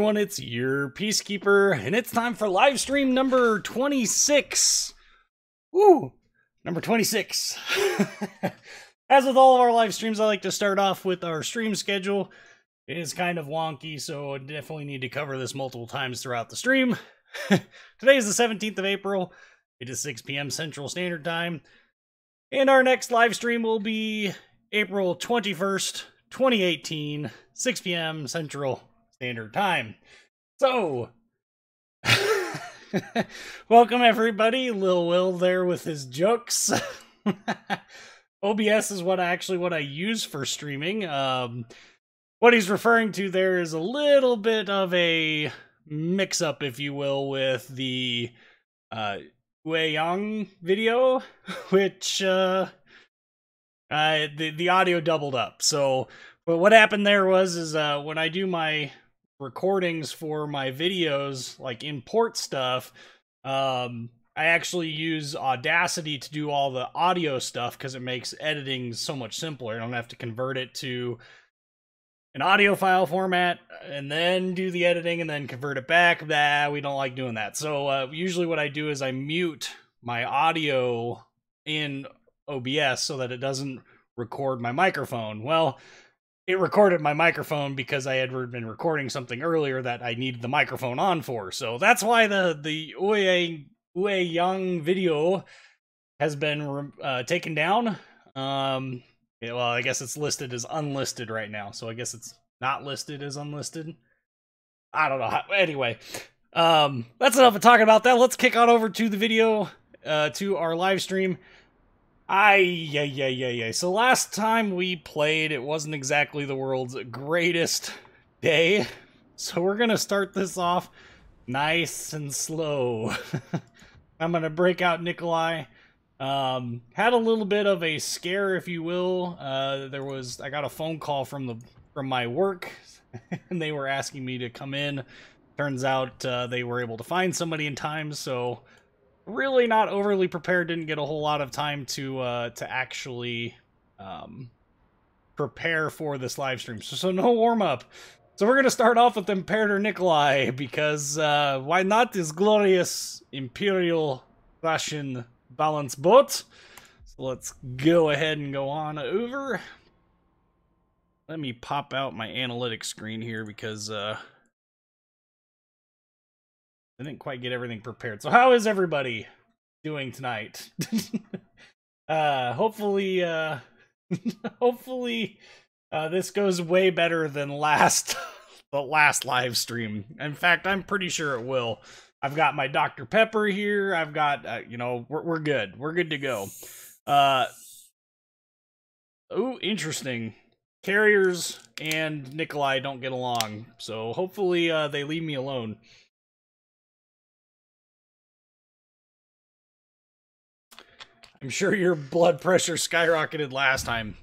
everyone, it's your Peacekeeper, and it's time for live stream number 26. Woo! Number 26. As with all of our live streams, I like to start off with our stream schedule. It is kind of wonky, so I definitely need to cover this multiple times throughout the stream. Today is the 17th of April. It is 6 p.m. Central Standard Time. And our next live stream will be April 21st, 2018, 6 p.m. Central Standard Time. So, welcome everybody. Lil Will there with his jokes. OBS is what I use for streaming. What he's referring to there is a little bit of a mix-up, if you will, with the Wei Yang video, which the audio doubled up. So, but what happened there was when I do my recordings for my videos, like import stuff, I actually use Audacity to do all the audio stuff because it makes editing so much simpler. I don't have to convert it to an audio file format and then do the editing and then convert it back. Nah, we don't like doing that. So usually what I do is I mute my audio in OBS so that it doesn't record my microphone. Well, it recorded my microphone because I had been recording something earlier that I needed the microphone on for. So that's why the Wei Yang video has been taken down. Yeah, well, I guess it's listed as unlisted right now, so I guess it's not listed as unlisted. I don't know. Anyway, that's enough of talking about that. Let's kick on over to the video, to our live stream. So last time we played, it wasn't exactly the world's greatest day, so we're gonna start this off nice and slow. I'm gonna break out Nicolai. Had a little bit of a scare, if you will. I got a phone call from my work, and they were asking me to come in. Turns out they were able to find somebody in time, so really not overly prepared. Didn't get a whole lot of time to actually prepare for this live stream. So no warm up. So we're gonna start off with Imperator Nicolai because why not this glorious Imperial Russian balance boat. So let's go ahead and go on over. Let me pop out my analytics screen here because I didn't quite get everything prepared. So how is everybody doing tonight? Hopefully this goes way better than the last live stream. In fact, I'm pretty sure it will. I've got my Dr. Pepper here. I've got, you know, we're good. We're good to go. Ooh, interesting. Carriers and Nicolai don't get along, so hopefully they leave me alone. I'm sure your blood pressure skyrocketed last time.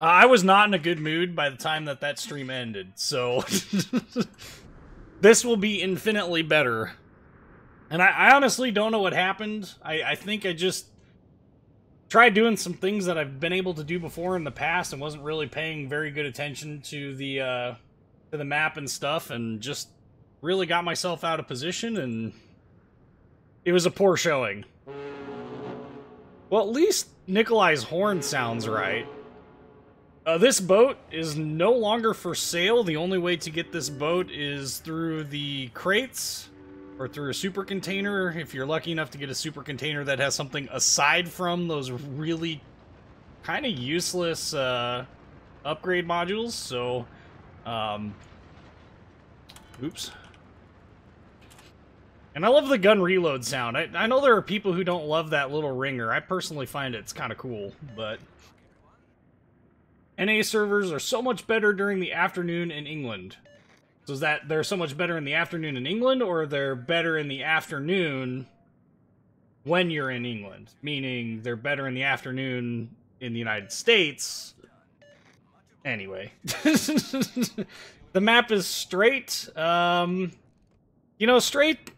I was not in a good mood by the time that stream ended, so this will be infinitely better. And I honestly don't know what happened. I think I just tried doing some things that I've been able to do before in the past and wasn't really paying very good attention to the map and stuff, and just really got myself out of position, and it was a poor showing. Well, at least Nicolai's horn sounds right. This boat is no longer for sale. The only way to get this boat is through the crates or through a super container, if you're lucky enough to get a super container that has something aside from those really kind of useless upgrade modules. So, oops. And I love the gun reload sound. I know there are people who don't love that little ringer. I personally find it's kind of cool, but NA servers are so much better during the afternoon in England. So is that they're so much better in the afternoon in England, or they're better in the afternoon when you're in England? Meaning they're better in the afternoon in the United States. Anyway. The map is straight. You know, straight...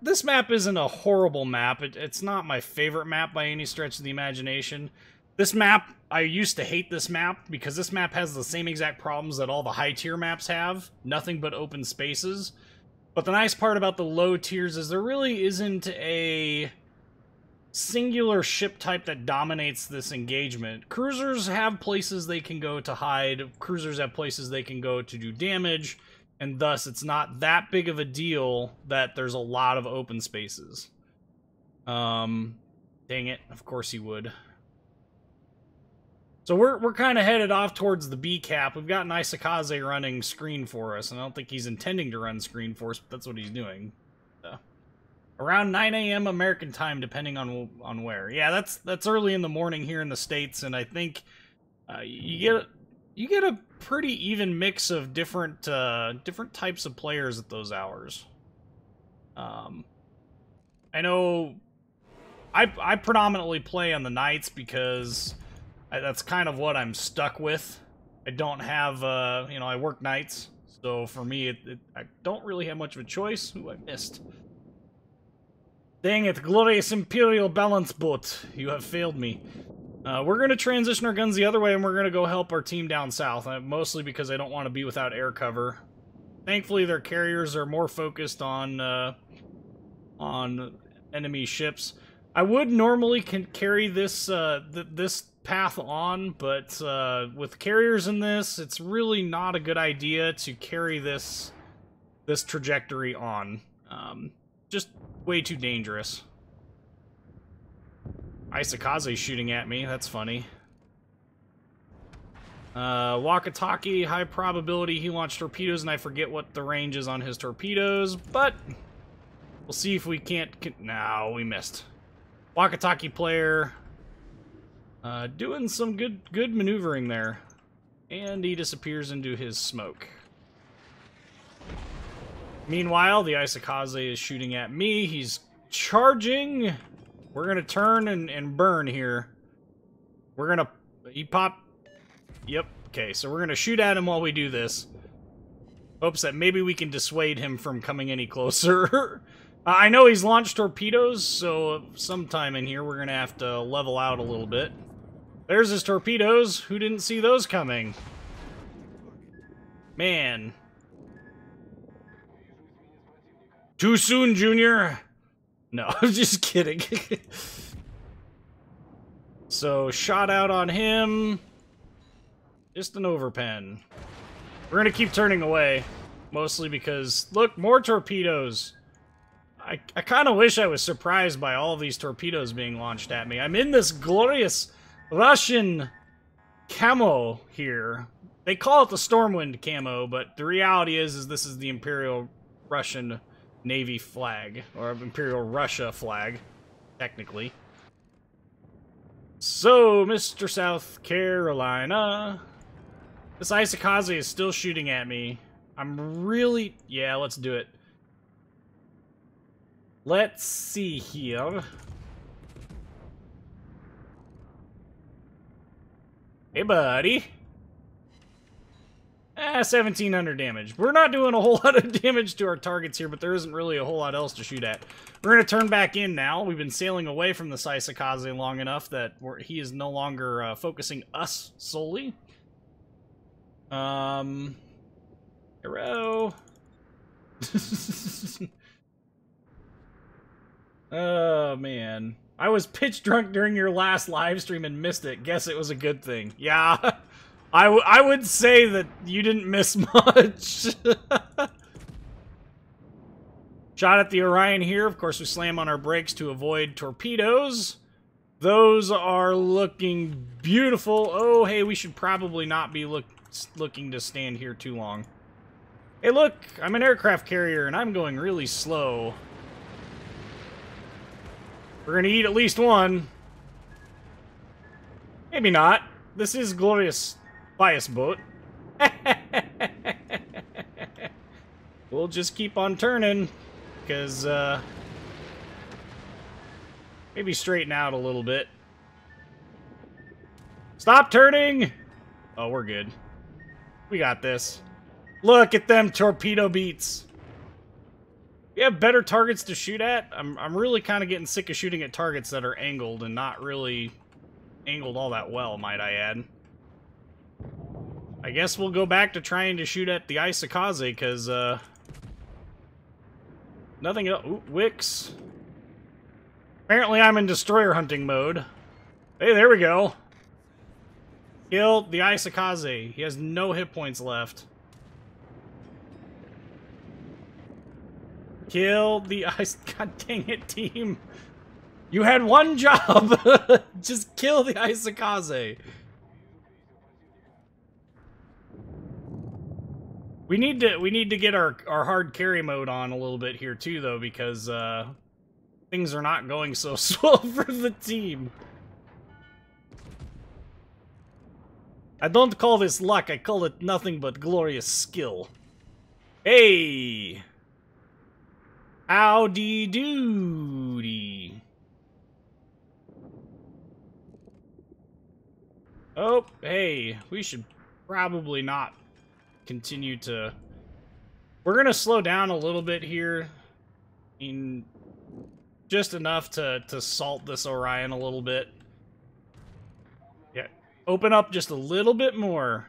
this map isn't a horrible map. It's not my favorite map by any stretch of the imagination. This map I used to hate this map because this map has the same exact problems that all the high tier maps have. Nothing but open spaces. But the nice part about the low tiers is there really isn't a singular ship type that dominates this engagement. Cruisers have places they can go to hide. Cruisers have places they can go to do damage. And thus, it's not that big of a deal that there's a lot of open spaces. Dang it. Of course he would. So we're kind of headed off towards the B cap. We've got an Isakaze running screen for us, and I don't think he's intending to run screen for us, but that's what he's doing. So, around 9 a.m. American time, depending on where. Yeah, that's early in the morning here in the States, and I think you get a pretty even mix of different types of players at those hours. I know I predominantly play on the nights because that's kind of what I'm stuck with. I don't have, you know, I work nights, so for me, I don't really have much of a choice. Ooh, I missed. Dang it, glorious Imperial balance boat. You have failed me. We're going to transition our guns the other way, and we're going to go help our team down south, mostly because I don't want to be without air cover. Thankfully, their carriers are more focused on enemy ships. I would normally carry this this path on, but with carriers in this, it's really not a good idea to carry this trajectory on. Just way too dangerous. Isakaze's shooting at me. That's funny. Wakataki, high probability he launched torpedoes, and I forget what the range is on his torpedoes, but we'll see if we can't... No, we missed. Wakataki player doing some good maneuvering there. And he disappears into his smoke. Meanwhile, the Isakaze is shooting at me. He's charging. We're gonna turn and burn here. We're gonna... He popped... Yep. Okay, so we're gonna shoot at him while we do this. Hopes that maybe we can dissuade him from coming any closer. I know he's launched torpedoes, so sometime in here we're gonna have to level out a little bit. There's his torpedoes. Who didn't see those coming? Man. Too soon, Junior. No, I'm just kidding. So, shot out on him. Just an overpen. We're gonna keep turning away. Mostly because, look, more torpedoes. I kind of wish I was surprised by all of these torpedoes being launched at me. I'm in this glorious Russian camo here. They call it the Stormwind camo, but the reality is this is the Imperial Russian Navy flag, or Imperial Russia flag, technically. So, Mr. South Carolina, this Isakaze is still shooting at me. I'm really... Yeah, let's do it. Let's see here. Hey, buddy. 1700 damage. We're not doing a whole lot of damage to our targets here, but there isn't really a whole lot else to shoot at. We're going to turn back in now. We've been sailing away from the Isakaze long enough that he is no longer focusing us solely. Hero. Oh, man. I was pitch drunk during your last live stream and missed it. Guess it was a good thing. Yeah, I would say that you didn't miss much. Shot at the Orion here. Of course, we slam on our brakes to avoid torpedoes. Those are looking beautiful. Oh, hey, we should probably not be looking to stand here too long. Hey, look, I'm an aircraft carrier, and I'm going really slow. We're gonna eat at least one. Maybe not. This is glorious bias boat. We'll just keep on turning, because, maybe straighten out a little bit. Stop turning! Oh, we're good. We got this. Look at them torpedo beats. You have better targets to shoot at? I'm really kind of getting sick of shooting at targets that are angled and not really angled all that well, might I add. I guess we'll go back to trying to shoot at the Isakaze, because, nothing else. Ooh, Wicks. Apparently I'm in destroyer hunting mode. Hey, there we go. Kill the Isakaze. He has no hit points left. Kill the ice. God dang it, team. You had one job. Just kill the Isakaze. We need to get our hard carry mode on a little bit here too, though, because things are not going so swell for the team. I don't call this luck, I call it nothing but glorious skill. Hey! Howdy doody. Oh, hey, we should probably not continue to... We're gonna slow down a little bit here. In just enough to salt this Orion a little bit. Yeah, open up just a little bit more.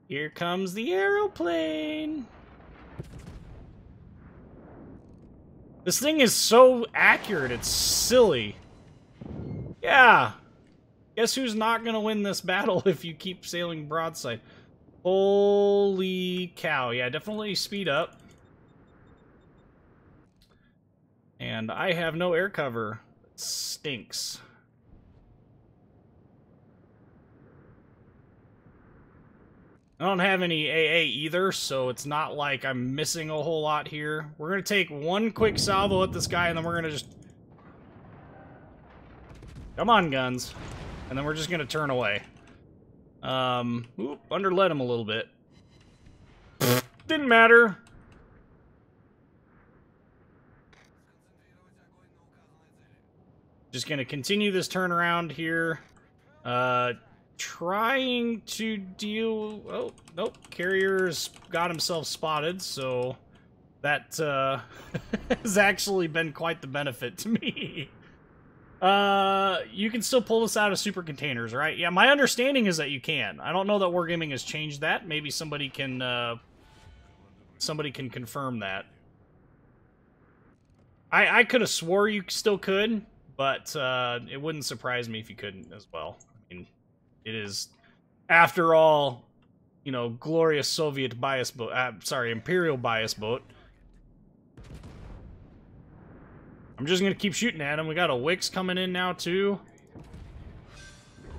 Here comes the aeroplane. This thing is so accurate, it's silly. Yeah. Guess who's not gonna win this battle if you keep sailing broadside? Holy cow. Yeah, definitely speed up. And I have no air cover. It stinks. I don't have any AA either, so it's not like I'm missing a whole lot here. We're going to take one quick salvo at this guy, and then we're going to just... Come on, guns. And then we're just going to turn away. Oop, underlet him a little bit. Didn't matter. Just going to continue this turnaround here. Trying to deal... Oh, nope. Carrier's got himself spotted, so that has actually been quite the benefit to me. You can still pull this out of super containers, right? Yeah, my understanding is that you can. I don't know that Wargaming has changed that. Maybe somebody can confirm that. I could have swore you still could, but it wouldn't surprise me if you couldn't as well. I mean, it is, after all, you know, glorious Soviet bias boat. Sorry, Imperial bias boat. I'm just gonna keep shooting at him. We got a Wix coming in now too.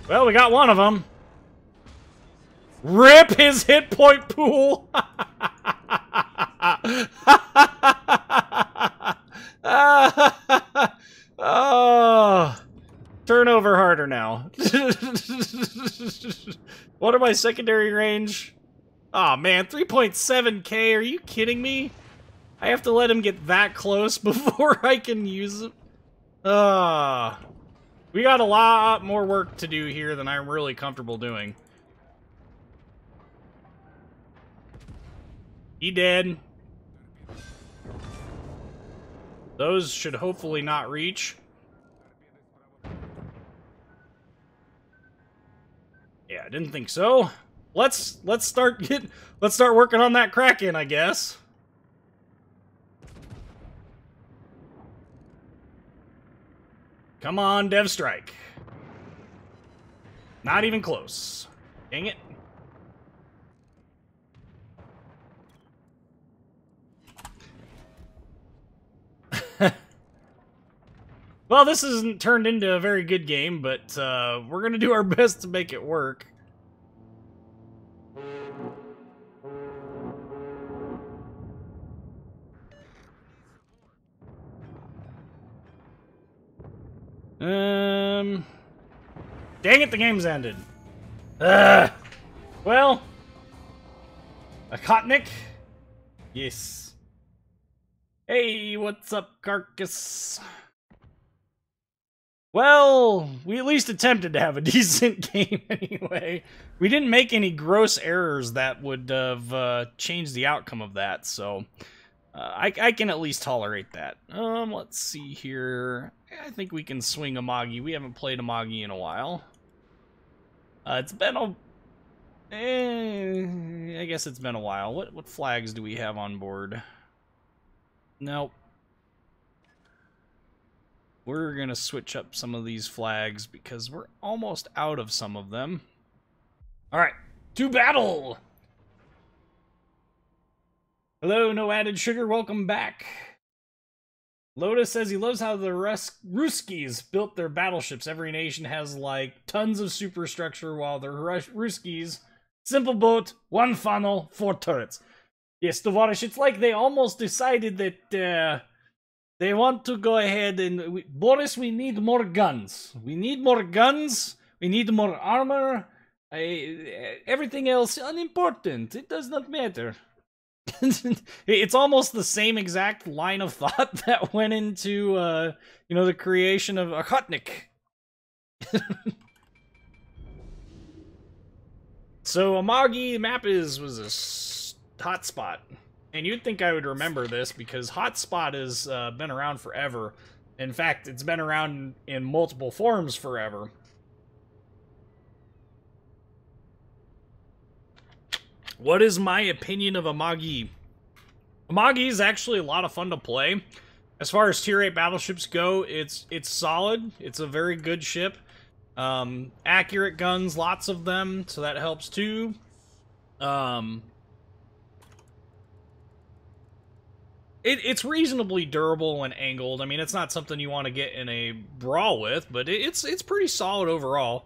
Well, we got one of them. Rip his hit point pool. Oh. Turnover harder now. What are my secondary range? Aw, oh, man, 3.7k, are you kidding me? I have to let him get that close before I can use it. We got a lot more work to do here than I'm really comfortable doing. He dead. Those should hopefully not reach. Yeah, I didn't think so. Let's start working on that Kraken, I guess. Come on, Dev Strike. Not even close. Dang it. Well, this hasn't turned into a very good game, but we're going to do our best to make it work. Dang it, the game's ended. Well, a Kotnik? Yes. Hey, what's up, Carcass? Well, we at least attempted to have a decent game anyway. We didn't make any gross errors that would have changed the outcome of that, so I can at least tolerate that. Let's see here. I think we can swing Amagi. We haven't played Amagi in a while. It's been a... I guess it's been a while. What flags do we have on board? Nope. We're gonna switch up some of these flags because we're almost out of some of them. Alright, to battle! Hello, no added sugar, welcome back. Lotus says he loves how the Ruskies built their battleships. Every nation has, like, tons of superstructure, while the Ruskies, simple boat, one funnel, 4 turrets. Yes, Tovarish, it's like they almost decided that, they want to go ahead and... Boris, we need more guns. We need more guns. We need more armor. Everything else, unimportant. It does not matter. It's almost the same exact line of thought that went into, you know, the creation of Okhotnik. So, Amagi map was a hotspot. And you'd think I would remember this, because hotspot has been around forever. In fact, it's been around in multiple forms forever. What is my opinion of Amagi? Amagi is actually a lot of fun to play. As far as tier 8 battleships go, it's solid. It's a very good ship. Accurate guns, lots of them, so that helps too. It's reasonably durable when angled. I mean, it's not something you want to get in a brawl with, but it's pretty solid overall.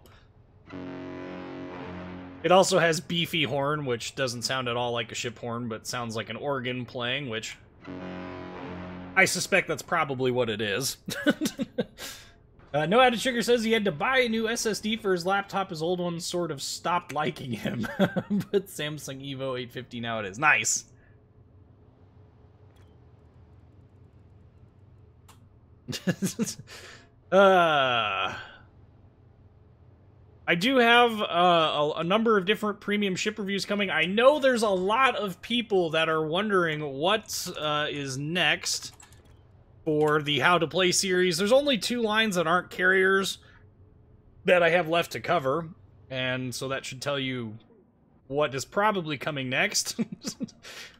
It also has beefy horn, which doesn't sound at all like a ship horn, but sounds like an organ playing, which I suspect that's probably what it is. No Added Sugar says he had to buy a new SSD for his laptop. His old one sort of stopped liking him. But Samsung Evo 850 now it is. Nice. I do have a number of different premium ship reviews coming. I know there's a lot of people that are wondering what is next for the How to Play series. There's only 2 lines that aren't carriers that I have left to cover, and so that should tell you what is probably coming next.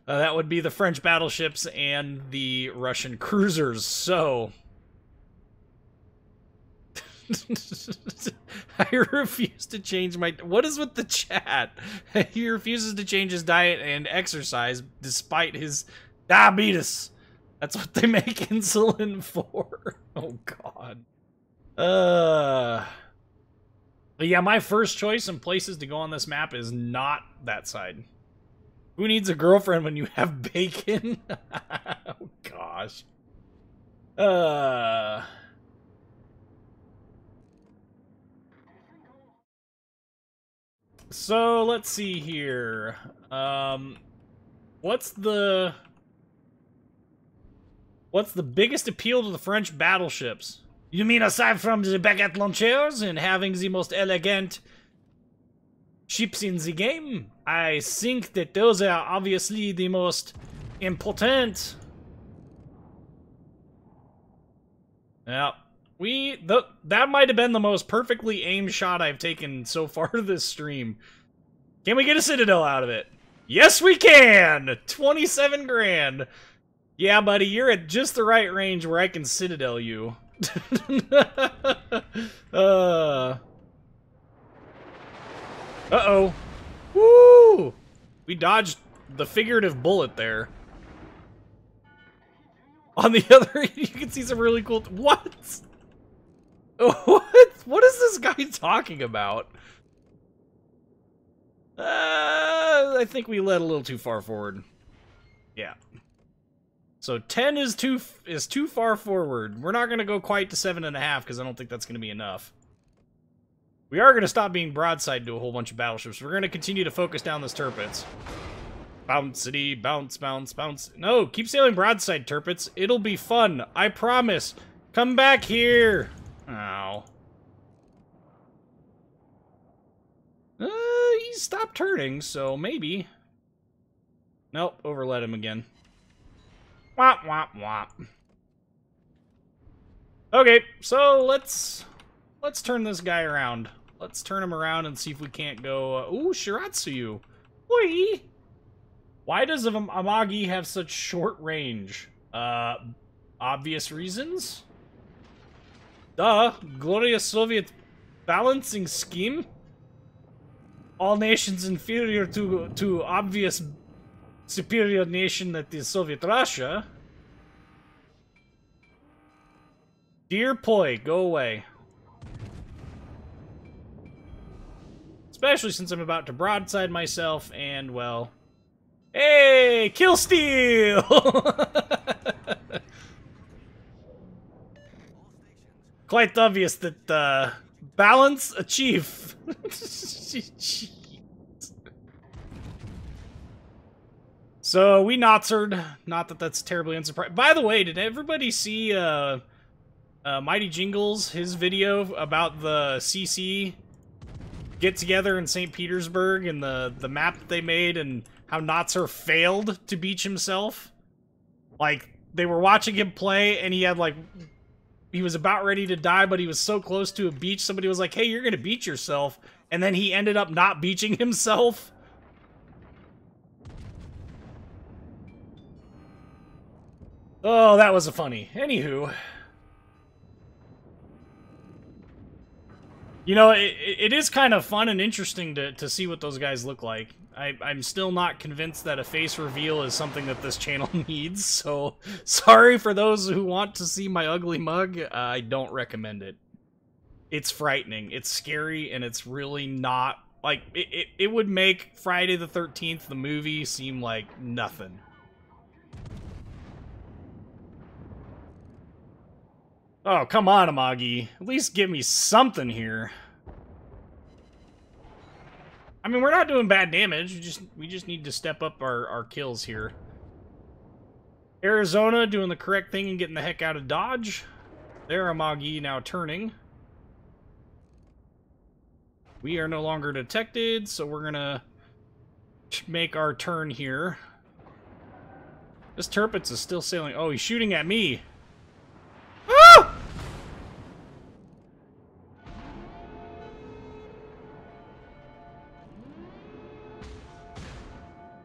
That would be the French battleships and the Russian cruisers, so... I refuse to change my... What is with the chat? He refuses to change his diet and exercise despite his diabetes. That's what they make insulin for. Oh, God. But yeah, my first choice in places to go on this map is not that side. Who needs a girlfriend when you have bacon? Oh, gosh. So, let's see here. What's the biggest appeal to the French battleships? You mean aside from the baguette launchers and having the most elegant ships in the game? I think that those are obviously the most important. Yeah. That might have been the most perfectly aimed shot I've taken so far this stream. Can we get a Citadel out of it? Yes, we can! 27 grand. Yeah, buddy, you're at just the right range where I can Citadel you. Uh-oh. Woo! We dodged the figurative bullet there. On the other end, you can see some really cool... What? What is this guy talking about? I think we led a little too far forward. Yeah. So 10 is too far forward. We're not going to go quite to 7.5 because I don't think that's going to be enough. We are going to stop being broadside to a whole bunch of battleships. We're going to continue to focus down this Tirpitz. Bounce-city, bounce, bounce, bounce. No, keep sailing broadside, Tirpitz. It'll be fun. I promise. Come back here. Ow. He stopped turning, so maybe. Nope, overlet him again. Wop, wop, wop. Okay, so let's turn this guy around let's turn him around and see if we can't go... ooh, Shiratsuyu. Oi! Why does Amagi have such short range? Obvious reasons? Duh. Glorious Soviet balancing scheme? All nations inferior to obvious superior nation that is Soviet Russia. Dear Poi, go away. Especially since I'm about to broadside myself and, well... Hey! Kill steal! Quite obvious that, balance achieve. So, we Notsered. Not that that's terribly unsurprising. By the way, did everybody see, Mighty Jingles, his video about the CC get-together in St. Petersburg and the map that they made and how Notser failed to beach himself? Like, they were watching him play and he had, like... He was about ready to die, but he was so close to a beach, somebody was like, hey, you're gonna beach yourself. And then he ended up not beaching himself. Oh, that was a funny. Anywho. You know, it is kind of fun and interesting to see what those guys look like. I'm still not convinced that a face reveal is something that this channel needs, so sorry for those who want to see my ugly mug. I don't recommend it. It's frightening, it's scary, and it's really not... Like, it would make Friday the 13th, the movie, seem like nothing. Oh, come on, Amagi. At least give me something here. I mean, we're not doing bad damage. We just need to step up our kills here. Arizona doing the correct thing and getting the heck out of Dodge. There, Amagi now turning. We are no longer detected, so we're gonna make our turn here. This Tirpitz is still sailing. Oh, he's shooting at me. Ah!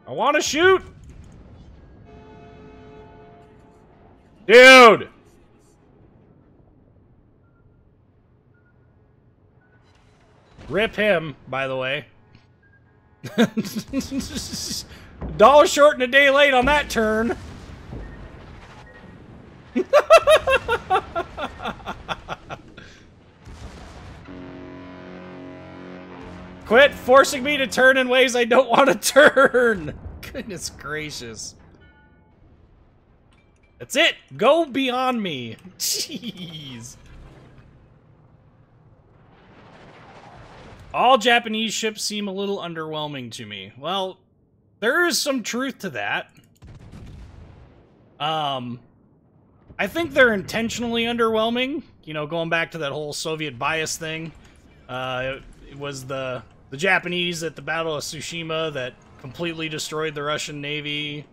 I want to shoot! Dude! Rip him, by the way. $1 short and a day late on that turn. Quit forcing me to turn in ways I don't want to turn! Goodness gracious. That's it! Go beyond me! Jeez. All Japanese ships seem a little underwhelming to me. Well, there is some truth to that. I think they're intentionally underwhelming. You know, going back to that whole Soviet bias thing. It was the Japanese at the Battle of Tsushima that completely destroyed the Russian Navy.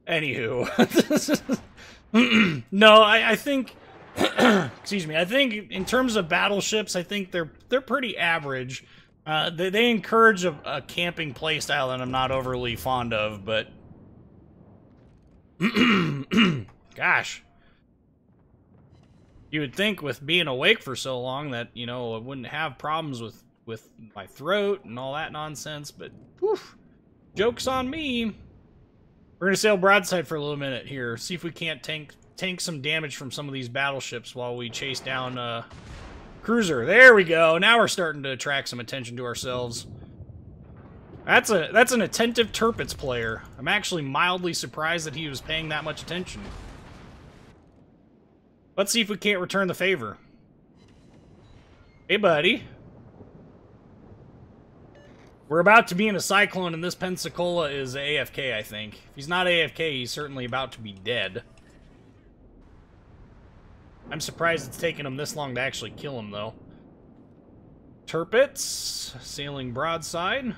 Anywho. No, I think... excuse me. I think in terms of battleships, I think they're pretty average. They encourage a camping playstyle that I'm not overly fond of, but... Gosh. You would think with being awake for so long that, you know, I wouldn't have problems with my throat and all that nonsense, but woof, joke's on me. We're gonna sail broadside for a little minute here, see if we can't tank some damage from some of these battleships while we chase down cruiser. There we go. Now we're starting to attract some attention to ourselves. That's an attentive Tirpitz player. I'm actually mildly surprised that he was paying that much attention. Let's see if we can't return the favor. Hey, buddy. We're about to be in a cyclone, and this Pensacola is AFK, I think. If he's not AFK, he's certainly about to be dead. I'm surprised it's taken him this long to actually kill him, though. Tirpitz, sailing broadside.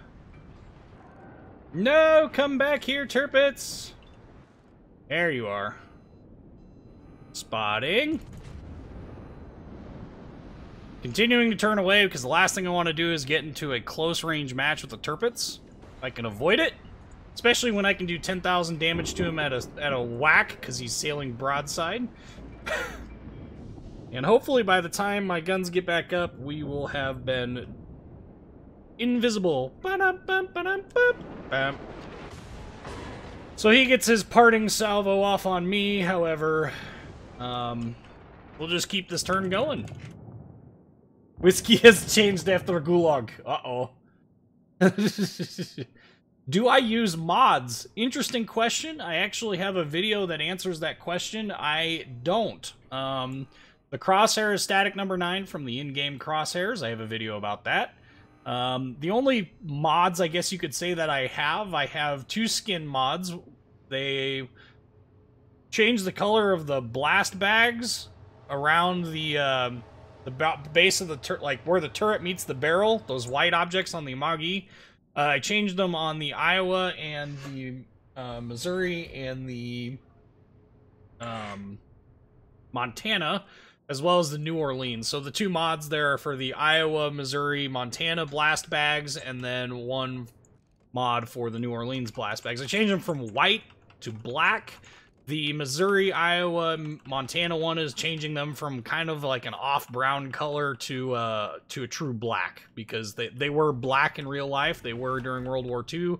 No, come back here, Tirpitz. There you are. Spotting. Continuing to turn away because the last thing I want to do is get into a close range match with the Tirpitz. If I can avoid it, especially when I can do 10,000 damage to him at a whack because he's sailing broadside. And hopefully by the time my guns get back up, we will have been invisible. So he gets his parting salvo off on me, however, we'll just keep this turn going. Whiskey has changed after Gulag. Uh-oh. Do I use mods? Interesting question. I actually have a video that answers that question. I don't. The crosshair is static number 9 from the in-game crosshairs. I have a video about that. The only mods, I guess you could say, that I have 2 skin mods. They change the color of the blast bags around the base of the like where the turret meets the barrel, those white objects on the Amagi. I changed them on the Iowa and the Missouri and the Montana, as well as the New Orleans. So the 2 mods there are for the Iowa, Missouri, Montana blast bags, and then 1 mod for the New Orleans blast bags. I changed them from white to black. The Missouri, Iowa, Montana one is changing them from kind of like an off-brown color to a true black, because they were black in real life. They were during World War II.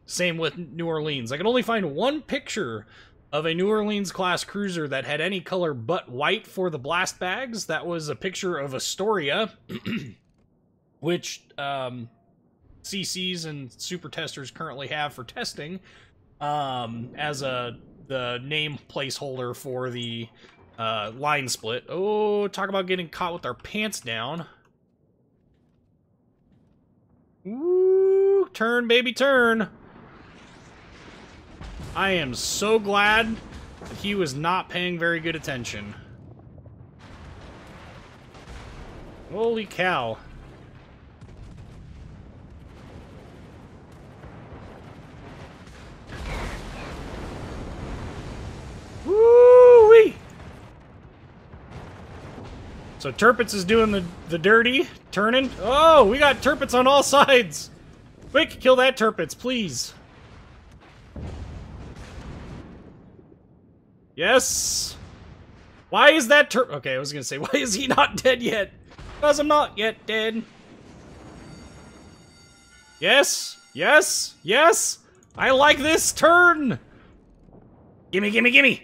Same with New Orleans. I could only find 1 picture of a New Orleans-class cruiser that had any color but white for the blast bags. That was a picture of Astoria, which CCs and super testers currently have for testing, as the name placeholder for the line split. Oh, talk about getting caught with our pants down. Ooh, turn, baby, turn. I am so glad that he was not paying very good attention. Holy cow. Woo-wee! So Tirpitz is doing the dirty, turning. Oh, we got Tirpitz on all sides. Quick, kill that Tirpitz, please. Yes. Why is that okay, I was gonna say, why is he not dead yet? Because I'm not yet dead. Yes. Yes. Yes. I like this turn. Gimme, gimme, gimme.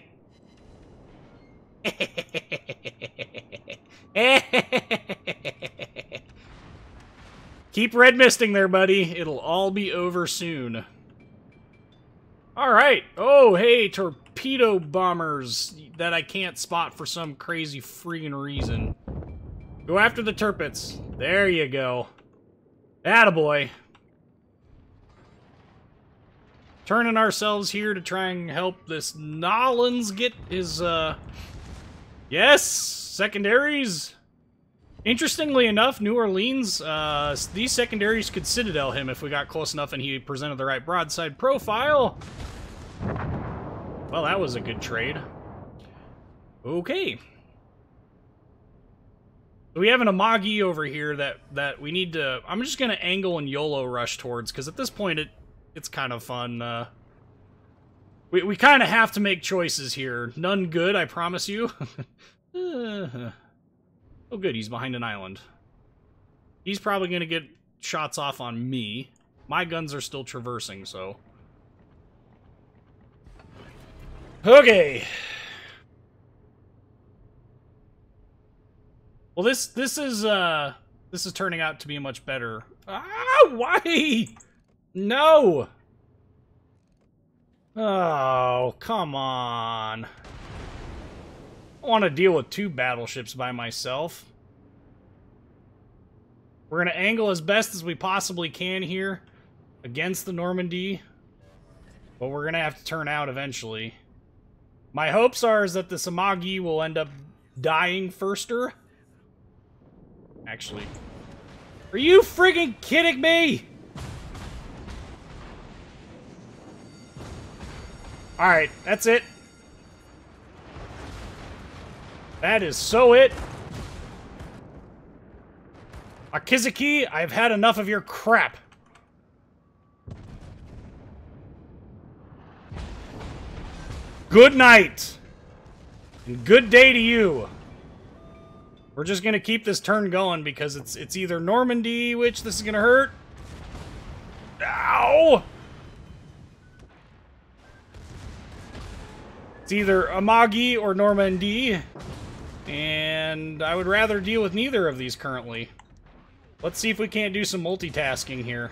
Keep red misting there, buddy. It'll all be over soon. Alright. Oh, hey, torpedo bombers that I can't spot for some crazy freaking reason. Go after the Tirpitz. There you go. Attaboy. Turning ourselves here to try and help this Nolans get his, yes! Secondaries! Interestingly enough, New Orleans, these secondaries could Citadel him if we got close enough and he presented the right broadside profile. Well, that was a good trade. Okay. We have an Amagi over here that we need to... I'm just going to angle and YOLO rush towards, because at this point it's kind of fun. We kind of have to make choices here. None good, I promise you. Oh good, he's behind an island. He's probably going to get shots off on me. My guns are still traversing, so... Okay. Well, this is turning out to be much better. Ah, why? No. Oh, come on. I want to deal with 2 battleships by myself. We're going to angle as best as we possibly can here against the Normandy, but we're going to have to turn out eventually. My hopes are is that the Amagi will end up dying firster. Actually, are you friggin' kidding me? Alright, that's it. That is so it. Akizuki, I've had enough of your crap. Good night. And good day to you. We're just gonna keep this turn going because it's either Normandy, which this is gonna hurt. Ow! It's either Amagi or Normandy, and I would rather deal with neither of these currently. Let's see if we can't do some multitasking here.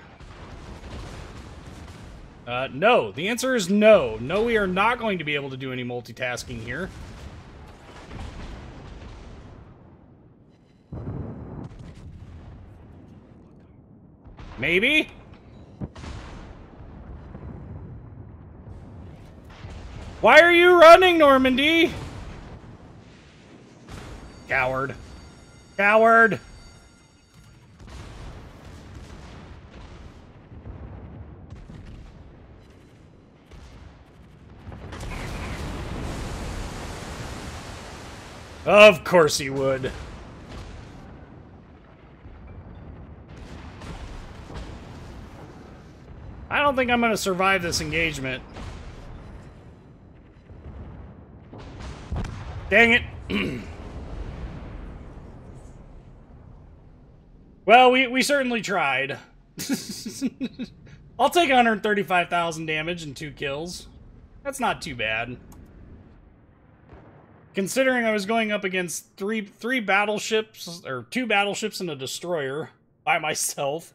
No. The answer is no. No, we are not going to be able to do any multitasking here. Maybe? Why are you running, Normandy? Coward. Coward! Of course he would. I don't think I'm going to survive this engagement. Dang it. Well, we certainly tried. I'll take 135,000 damage and 2 kills. That's not too bad. Considering I was going up against three battleships, or 2 battleships and a destroyer by myself.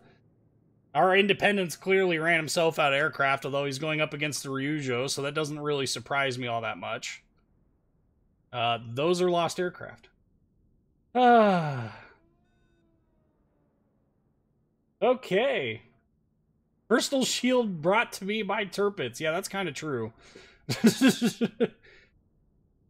Our Independence clearly ran himself out of aircraft, although he's going up against the Ryujo, so that doesn't really surprise me all that much. Those are lost aircraft. Okay. Personal shield brought to me by Turpits. Yeah, that's kind of true.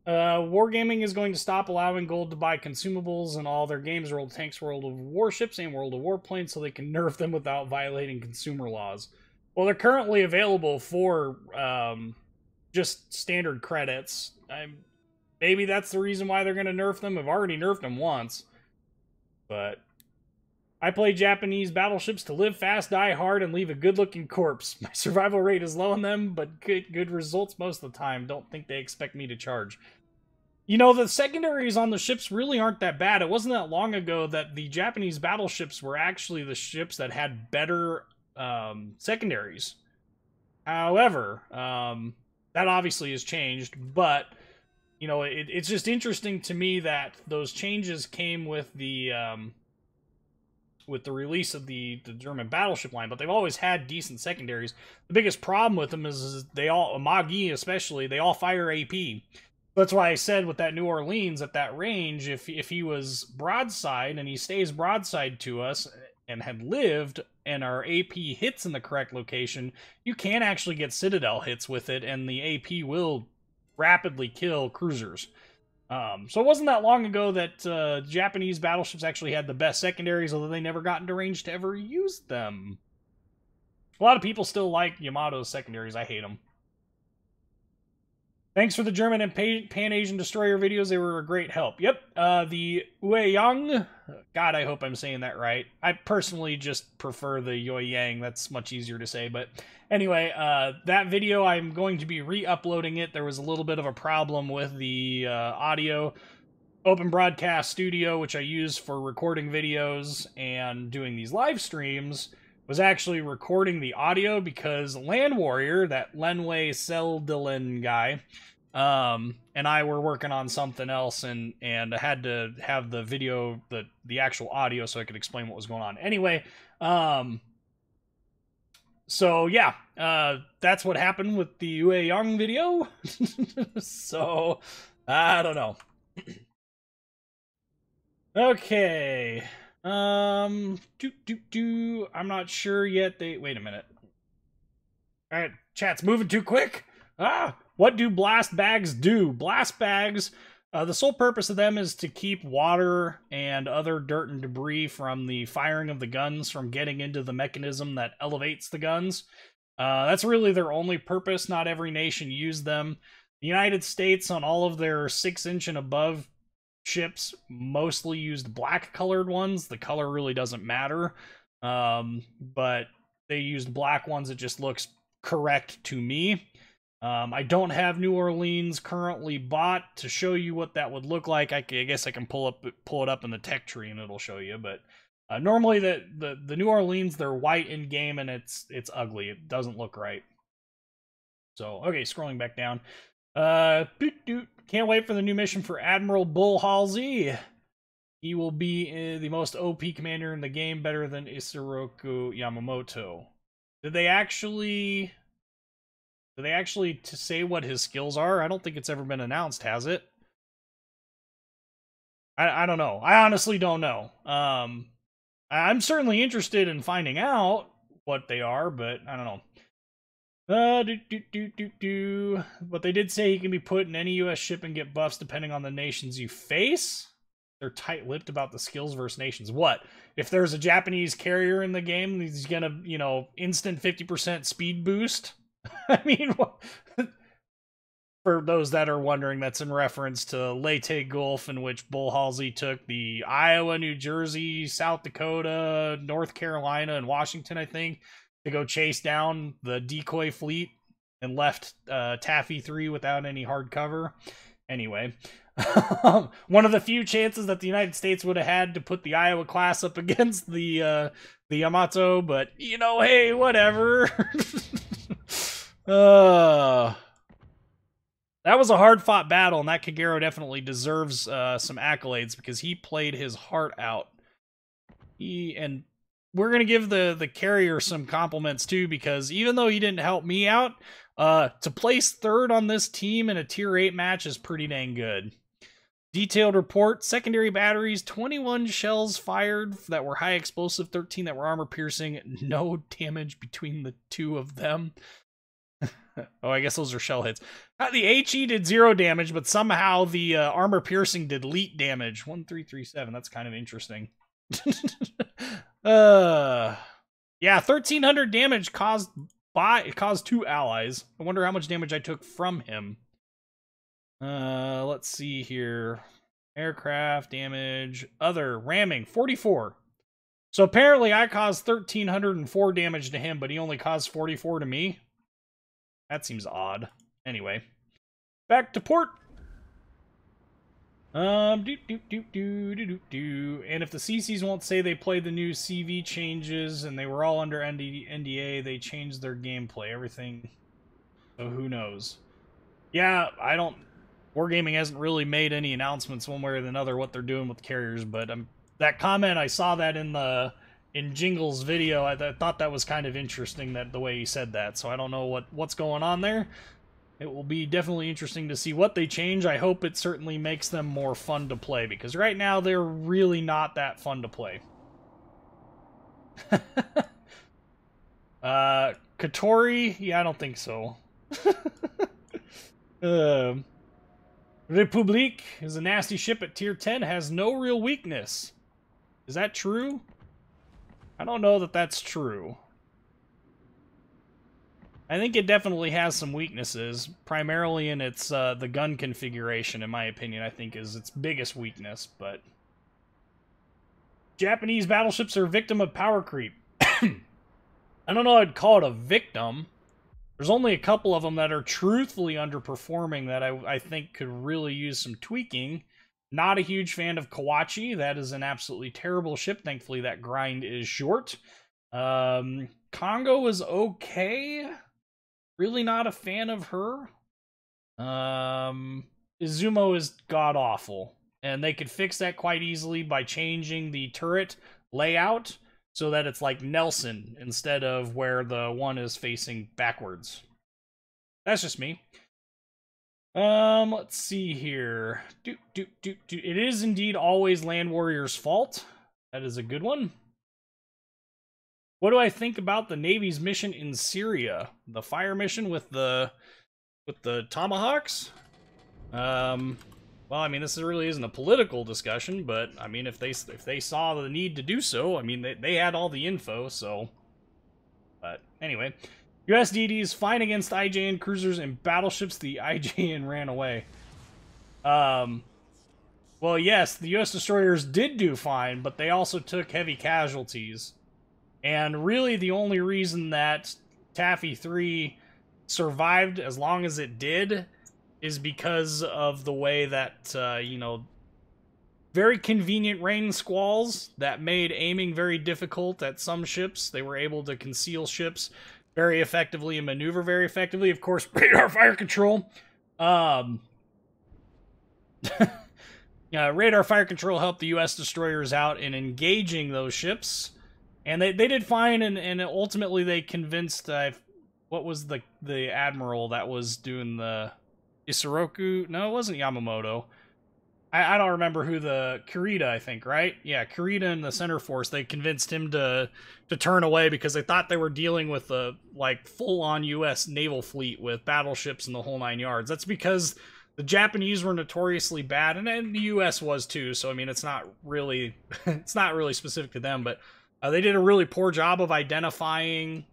Wargaming is going to stop allowing gold to buy consumables in all their games, World of Tanks, World of Warships, and World of Warplanes, so they can nerf them without violating consumer laws. Well, they're currently available for just standard credits. Maybe that's the reason why they're going to nerf them. I've already nerfed them once. But I play Japanese battleships to live fast, die hard, and leave a good-looking corpse. My survival rate is low on them, but good results most of the time. Don't think they expect me to charge. You know, the secondaries on the ships really aren't that bad. It wasn't that long ago that the Japanese battleships were actually the ships that had better secondaries. However, that obviously has changed, but, you know, it's just interesting to me that those changes came with the release of the German battleship line, but they've always had decent secondaries. The biggest problem with them is they all, Amagi especially, they all fire AP. That's why I said with that New Orleans at that range, if he was broadside and he stays broadside to us and had lived and our AP hits in the correct location, you can actually get Citadel hits with it and the AP will rapidly kill cruisers. So it wasn't that long ago that Japanese battleships actually had the best secondaries, although they never got into range to ever use them. A lot of people still like Yamato's secondaries. I hate them. Thanks for the German and Pan-Asian destroyer videos. They were a great help. Yep, the Yueyang. God, I hope I'm saying that right. I personally just prefer the Yueyang. That's much easier to say. But anyway, that video, I'm going to be re-uploading it. There was a little bit of a problem with the audio. Open Broadcast Studio, which I use for recording videos and doing these live streams, was actually recording the audio because Land Warrior, that Lenway Seldelin guy, and I were working on something else, and I had to have the video, the actual audio, so I could explain what was going on. Anyway, so yeah, that's what happened with the Yue Young video. So, I don't know. Okay. I'm not sure yet. Wait a minute. All right, chat's moving too quick. What do blast bags do? Blast bags, the sole purpose of them is to keep water and other dirt and debris from the firing of the guns from getting into the mechanism that elevates the guns. That's really their only purpose. Not every nation used them. The United States, on all of their 6-inch and above ships mostly used black colored ones. The color really doesn't matter. But they used black ones. It just looks correct to me. I don't have New Orleans currently bought to show you what that would look like. I guess I can pull it up in the tech tree and it'll show you. But normally the New Orleans, they're white in game and it's ugly. It doesn't look right. So okay, scrolling back down. Can't wait for the new mission for Admiral Bull Halsey. He will be the most OP commander in the game, better than Isoroku Yamamoto. Did they actually say what his skills are? I don't think it's ever been announced, has it? I don't know. I honestly don't know. I'm certainly interested in finding out what they are, but I don't know. But they did say he can be put in any US ship and get buffs depending on the nations you face. They're tight-lipped about the skills versus nations. What? If there's a Japanese carrier in the game, he's gonna, instant 50% speed boost? I mean, for those that are wondering, that's in reference to Leyte Gulf, in which Bull Halsey took the Iowa, New Jersey, South Dakota, North Carolina, and Washington, I think, to go chase down the decoy fleet and left Taffy 3 without any hard cover. Anyway, one of the few chances that the United States would have had to put the Iowa class up against the Yamato, but, hey, whatever. That was a hard-fought battle, and that Kagero definitely deserves some accolades because he played his heart out. And we're going to give the carrier some compliments, too, because even though he didn't help me out, to place third on this team in a Tier 8 match is pretty dang good. Detailed report, secondary batteries, 21 shells fired that were high explosive, 13 that were armor piercing, no damage between the two of them. Oh, I guess those are shell hits. The HE did 0 damage, but somehow the armor piercing did leet damage. 1337, that's kind of interesting. Yeah, 1300 damage caused 2 allies. I wonder how much damage I took from him. Let's see here. Aircraft damage, other ramming, 44. So apparently I caused 1304 damage to him, but he only caused 44 to me. That seems odd. Anyway, back to port. And if the CCs won't say they played the new CV changes and they were all under NDA, they changed their gameplay, everything. So who knows? Yeah, Wargaming hasn't really made any announcements one way or another what they're doing with carriers, but that comment, I saw that in Jingle's video. I thought that was kind of interesting, that the way he said that. So I don't know what's going on there. It will be definitely interesting to see what they change. I hope it certainly makes them more fun to play, because right now they're really not that fun to play. Katori? Yeah, I don't think so. Republique is a nasty ship at tier 10, has no real weakness. Is that true? I don't know that that's true. I think it definitely has some weaknesses, primarily in its the gun configuration, in my opinion, I think is its biggest weakness, but Japanese battleships are a victim of power creep. I don't know I'd call it a victim. There's only a couple of them that are truthfully underperforming that I think could really use some tweaking. Not a huge fan of Kawachi. That is an absolutely terrible ship. Thankfully, that grind is short. Congo is okay. Really not a fan of her. Izumo is god-awful. And they could fix that quite easily by changing the turret layout so that it's like Nelson instead of where the one is facing backwards. That's just me. Let's see here. It is indeed always Land Warrior's fault. That is a good one. What do I think about the Navy's mission in Syria? The fire mission with the tomahawks? Well, I mean, this really isn't a political discussion, but I mean, if they saw the need to do so, I mean, they had all the info, so. But anyway, USDD's fine against IJN cruisers and battleships. The IJN ran away. Well, yes, the U.S. destroyers did do fine, but they also took heavy casualties. And really, the only reason that Taffy 3 survived as long as it did is because of the way that, you know, very convenient rain squalls that made aiming very difficult at some ships. They were able to conceal ships very effectively and maneuver very effectively. Of course, radar fire control. Radar fire control helped the U.S. destroyers out in engaging those ships. And they did fine, and ultimately they convinced, what was the admiral that was doing the Isoroku? No, it wasn't Yamamoto. I don't remember who the Kurita, I think, right? Yeah, Kurita and the Center Force, they convinced him to turn away because they thought they were dealing with a, like, full-on U.S. naval fleet with battleships and the whole 9 yards. That's because the Japanese were notoriously bad, and the U.S. was too, so, I mean, it's not really specific to them, but they did a really poor job of identifying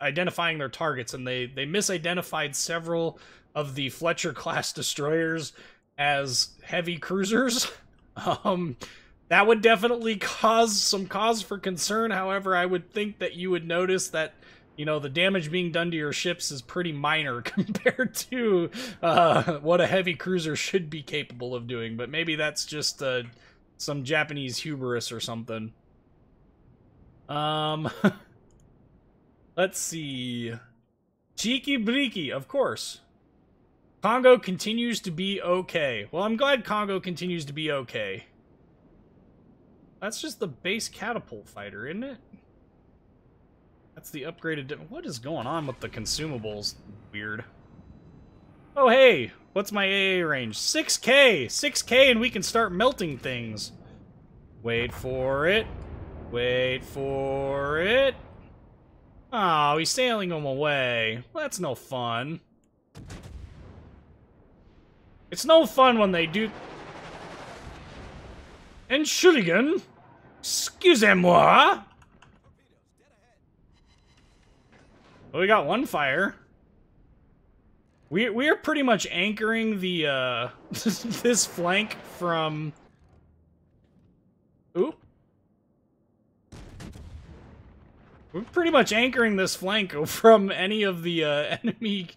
identifying their targets, and they misidentified several of the Fletcher-class destroyers as heavy cruisers. That would definitely cause some cause for concern. However, I would think that you would notice that, you know, the damage being done to your ships is pretty minor compared to what a heavy cruiser should be capable of doing. But maybe that's just some Japanese hubris or something. Let's see. Cheeky Breeky, of course. Congo continues to be okay. Well, I'm glad Congo continues to be okay. That's just the base catapult fighter, isn't it? That's the upgraded... What is going on with the consumables? Weird. Oh, hey! What's my AA range? 6K! 6K and we can start melting things. Wait for it. Wait for it. Oh, he's sailing them away. Well, that's no fun. It's no fun when they do... Entschuldigen? Excusez-moi? Well, we got one fire. We are pretty much anchoring the, this flank from... Oop. We're pretty much anchoring this flank from any of the, enemy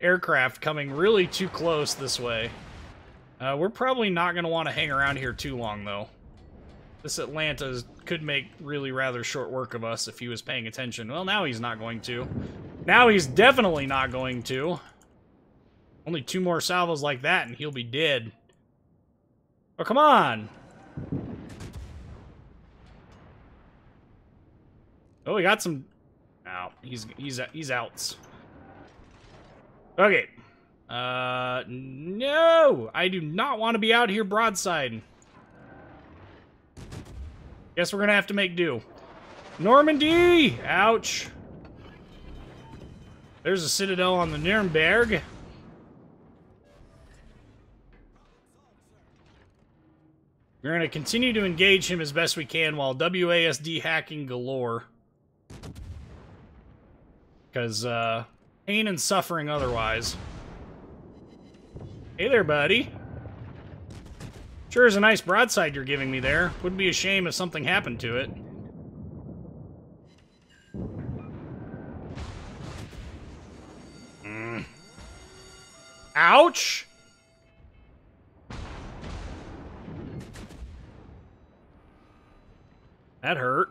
aircraft coming really too close this way. We're probably not going to want to hang around here too long, though. This Atlanta could make really rather short work of us if he was paying attention. Well, now he's not going to. Now he's definitely not going to. Only 2 more salvos like that and he'll be dead. Oh, come on! Oh, we got some... Ow, he's outs. Okay. No! I do not want to be out here broadside. Guess we're gonna have to make do. Normandy! Ouch. There's a citadel on the Nuremberg. We're gonna continue to engage him as best we can while WASD hacking galore. Because, pain and suffering otherwise. Hey there, buddy. Sure is a nice broadside you're giving me there. Wouldn't be a shame if something happened to it. Ouch! That hurt.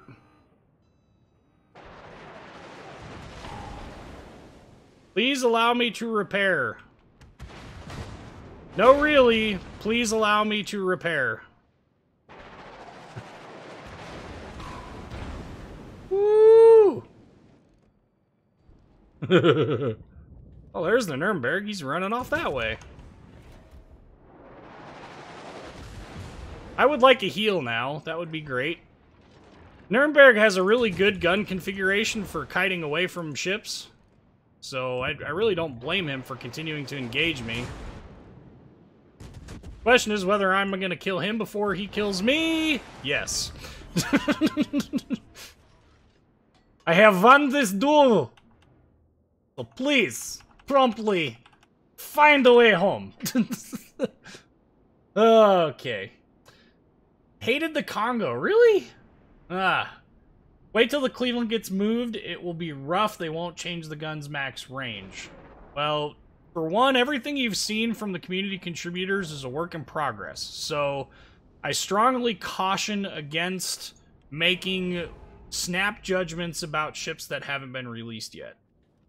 Please allow me to repair. No, really. Please allow me to repair. Woo! Oh, there's the Nuremberg. He's running off that way. I would like a heal now. That would be great. Nuremberg has a really good gun configuration for kiting away from ships. So I really don't blame him for continuing to engage me. Question is whether I'm gonna kill him before he kills me. Yes. I have won this duel. So please, promptly, find a way home. Okay. Hated the Congo. Really? Wait till the Cleveland gets moved. It will be rough. They won't change the gun's max range. Well, for one, everything you've seen from the community contributors is a work in progress. So I strongly caution against making snap judgments about ships that haven't been released yet.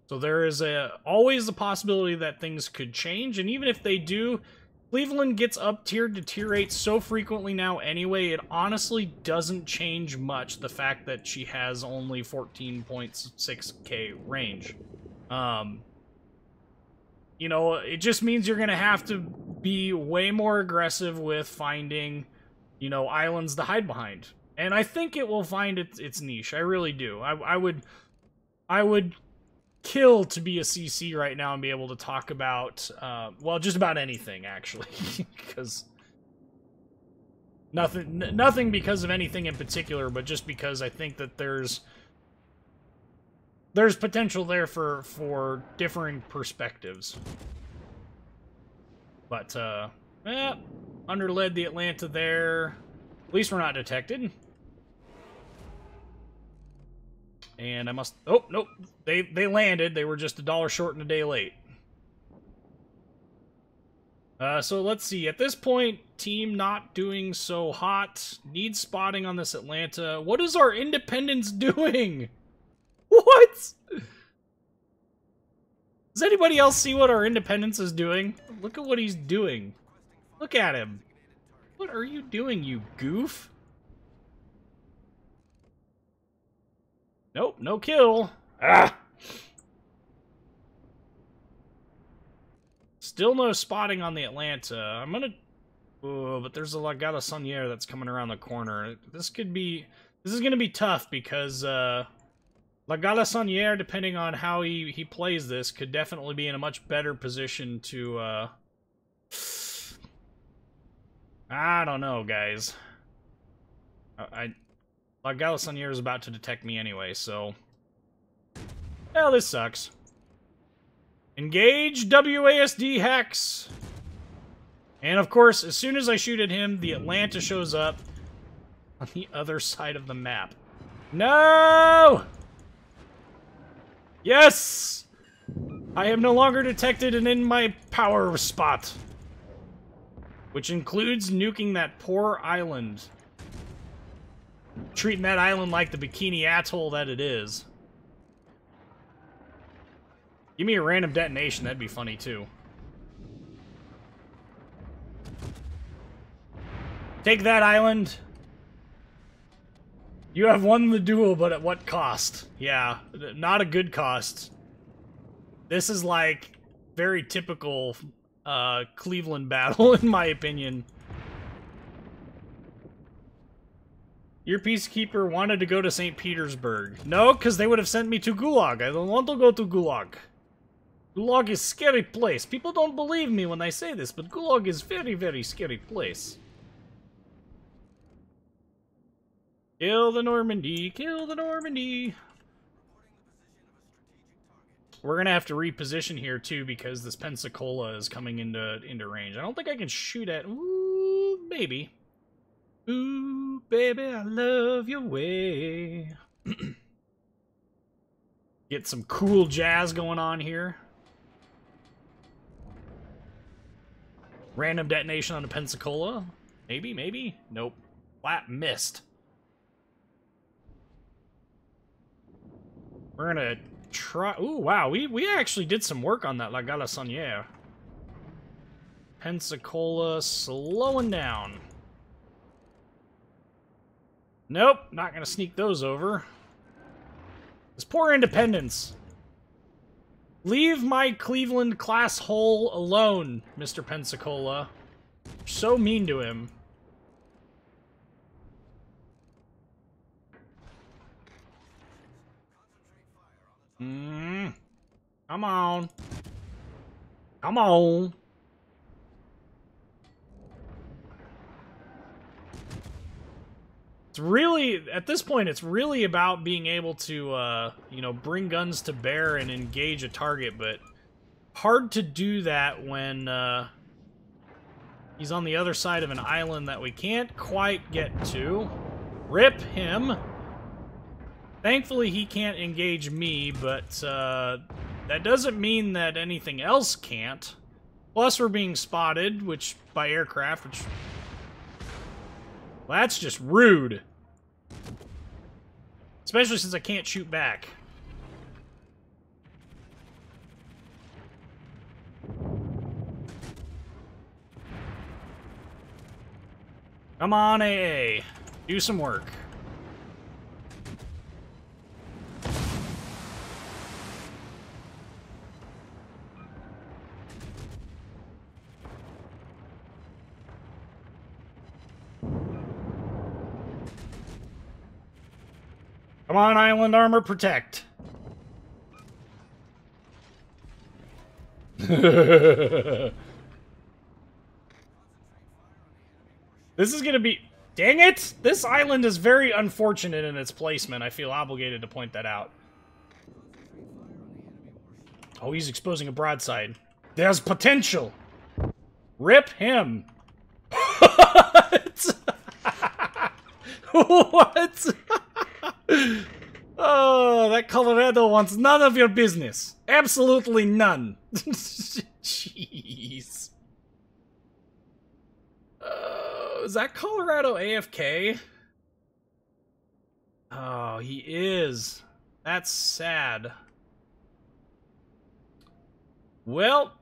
So there is always the possibility that things could change, and even if they do, Cleveland gets up-tiered to Tier 8 so frequently now anyway, it honestly doesn't change much, the fact that she has only 14.6k range. You know, it just means you're going to have to be way more aggressive with finding, you know, islands to hide behind. And I think it will find its niche. I really do. I would kill to be a CC right now and be able to talk about, well, just about anything, actually. Because nothing because of anything in particular, but just because I think that there's potential there for differing perspectives. But, underled the Atlanta there. At least we're not detected. And I must... Oh, nope. They landed. They were just $1 short and a day late. So let's see. At this point, team not doing so hot. Needs spotting on this Atlanta. What is our Independence doing? What? Does anybody else see what our Independence is doing? Look at what he's doing. Look at him. What are you doing, you goof? Nope, no kill. Ah! Still no spotting on the Atlanta. I'm gonna... Oh, but there's a La Galissoniere that's coming around the corner. This is gonna be tough because, La Galissoniere, depending on how he plays this, could definitely be in a much better position to, I don't know, guys. La Galissoniere is about to detect me anyway, so... Well, this sucks. Engage WASD Hex! And of course, as soon as I shoot at him, the Atlanta shows up on the other side of the map. No! Yes! I am no longer detected and in my power spot. Which includes nuking that poor island. Treating that island like the Bikini Atoll that it is. Give me a random detonation, that'd be funny too. Take that, island. You have won the duel, but at what cost? Yeah, not a good cost. This is like very typical Cleveland battle, in my opinion. UrPeaceKeeper wanted to go to St. Petersburg. No, because they would have sent me to Gulag. I don't want to go to Gulag. Gulag is a scary place. People don't believe me when I say this, but Gulag is very, very scary place. Kill the Normandy, kill the Normandy. We're gonna have to reposition here too because this Pensacola is coming into range. I don't think I can shoot at. Ooh, maybe. Ooh, baby, I love your way. Get some cool jazz going on here. Random detonation on the Pensacola. Maybe, maybe. Nope. Flat missed. We're gonna try... Ooh, wow. We actually did some work on that La Galissoniere. Pensacola slowing down. Nope, not gonna sneak those over. This poor Independence. Leave my Cleveland class hole alone, Mr. Pensacola. You're so mean to him. Come on. Come on. It's really, at this point, it's really about being able to, you know, bring guns to bear and engage a target, but hard to do that when He's on the other side of an island that we can't quite get to. Rip him. Thankfully, he can't engage me, but that doesn't mean that anything else can't. Plus, we're being spotted, which by aircraft, which... Well, that's just rude. Especially since I can't shoot back. Come on, AA. Do some work. Come on, Island Armor, protect. This is gonna be... Dang it! This island is very unfortunate in its placement. I feel obligated to point that out. Oh, he's exposing a broadside. There's potential! Rip him! What? What? Oh, that Colorado wants none of your business. Absolutely none. Jeez. Is that Colorado AFK? Oh, he is. That's sad. Well,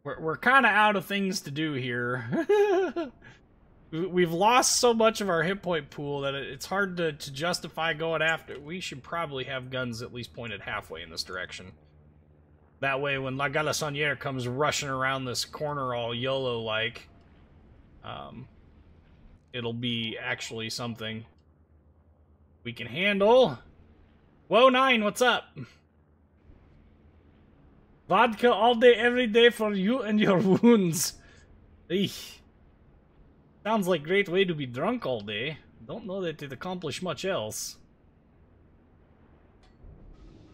we're kind of out of things to do here. We've lost so much of our hit point pool that it's hard to justify going after. We should probably have guns at least pointed halfway in this direction. That way, when La Galissoniere comes rushing around this corner all YOLO-like, it'll be actually something we can handle. Whoa, 9, what's up? Vodka all day, every day for you and your wounds. Eesh. Sounds like a great way to be drunk all day. Don't know that it accomplished much else.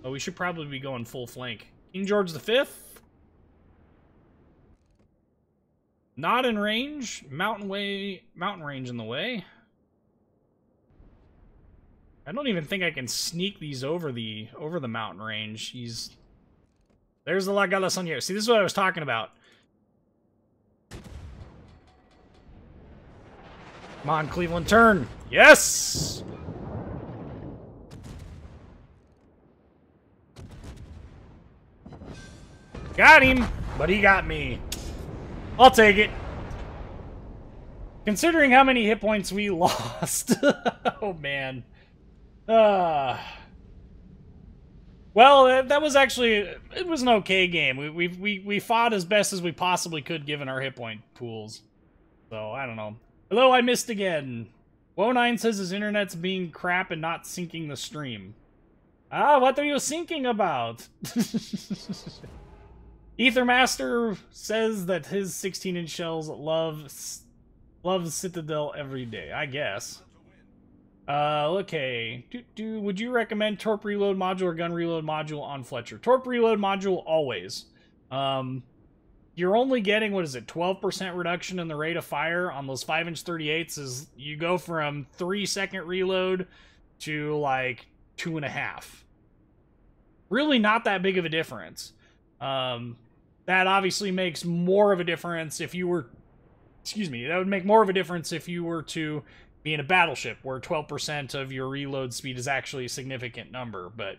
Oh, we should probably be going full flank. King George V? Not in range. Mountain range in the way. I don't even think I can sneak these over the mountain range. There's the La Galissoniere. See, this is what I was talking about. Come on, Cleveland, turn. Yes! Got him, but he got me. I'll take it. Considering how many hit points we lost. Oh, man. Well, that was actually... It was an okay game. We fought as best as we possibly could given our hit point pools. So, I don't know. Hello, I missed again. Woe9 says his internet's being crap and not syncing the stream. Ah, what are you syncing about? Ethermaster says that his 16-inch shells loves Citadel every day, I guess. Okay. Would you recommend Torp Reload Module or Gun Reload Module on Fletcher? Torp Reload Module, always. You're only getting, what is it, 12% reduction in the rate of fire on those 5-inch 38s. Is you go from 3-second reload to, like, 2.5. Really not that big of a difference. That obviously makes more of a difference if you were... Excuse me, that would make more of a difference if you were to be in a battleship, where 12% of your reload speed is actually a significant number, but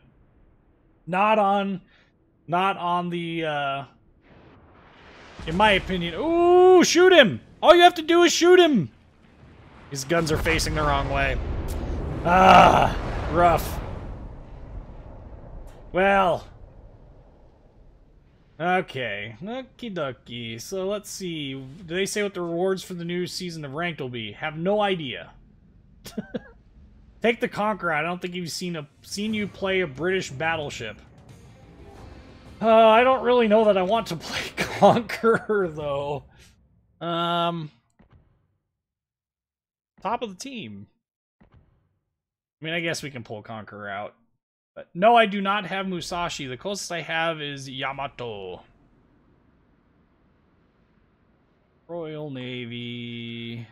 not on the, in my opinion... Ooh, shoot him! All you have to do is shoot him! His guns are facing the wrong way. Ah, rough. Well... Okay, okie dokie. So let's see. Do they say what the rewards for the new season of Ranked will be? Have no idea. Take the Conqueror. I don't think you've seen you play a British battleship. I don't really know that I want to play Conqueror though. Top of the team. I mean, I guess we can pull Conqueror out. But no, I do not have Musashi. The closest I have is Yamato. Royal Navy.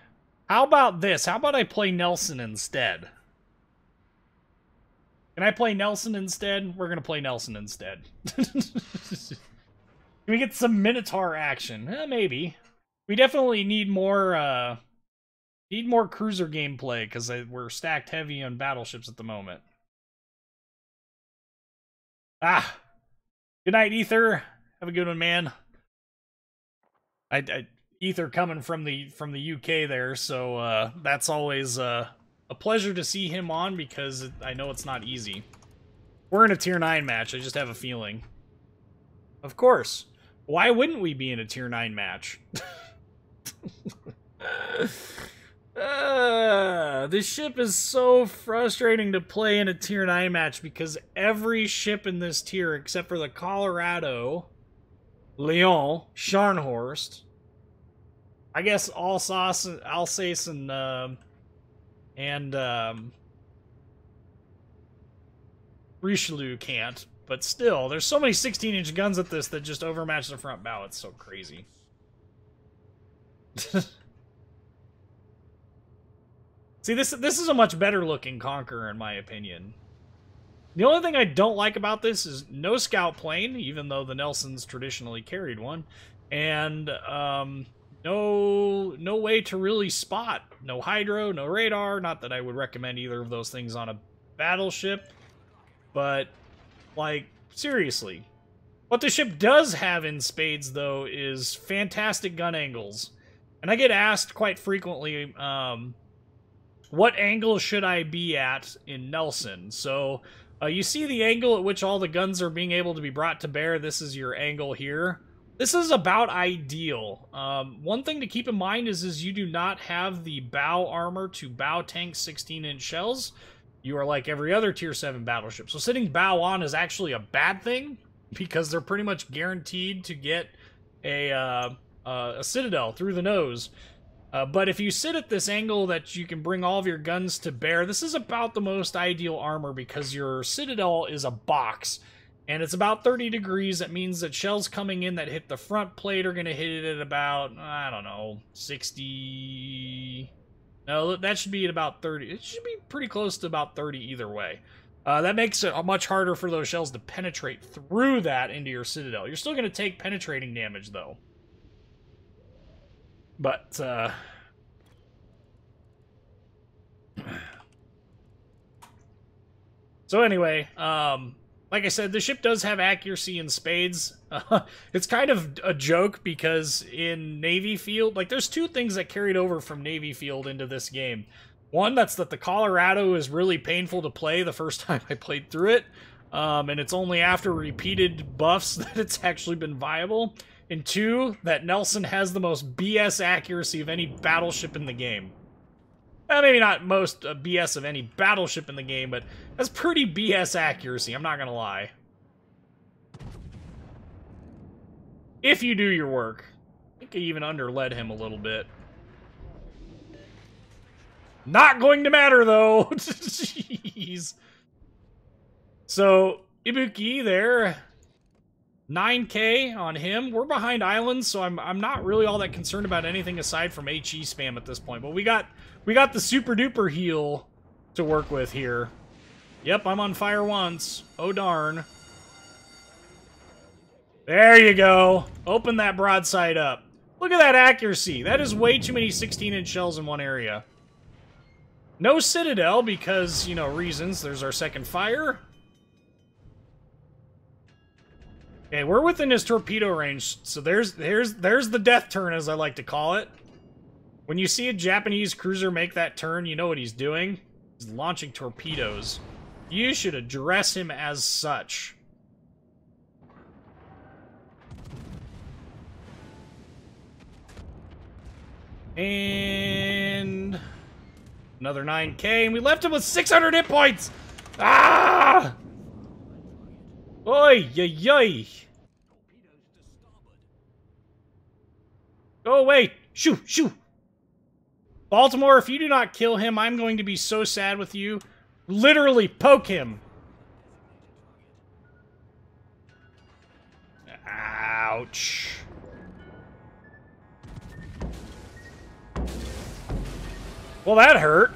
How about this? How about I play Nelson instead? Can I play Nelson instead? We're going to play Nelson instead. Can we get some Minotaur action? Maybe. We definitely need more cruiser gameplay, because we're stacked heavy on battleships at the moment. Ah! Good night, Ether. Have a good one, man. Ether coming from the UK there, so that's always a pleasure to see him on, because I know it's not easy. We're in a tier 9 match, I just have a feeling. Of course. Why wouldn't we be in a tier 9 match? This ship is so frustrating to play in a tier 9 match, because every ship in this tier, except for the Colorado, Lyon, Scharnhorst, I guess Alsace and Richelieu can't, but still, there's so many 16-inch guns at this that just overmatch the front bow. It's so crazy. See, this is a much better looking Conqueror, in my opinion. The only thing I don't like about this is no scout plane, even though the Nelsons traditionally carried one, and no way to really spot. No hydro, no radar. Not that I would recommend either of those things on a battleship, but, like, seriously. What the ship does have in spades, though, is fantastic gun angles. And I get asked quite frequently, what angle should I be at in Nelson? So, you see the angle at which all the guns are being able to be brought to bear. This is your angle here. This is about ideal. One thing to keep in mind is you do not have the bow armor to bow tank 16-inch shells. You are like every other tier 7 battleship. So sitting bow on is actually a bad thing, because they're pretty much guaranteed to get a citadel through the nose. But if you sit at this angle that you can bring all of your guns to bear, this is about the most ideal armor, because your citadel is a box, and it's about 30 degrees. That means that shells coming in that hit the front plate are going to hit it at about, I don't know, 60... No, that should be at about 30. It should be pretty close to about 30 either way. That makes it much harder for those shells to penetrate through that into your citadel. You're still going to take penetrating damage, though. But, so anyway, like I said, the ship does have accuracy in spades. It's kind of a joke, because in Navy Field, like, there's two things that carried over from Navy Field into this game. One, that's that the Colorado is really painful to play the first time I played through it, and it's only after repeated buffs that it's actually been viable. And two, that Nelson has the most BS accuracy of any battleship in the game. Maybe not most BS of any battleship in the game, but that's pretty BS accuracy, I'm not gonna lie. If you do your work. I think I even underled him a little bit. Not going to matter, though! Jeez. So, Ibuki there... 9k on him. We're behind islands, so I'm not really all that concerned about anything aside from HE spam at this point. But we got the super duper heal to work with here. Yep, I'm on fire once. Oh darn. There you go. Open that broadside up. Look at that accuracy. That is way too many 16-inch shells in one area. No citadel because, you know, reasons. There's our second fire. Okay, we're within his torpedo range, so there's the death turn, as I like to call it. When you see a Japanese cruiser make that turn, you know what he's doing. He's launching torpedoes. You should address him as such. And... another 9k, and we left him with 600 hit points! Ah! Oi, yay, yay! Go away! Shoo, shoo! Baltimore, if you do not kill him, I'm going to be so sad with you. Literally poke him! Ouch. Well, that hurt.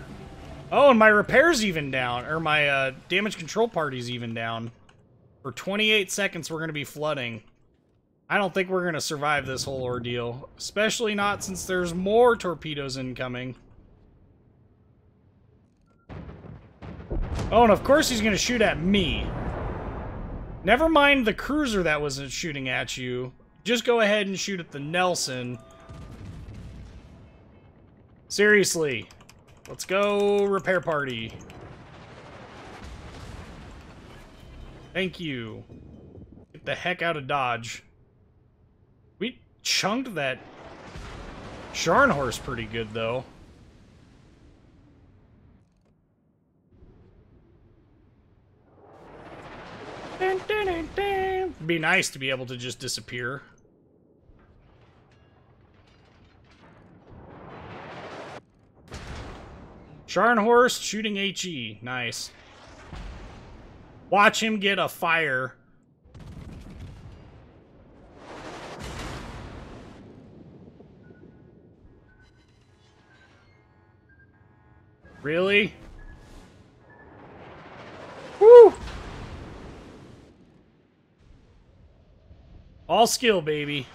Oh, and my repair's even down. Or my damage control party's even down. For 28 seconds, we're going to be flooding. I don't think we're going to survive this whole ordeal. Especially not since there's more torpedoes incoming. Oh, and of course he's going to shoot at me. Never mind the cruiser that wasn't shooting at you. Just go ahead and shoot at the Nelson. Seriously. Let's go, repair party. Thank you. Get the heck out of Dodge. We chunked that Scharnhorst pretty good, though. Dun, dun, dun, dun. It'd be nice to be able to just disappear. Scharnhorst shooting HE. Nice. Watch him get a fire. Really? Woo! All skill, baby.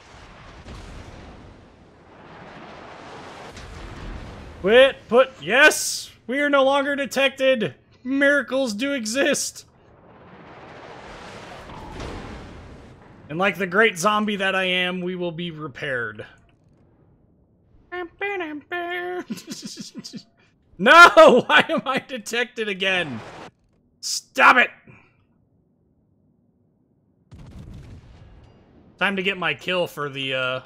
Yes! We are no longer detected! Miracles do exist! And like the great zombie that I am, we will be repaired. No! Why am I detected again? Stop it! Time to get my kill for the,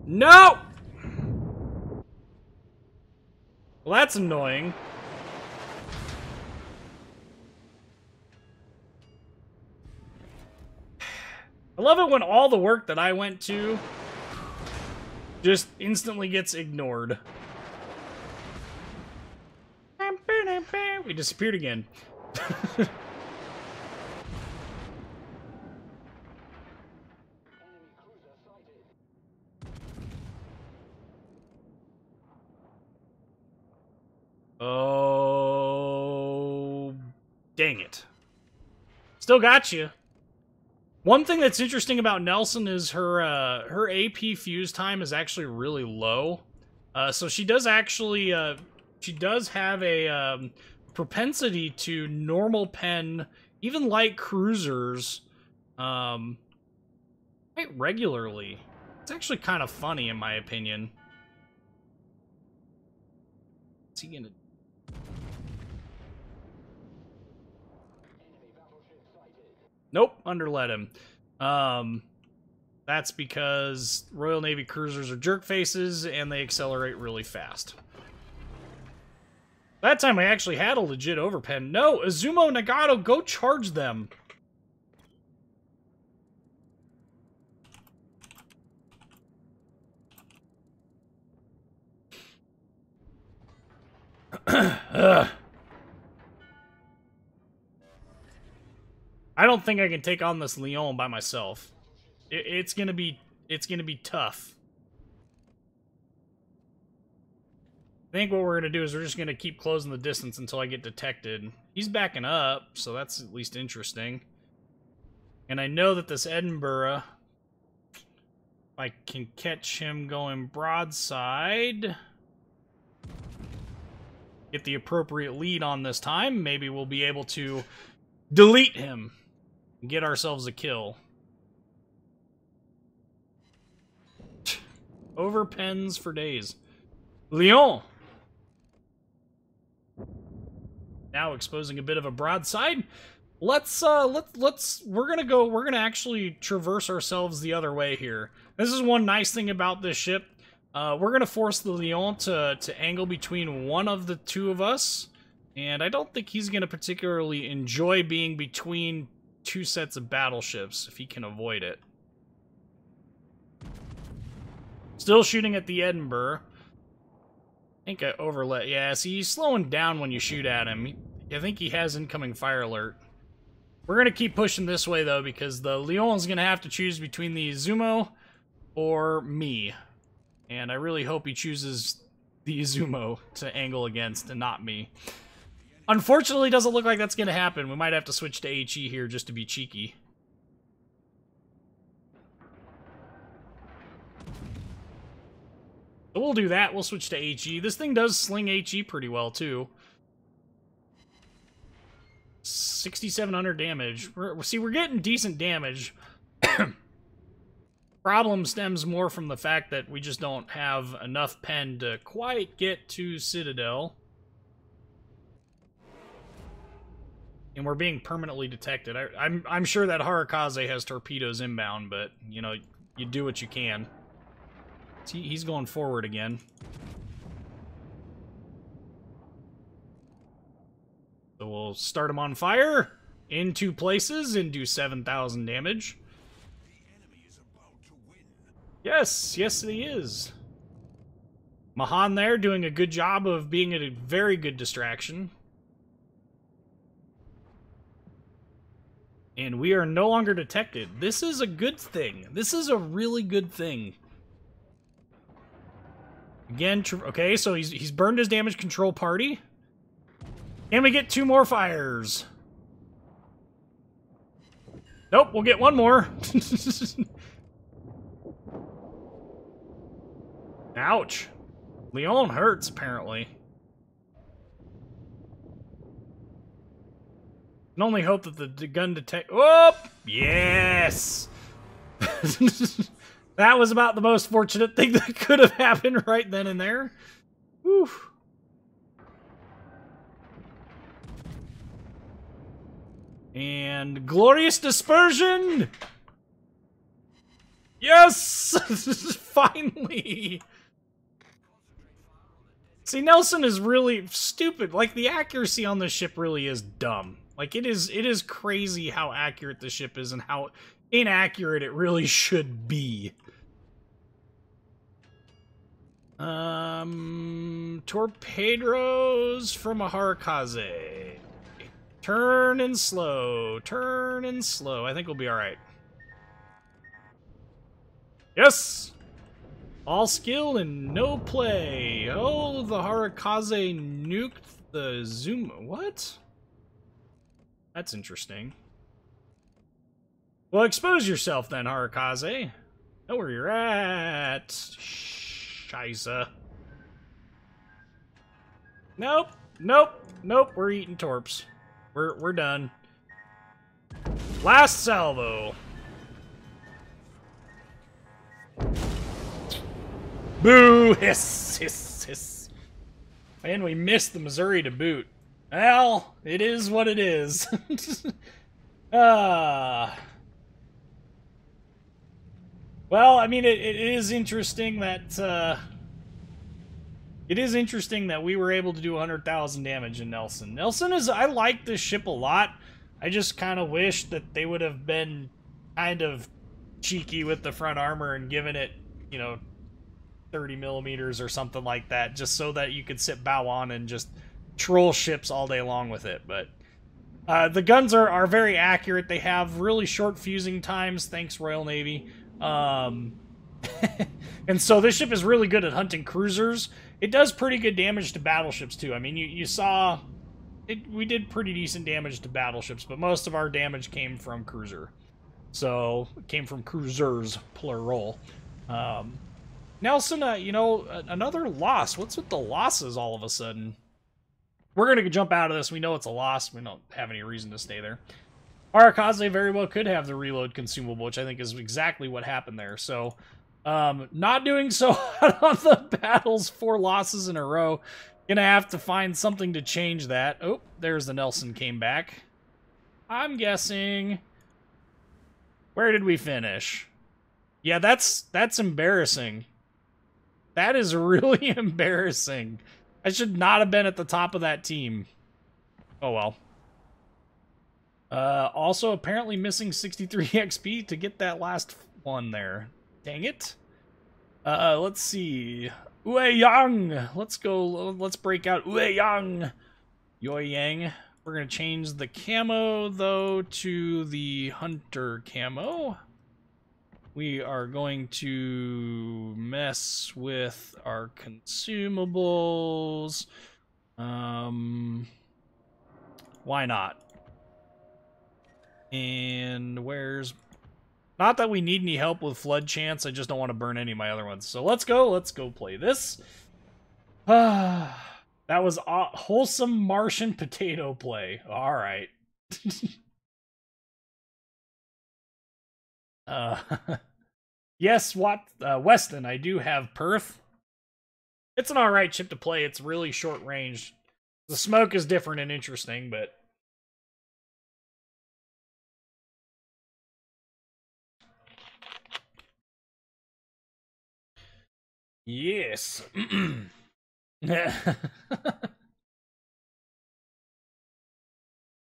No! Well, that's annoying. I love it when all the work that I went to just instantly gets ignored. We disappeared again. Oh, dang it. Still got you. One thing that's interesting about Nelson is her AP fuse time is actually really low. So she does actually she does have a propensity to normal pen, even light cruisers, quite regularly. It's actually kind of funny in my opinion. What's he gonna? Nope, underlet him. That's because Royal Navy cruisers are jerk faces and they accelerate really fast. That time I actually had a legit overpen. No, Izumo Nagato, go charge them. I don't think I can take on this Lyon by myself. It's gonna be tough. I think what we're gonna do is we're just gonna keep closing the distance until I get detected. He's backing up, so that's at least interesting. And I know that this Edinburgh, if I can catch him going broadside, get the appropriate lead on this time, maybe we'll be able to delete him and get ourselves a kill. Overpens for days. Lyon! Now exposing a bit of a broadside. We're gonna actually traverse ourselves the other way here. This is one nice thing about this ship. We're gonna force the Lyon to angle between one of the two of us. And I don't think he's going to particularly enjoy being between two sets of battleships, if he can avoid it. Still shooting at the Edinburgh. I think I overlet. Yeah, see, he's slowing down when you shoot at him. I think he has incoming fire alert. We're going to keep pushing this way, though, because the Lyon's going to have to choose between the Izumo or me. And I really hope he chooses the Izumo to angle against and not me. Unfortunately, doesn't look like that's going to happen. We might have to switch to HE here just to be cheeky. So we'll do that. We'll switch to HE. This thing does sling HE pretty well, too. 6,700 damage. We're getting decent damage. Problem stems more from the fact that we just don't have enough pen to quite get to Citadel. And we're being permanently detected. I'm sure that Harakaze has torpedoes inbound, but, you know, you do what you can. He's going forward again. So we'll start him on fire in 2 places and do 7,000 damage. Yes, yes he is. Mahan there doing a good job of being a very good distraction. And we are no longer detected. This is a good thing. This is a really good thing. Again, okay, so he's burned his damage control party. Can we get 2 more fires? Nope, we'll get 1 more. Ouch. Leon hurts, apparently. Can only hope that the gun detect... Oh! Yes! That was about the most fortunate thing that could have happened right then and there. Whew. And glorious dispersion! Yes! Finally! See, Nelson is really stupid. Like, the accuracy on this ship really is dumb. Like, it is crazy how accurate the ship is and how inaccurate it really should be. Torpedoes from a Harakaze. Turn and slow. Turn and slow. I think we'll be alright. Yes! All skill and no play. Oh, the Harakaze nuked the Zoom. What? That's interesting. Well, expose yourself then, Harakaze. Know where you're at. Scheisse. Nope. Nope. Nope. We're eating torps. We're done. Last salvo. Boo! Hiss! Hiss! Hiss! And we missed the Missouri to boot. Well, it is what it is. Well, I mean, it is interesting that we were able to do 100,000 damage in Nelson. Nelson is... I like this ship a lot. I just kind of wish that they would have been kind of cheeky with the front armor and given it, you know, 30 millimeters or something like that, just so that you could sit bow on and just troll ships all day long with it. But the guns are very accurate. They have really short fusing times, thanks Royal Navy. And so this ship is really good at hunting cruisers. It does pretty good damage to battleships too. I mean, you saw it. We did pretty decent damage to battleships, but most of our damage came from cruiser. So it came from cruisers, plural. Nelson, you know, another loss. What's with the losses all of a sudden? We're going to jump out of this. We know it's a loss. We don't have any reason to stay there. Harakaze very well could have the reload consumable, which I think is exactly what happened there. So, not doing so hot on the battles, 4 losses in a row. Gonna have to find something to change that. Oh, there's the Nelson came back. I'm guessing... Where did we finish? Yeah, that's embarrassing. That is really embarrassing. I should not have been at the top of that team. Oh well. Also, apparently missing 63 XP to get that last one there. Dang it. Let's see. Ue Yang! Let's go, let's break out Ue Yang! Yoi Yang. We're gonna change the camo, though, to the Hunter camo. we are going to mess with our consumables. Why not? And where's... Not that we need any help with flood chance, I just don't want to burn any of my other ones. So let's go play this. That was a wholesome Martian potato play. Alright. Yes, Weston, I do have Perth. It's an alright ship to play, it's really short range. The smoke is different and interesting, but... Yes.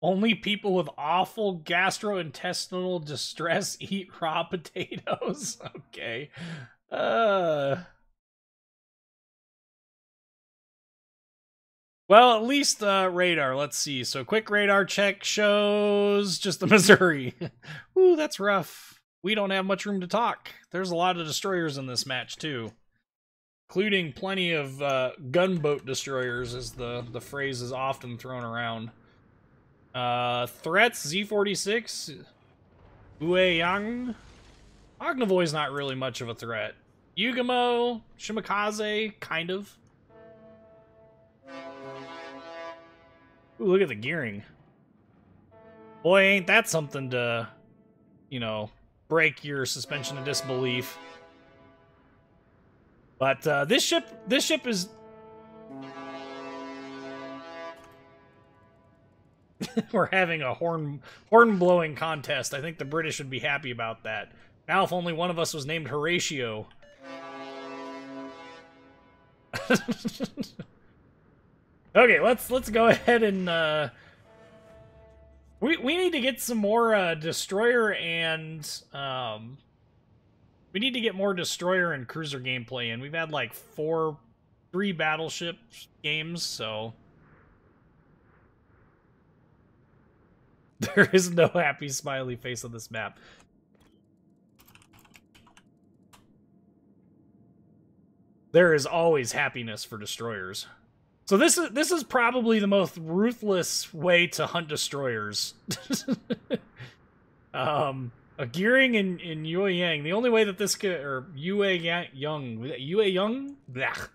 Only people with awful gastrointestinal distress eat raw potatoes. Okay. Well, at least radar. Let's see. So quick radar check shows just the Missouri. Ooh, that's rough. We don't have much room to talk. There's a lot of destroyers in this match, too. Including plenty of gunboat destroyers, as the phrase is often thrown around. Threats, Z-46. Ueyang. Ognavoy's not really much of a threat. Yugamo, Shimakaze, kind of. Ooh, look at the gearing. Boy, ain't that something to, you know, break your suspension of disbelief. But this ship is... We're having a horn-blowing contest. I think the British would be happy about that. Now, if only one of us was named Horatio. Okay, let's go ahead and we need to get some more destroyer and we need to get more destroyer and cruiser gameplay in. We've had like 3 battleship games, so there is no happy smiley face on this map. There is always happiness for destroyers. So this is probably the most ruthless way to hunt destroyers. A gearing in Yue Yang. The only way that this could, or Yue Young? Blech.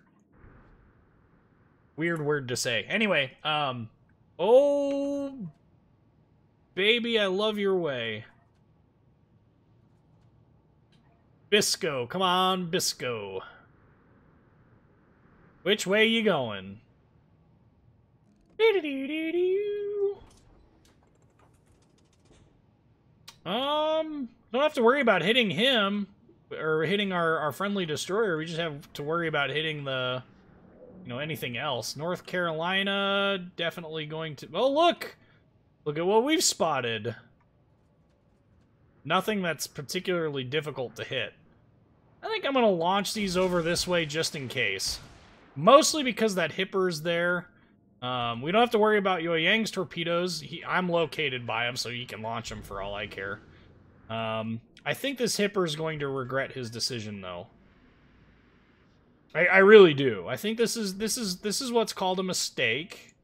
Weird word to say. Anyway, oh, baby, I love your way. Bisco, come on, Bisco. Which way you going? Don't have to worry about hitting him, or hitting our friendly destroyer. We just have to worry about hitting the, you know, anything else. North Carolina, definitely going to... Oh, look! Look at what we've spotted. Nothing that's particularly difficult to hit. I think I'm going to launch these over this way just in case. Mostly because that Hipper's there. We don't have to worry about Yue Yang's torpedoes. I'm located by him, so he can launch them for all I care. I think this Hipper's going to regret his decision, though. I really do. I think this is what's called a mistake.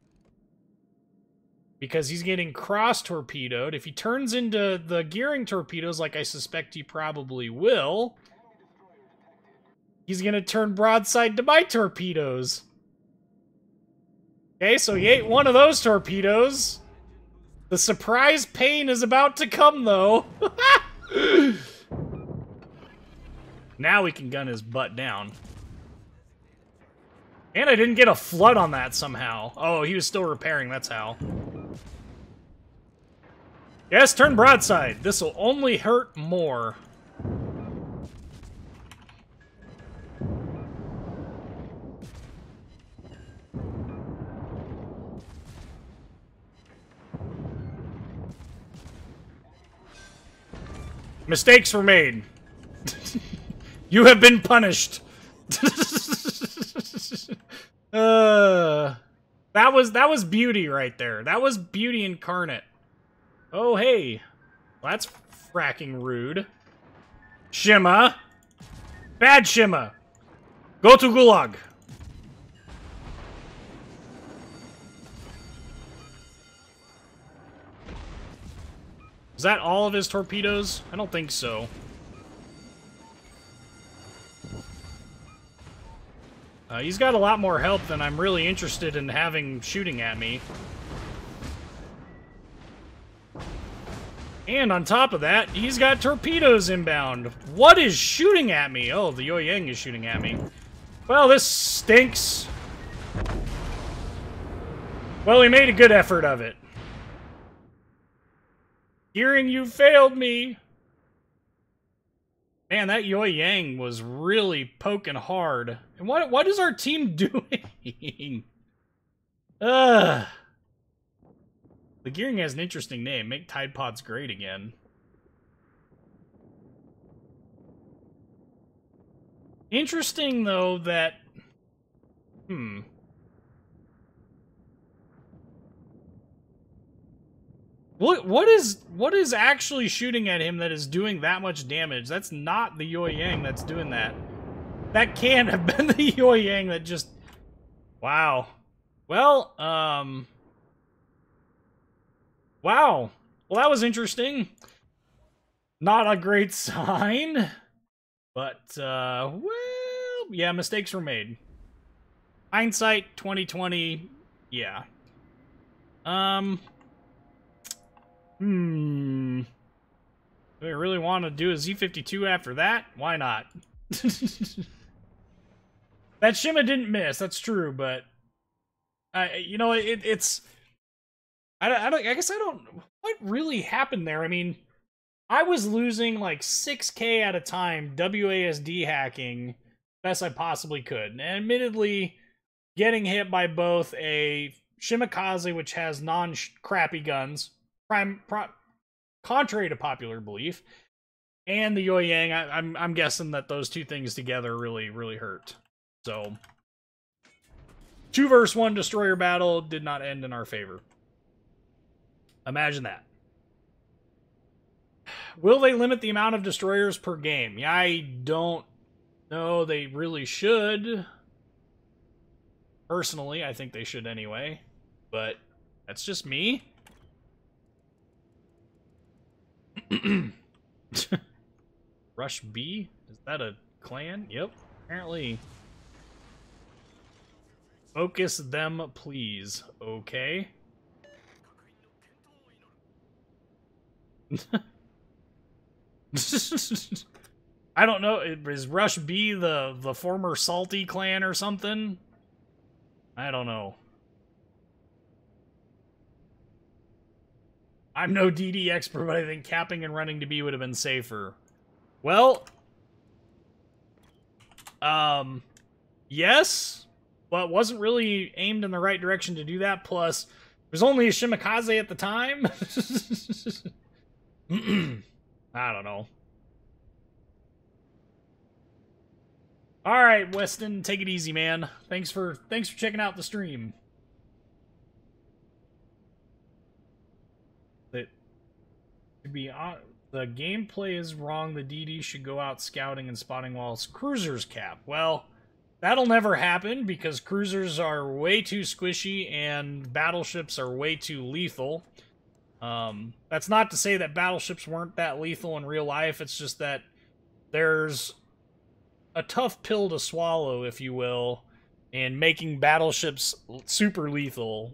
Because he's getting cross-torpedoed. If he turns into the gearing torpedoes, like I suspect he probably will, he's gonna turn broadside to my torpedoes. Okay, so he ate one of those torpedoes. The surprise pain is about to come, though. Now we can gun his butt down. And I didn't get a flood on that somehow. Oh, he was still repairing, that's how. Yes, turn broadside. This will only hurt more. Mistakes were made. You have been punished. That was beauty right there. That was beauty incarnate. Oh, hey. Well, that's fracking rude. Shima. Bad Shima. Go to Gulag. Is that all of his torpedoes? I don't think so. He's got a lot more help than I'm really interested in having shooting at me. And on top of that, he's got torpedoes inbound. What is shooting at me? Oh, the Yoyang is shooting at me. Well, this stinks. Well, he made a good effort of it. Gearing, you failed me. Man, that Yoyang was really poking hard. And what is our team doing? Ugh. The gearing has an interesting name. Make Tide Pods great again. Interesting, though, that... What is actually shooting at him that is doing that much damage? That's not the Yoyang that's doing that. That can't have been the Yoyang that just... Wow. Well, Wow. Well, that was interesting. Not a great sign. But, well, yeah, mistakes were made. Hindsight, 2020, yeah. Do I really want to do a Z-52 after that? Why not? That Shima didn't miss, that's true, but... you know, it's... I guess I don't... What really happened there? I mean, I was losing like 6K at a time WASD hacking best I possibly could. And admittedly, getting hit by both a Shimakaze, which has non-crappy guns, contrary to popular belief, and the Yoyang, I'm guessing that those two things together really, really hurt. So, 2 versus 1 destroyer battle did not end in our favor. Imagine that. Will they limit the amount of destroyers per game? Yeah, I don't know. They really should. Personally, I think they should anyway. But that's just me. Rush B? Is that a clan? Yep. Apparently. Focus them, please. Okay. I don't know. Is Rush B the former Salty clan or something? I don't know. I'm no DD expert, but I think capping and running to B would have been safer. Well, yes, but wasn't really aimed in the right direction to do that. Plus, there's only a Shimakaze at the time. I don't know. All right, Weston, take it easy, man. Thanks for checking out the stream. To be honest, the gameplay is wrong. The DD should go out scouting and spotting while cruisers cap. Well, that'll never happen because cruisers are way too squishy and battleships are way too lethal. That's not to say that battleships weren't that lethal in real life. It's just that there's a tough pill to swallow, if you will, in making battleships super lethal.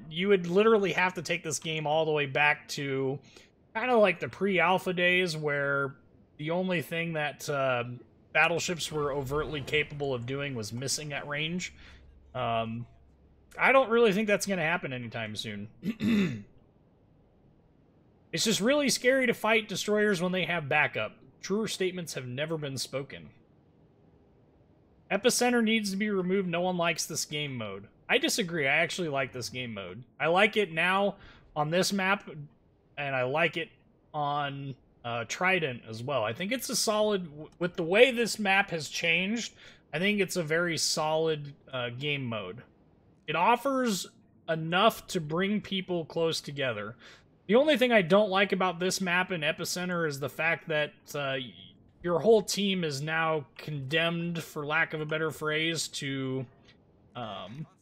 You would literally have to take this game all the way back to kind of like the pre-alpha days where the only thing that battleships were overtly capable of doing was missing at range. I don't really think that's going to happen anytime soon. It's just really scary to fight destroyers when they have backup. Truer statements have never been spoken. Epicenter needs to be removed. No one likes this game mode. I disagree. I actually like this game mode. I like it now on this map, and I like it on Trident as well. I think it's a solid... With the way this map has changed, I think it's a very solid game mode. It offers enough to bring people close together. The only thing I don't like about this map in Epicenter is the fact that your whole team is now condemned, for lack of a better phrase, to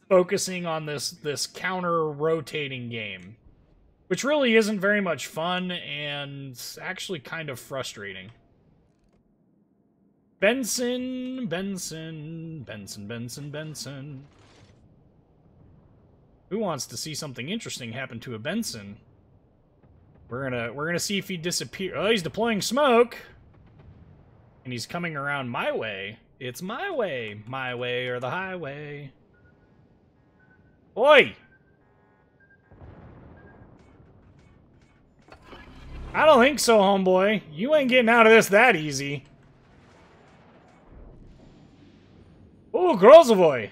focusing on this counter-rotating game, which really isn't very much fun and actually kind of frustrating. Benson. Who wants to see something interesting happen to a Benson? We're gonna see if he disappears. Oh, he's deploying smoke, and he's coming around my way. It's my way or the highway. Oi! I don't think so, homeboy. You ain't getting out of this that easy. Oh, Grozovoy.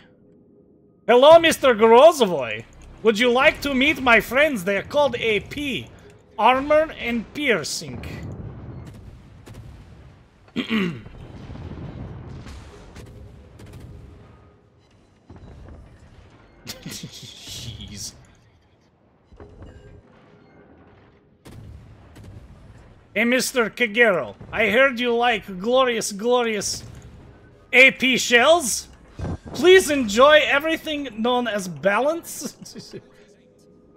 Hello, Mr. Grozovoy. Would you like to meet my friends? They are called AP. Armor and Piercing. Jeez. Hey, Mr. Kagero. I heard you like glorious AP shells. Please enjoy everything known as balance.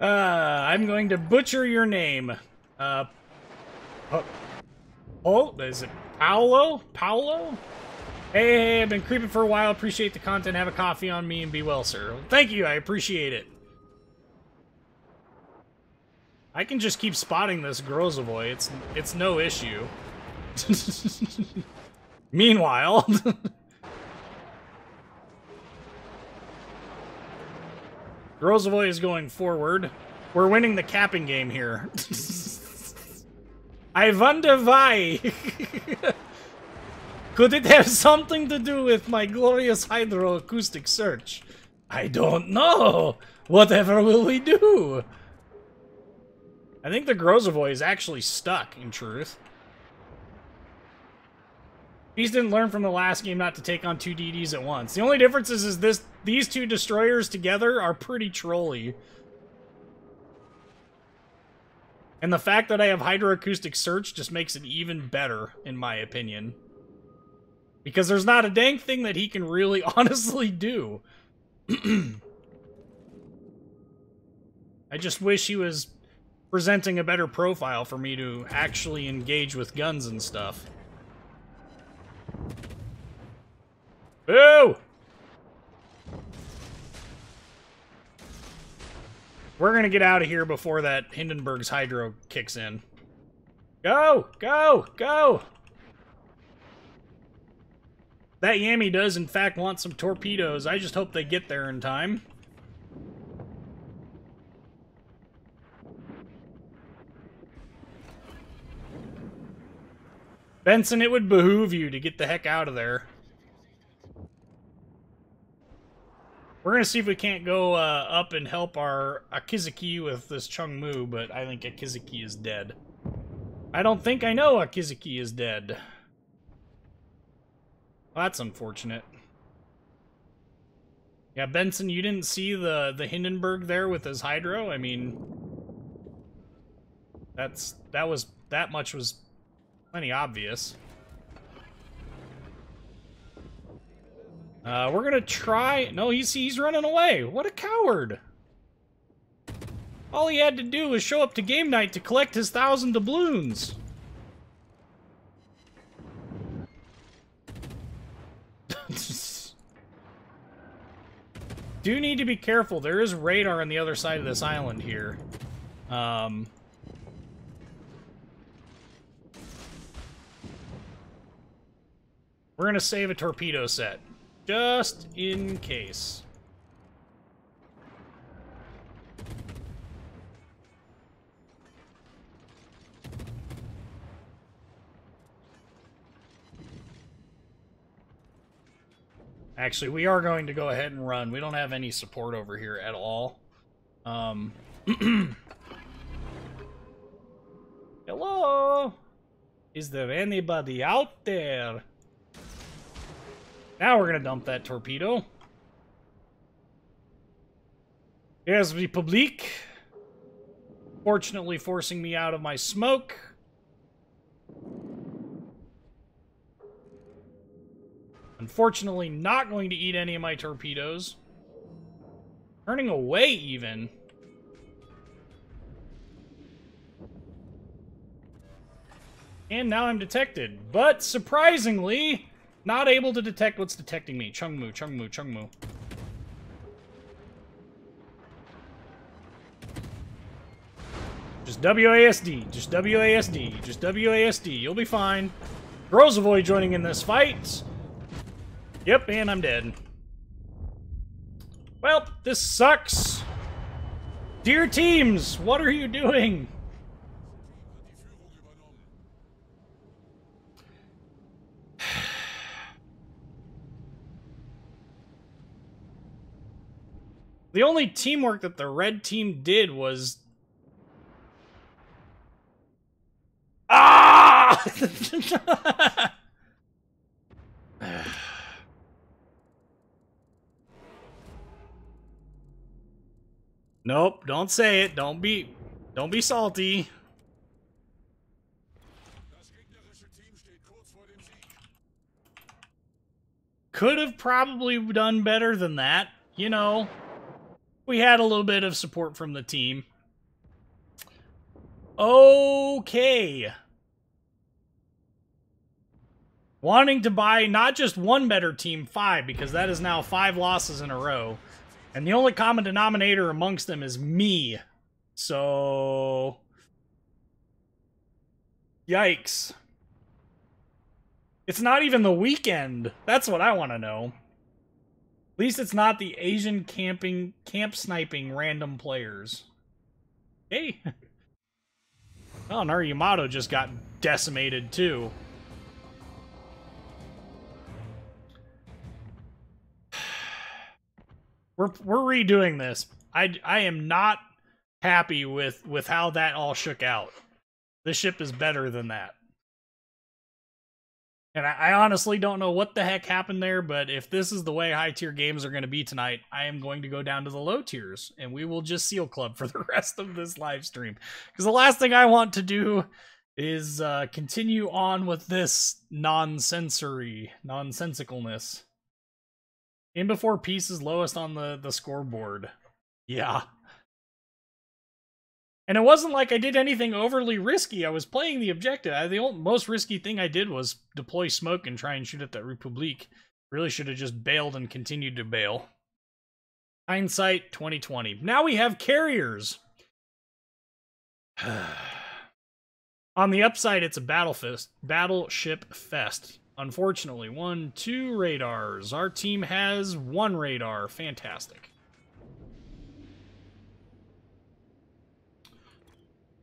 I'm going to butcher your name. Oh, is it Paolo? Paolo? Hey, I've been creeping for a while. Appreciate the content. Have a coffee on me and be well, sir. Thank you. I appreciate it. I can just keep spotting this Grozovoy. It's no issue. Meanwhile... Grozovoy is going forward. We're winning the capping game here. I wonder why. Could it have something to do with my glorious hydroacoustic search? I don't know. Whatever will we do? I think the Grozovoy is actually stuck, in truth. Beast didn't learn from the last game not to take on two DDs at once. The only difference is these two destroyers together are pretty trolly. And the fact that I have hydroacoustic search just makes it even better, in my opinion. Because there's not a dang thing that he can really honestly do. I just wish he was presenting a better profile for me to actually engage with guns and stuff. Boo! We're gonna get out of here before that Hindenburg's Hydro kicks in. Go! Go! Go! That Yami does, in fact, want some torpedoes. I just hope they get there in time. Benson, it would behoove you to get the heck out of there. We're gonna see if we can't go up and help our Akizuki with this Chungmu, but I think Akizuki is dead. I don't think I know Akizuki is dead. Well, that's unfortunate. Yeah, Benson, you didn't see the Hindenburg there with his Hydro? I mean, that much was plenty obvious. We're gonna try... No, he's running away. What a coward. All he had to do was show up to game night to collect his 1,000 doubloons. Do need to be careful. There is radar on the other side of this island here. We're gonna save a torpedo set. Just in case. Actually, we are going to go ahead and run. We don't have any support over here at all. Hello? Is there anybody out there? Now we're gonna dump that torpedo. Here's Republique. Fortunately forcing me out of my smoke. Unfortunately, not going to eat any of my torpedoes. Turning away, even. And now I'm detected. But, surprisingly, not able to detect what's detecting me. Chungmu, Chungmu, Chungmu. Just WASD, just WASD, just WASD. You'll be fine. Grozavoy joining in this fight. Yep, and I'm dead. Well, this sucks. Dear teams, what are you doing? The only teamwork that the red team did was... Ah! Nope, don't say it. Don't be salty. Could have probably done better than that. You know, we had a little bit of support from the team. Okay. Wanting to buy not just one better team, 5, because that is now 5 losses in a row. And the only common denominator amongst them is me. So... Yikes. It's not even the weekend. That's what I want to know. At least it's not the Asian camp sniping random players. Hey. Oh, and our Yamato just got decimated too. We're redoing this. I am not happy with how that all shook out. This ship is better than that. And I honestly don't know what the heck happened there, but if this is the way high-tier games are going to be tonight, I am going to go down to the low tiers, and we will just seal club for the rest of this live stream. Because the last thing I want to do is continue on with this nonsensicalness. In before peace is lowest on the scoreboard. Yeah. And it wasn't like I did anything overly risky. I was playing the objective. The most risky thing I did was deploy smoke and try and shoot at that Republique. Really should have just bailed and continued to bail. Hindsight 2020. Now we have carriers. On the upside, it's a battleship fest. Unfortunately, 1, 2 radars. Our team has 1 radar. Fantastic.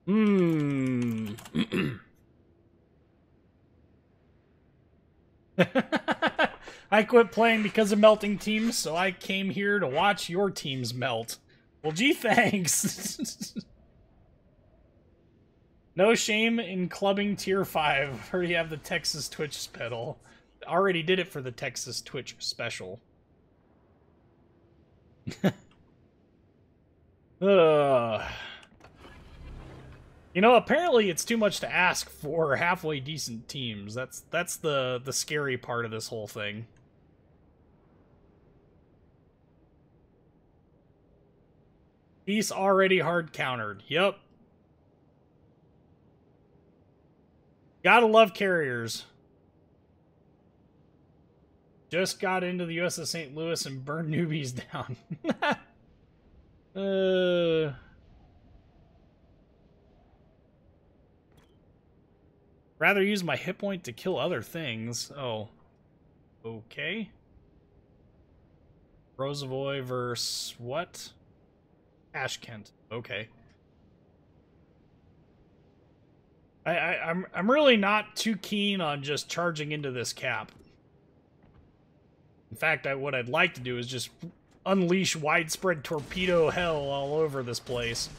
I quit playing because of melting teams, so I came here to watch your teams melt. Well, gee, thanks. No shame in clubbing tier 5. Already have the Texas Twitch special. Already did it for the Texas Twitch special. Ugh. You know, apparently it's too much to ask for halfway decent teams. That's the scary part of this whole thing. Peace already hard countered. Yep. Gotta love carriers. Just got into the USS St. Louis and burned newbies down. Rather use my hit point to kill other things. Oh. Okay. Grozavoy versus what? Ashkent. Okay. I'm really not too keen on just charging into this cap. In fact, what I'd like to do is just unleash widespread torpedo hell all over this place.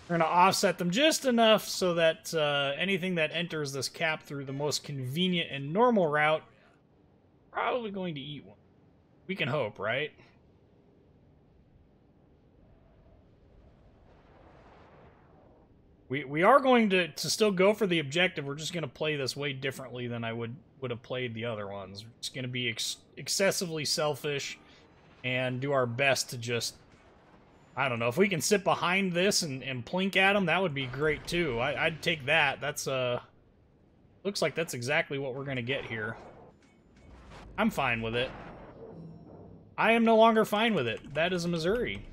We're going to offset them just enough so that anything that enters this cap through the most convenient and normal route, probably going to eat one. We can hope, right? We are going to still go for the objective. We're just going to play this way differently than I would would have played the other ones. We're just going to be excessively selfish and do our best to just, I don't know, if we can sit behind this and plink at them, that would be great too. I'd take that. That's, looks like that's exactly what we're going to get here. I'm fine with it. I am no longer fine with it. That is a Missouri.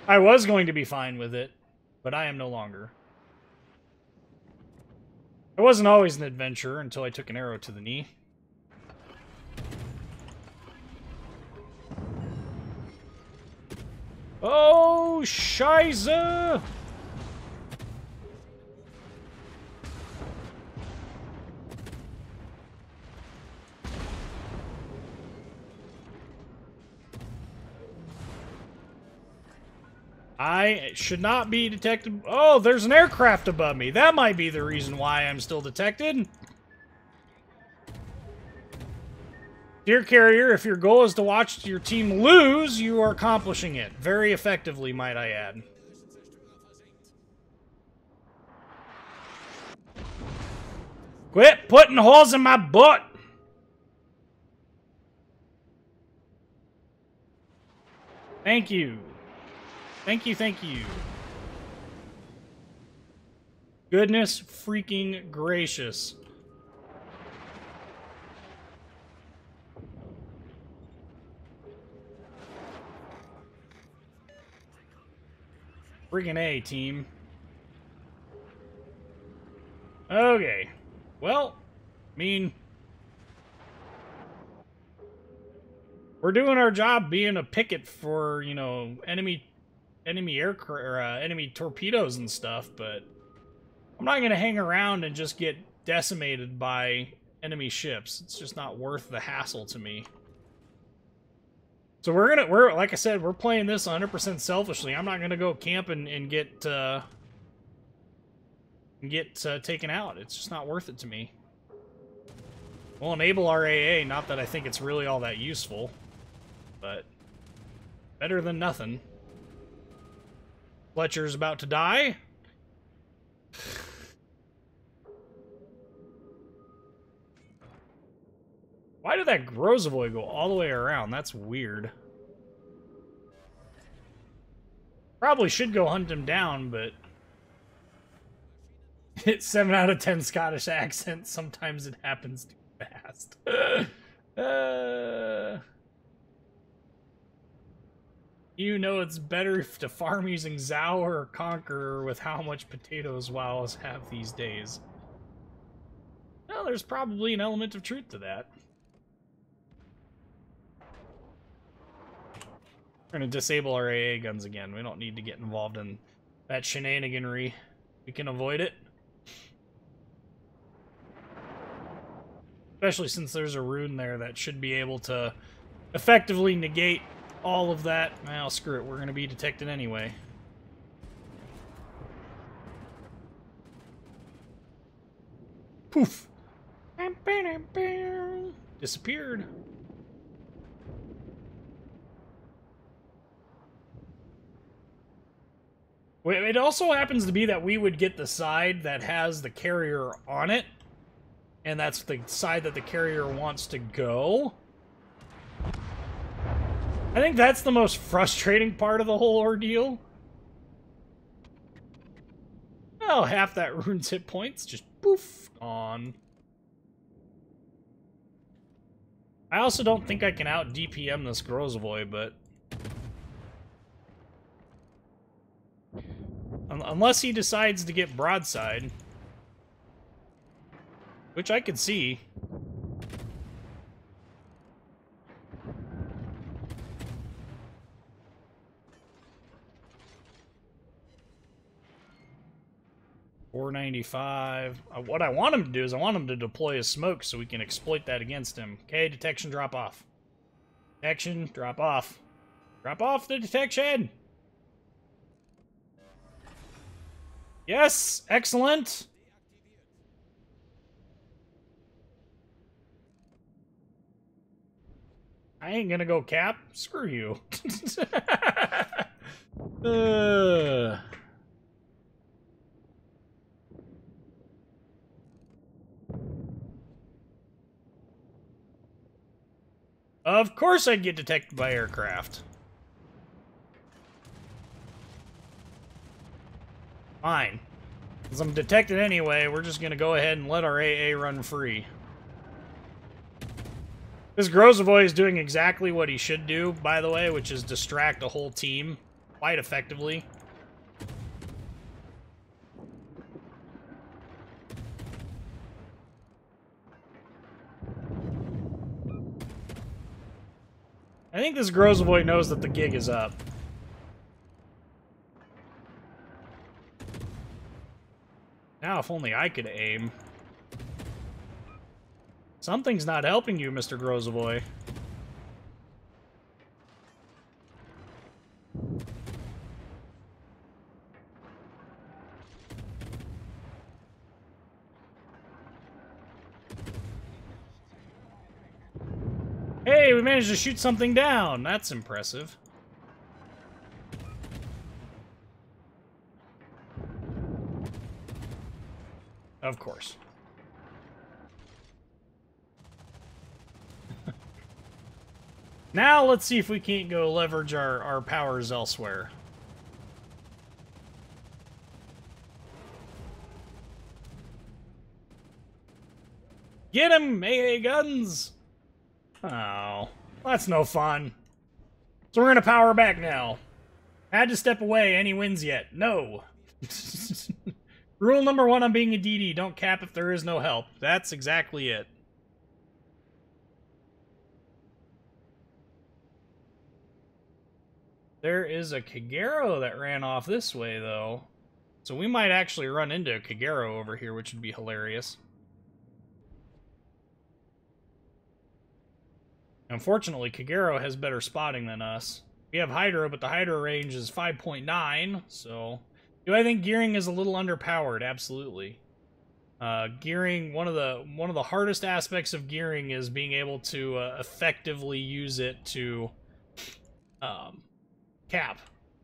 I was going to be fine with it, but I am no longer. I wasn't always an adventurer until I took an arrow to the knee. Oh, Scheiße! I should not be detected. Oh, there's an aircraft above me. That might be the reason why I'm still detected. Dear carrier, if your goal is to watch your team lose, you are accomplishing it. Very effectively, might I add. Quit putting holes in my butt! Thank you. Thank you, thank you. Goodness freaking gracious. Friggin' A, team. Okay. Well, I mean, we're doing our job being a picket for, you know, enemy aircraft or enemy torpedoes and stuff, but I'm not gonna hang around and just get decimated by enemy ships. It's just not worth the hassle to me. So we're like I said, we're playing this 100% selfishly. I'm not gonna go camp and get taken out. It's just not worth it to me. We'll enable our AA. Not that I think it's really all that useful, but better than nothing. Fletcher's about to die. Why did that Grozavoy go all the way around? That's weird. Probably should go hunt him down, but... It's 7 out of 10 Scottish accent. Sometimes it happens too fast. You know it's better to farm using Zao or Conqueror with how much potatoes WoWs have these days. Well, there's probably an element of truth to that. We're going to disable our AA guns again. We don't need to get involved in that shenaniganry. We can avoid it. Especially since there's a rune there that should be able to effectively negate all of that. Well, screw it. We're going to be detected anyway. Poof. Disappeared. It also happens to be that we would get the side that has the carrier on it. And that's the side that the carrier wants to go. I think that's the most frustrating part of the whole ordeal. Oh, half that rune's hit points just poof on. I also don't think I can out DPM this Grozavoy, but unless he decides to get broadside, which I could see. $495. What I want him to do is I want him to deploy his smoke so we can exploit that against him. Okay, detection, drop off. Detection, drop off. Drop off the detection! Yes! Excellent! I ain't gonna go cap. Screw you. Of course I'd get detected by aircraft. Fine. Since I'm detected anyway, we're just gonna go ahead and let our AA run free. This Grozovoy is doing exactly what he should do, by the way, which is distract a whole team quite effectively. I think this Grozovoy knows that the gig is up. Now, if only I could aim. Something's not helping you, Mr. Grozovoy. Hey, we managed to shoot something down. That's impressive. Of course. Now let's see if we can't go leverage our powers elsewhere. Get him, AA guns! Oh, that's no fun. So we're gonna power back now. Had to step away, any wins yet? No. Rule number 1 on being a DD, don't cap if there is no help. That's exactly it. There is a Kagero that ran off this way, though. So we might actually run into a Kagero over here, which would be hilarious. Unfortunately, Kagero has better spotting than us. We have Hydra, but the Hydra range is 5.9, so... Do I think gearing is a little underpowered? Absolutely. Gearing, one of the hardest aspects of gearing is being able to effectively use it to cap.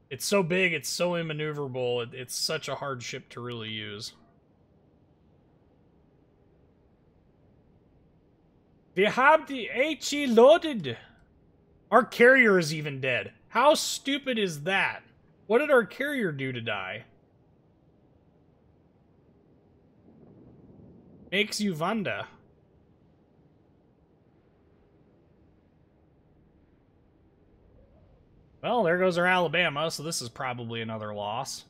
It's so big, it's so immaneuverable, it's such a hard ship to really use. We have the HE loaded. Our carrier is even dead. How stupid is that? What did our carrier do to die? Makes you wonder. Well, there goes our Alabama, so this is probably another loss.